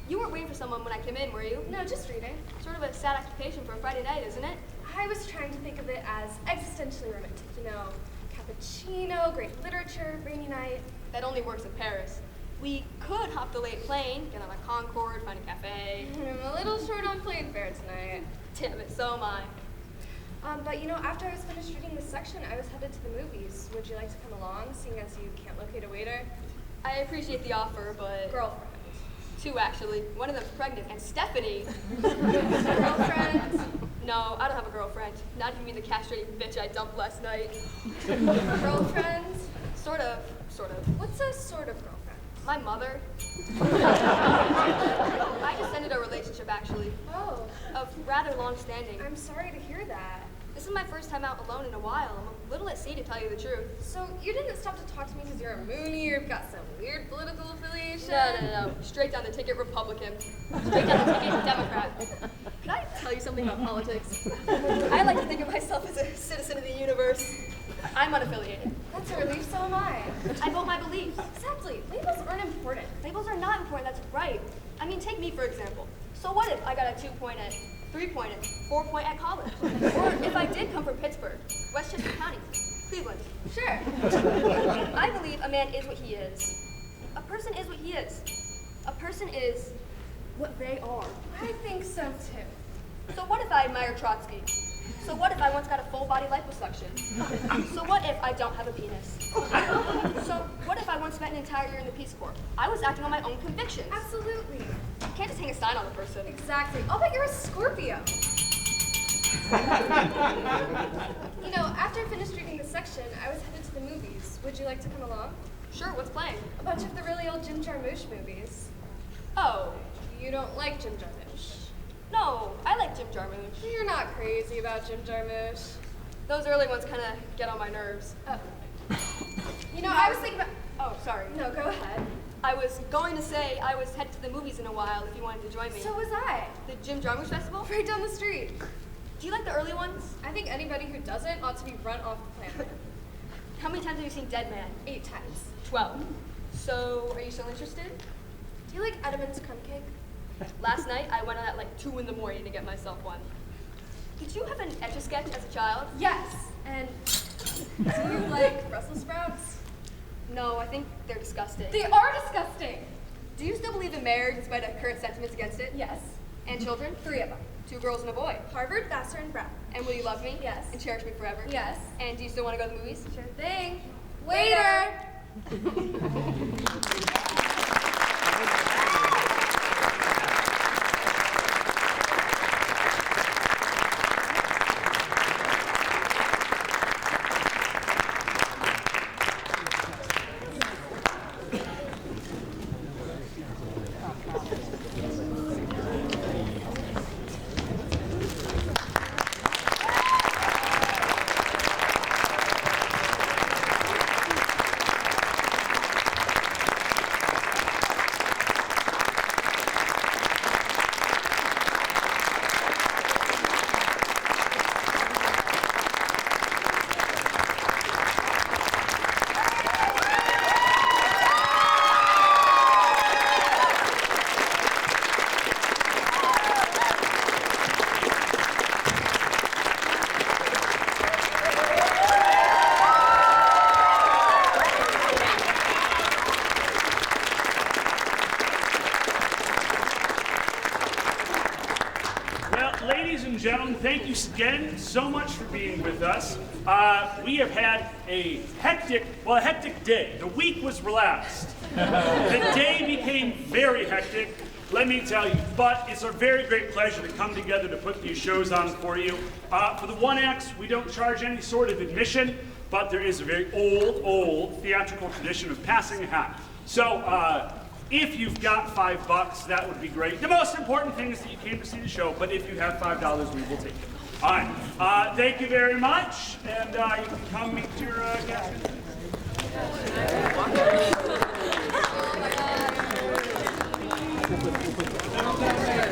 You weren't waiting for someone when I came in, were you? No, just reading. Sort of a sad occupation for a Friday night, isn't it? I was trying to think of it as existentially romantic, you know. Cappuccino, great literature, rainy night. That only works in Paris. We could hop the late plane, get on a Concorde, find a cafe. I'm a little short on plane fare tonight. Damn it, so am I. But you know, after I was finished reading this section, I was headed to the movies. Would you like to come along, seeing as you can't locate a waiter? I appreciate the offer, but... Girlfriend. Two, actually. One of them's pregnant, and Stephanie. Girlfriend? No, I don't have a girlfriend. Not even the castrating bitch I dumped last night. Girlfriend? Sort of. What's a sort of girlfriend? My mother. I just ended a relationship, actually. Oh. Of rather long standing. I'm sorry to hear that. This is my first time out alone in a while. I'm a little at sea, to tell you the truth. So you didn't stop to talk to me because you're a Moonie or you've got some weird political affiliation? No. Straight down the ticket Republican. Straight down the ticket Democrat. Can I tell you something about politics? I like to think of myself as a citizen of the universe. I'm unaffiliated. That's a relief, so am I. I vote my beliefs. Exactly. Labels aren't important. Labels are not important, that's right. I mean, take me, for example. So what if I got a 2-point at, 3-point at, 4-point at college? Or if I did come from Pittsburgh, Westchester County, Cleveland. Sure. I believe a man is what he is. A person is what he is. A person is what they are. I think so too. So what if I admire Trotsky? So what if I once got a full body liposuction? So what if I don't have a penis? So what if I once spent an entire year in the Peace Corps? I was acting on my own convictions. Absolutely. You can't just hang a sign on a person. Exactly. I'll bet you're a Scorpio. You know, after I finished reading this section, I was headed to the movies. Would you like to come along? Sure, what's playing? A bunch of the really old Jim Jarmusch movies. Oh. You don't like Jim Jarmusch? No, I like Jim Jarmusch. You're not crazy about Jim Jarmusch. Those early ones kind of get on my nerves. You know, I was thinking about... Oh, sorry. No, go ahead. I was going to say I was headed to the movies in a while if you wanted to join me. So was I. The Jim Jarmusch Festival? Right down the street. Do you like the early ones? I think anybody who doesn't ought to be run off the planet. How many times have you seen Dead Man? 8 times. 12. So, are you still interested? Do you like Edamund's crumb cake? Last night, I went out at like 2 in the morning to get myself one. Did you have an Etch-a-Sketch as a child? Yes. And do you like Brussels sprouts? No, I think they're disgusting. They are disgusting. Do you still believe in marriage in spite of current sentiments against it? Yes. And children? 3 of them. 2 girls and a boy. Harvard, Vassar, and Brown. And will you love me? Yes. And cherish me forever? Yes. And do you still want to go to the movies? Sure thing. Waiter! Thank you again so much for being with us. We have had a hectic day. The week was relaxed. The day became very hectic, let me tell you. But it's a very great pleasure to come together to put these shows on for you. For the one acts, we don't charge any sort of admission, but there is a very old theatrical tradition of passing a hat. So, if you've got $5, that would be great. The most important thing is that you came to see the show, but if you have $5, we will take it. All right. Thank you very much, and you can come meet your guests. Oh my God.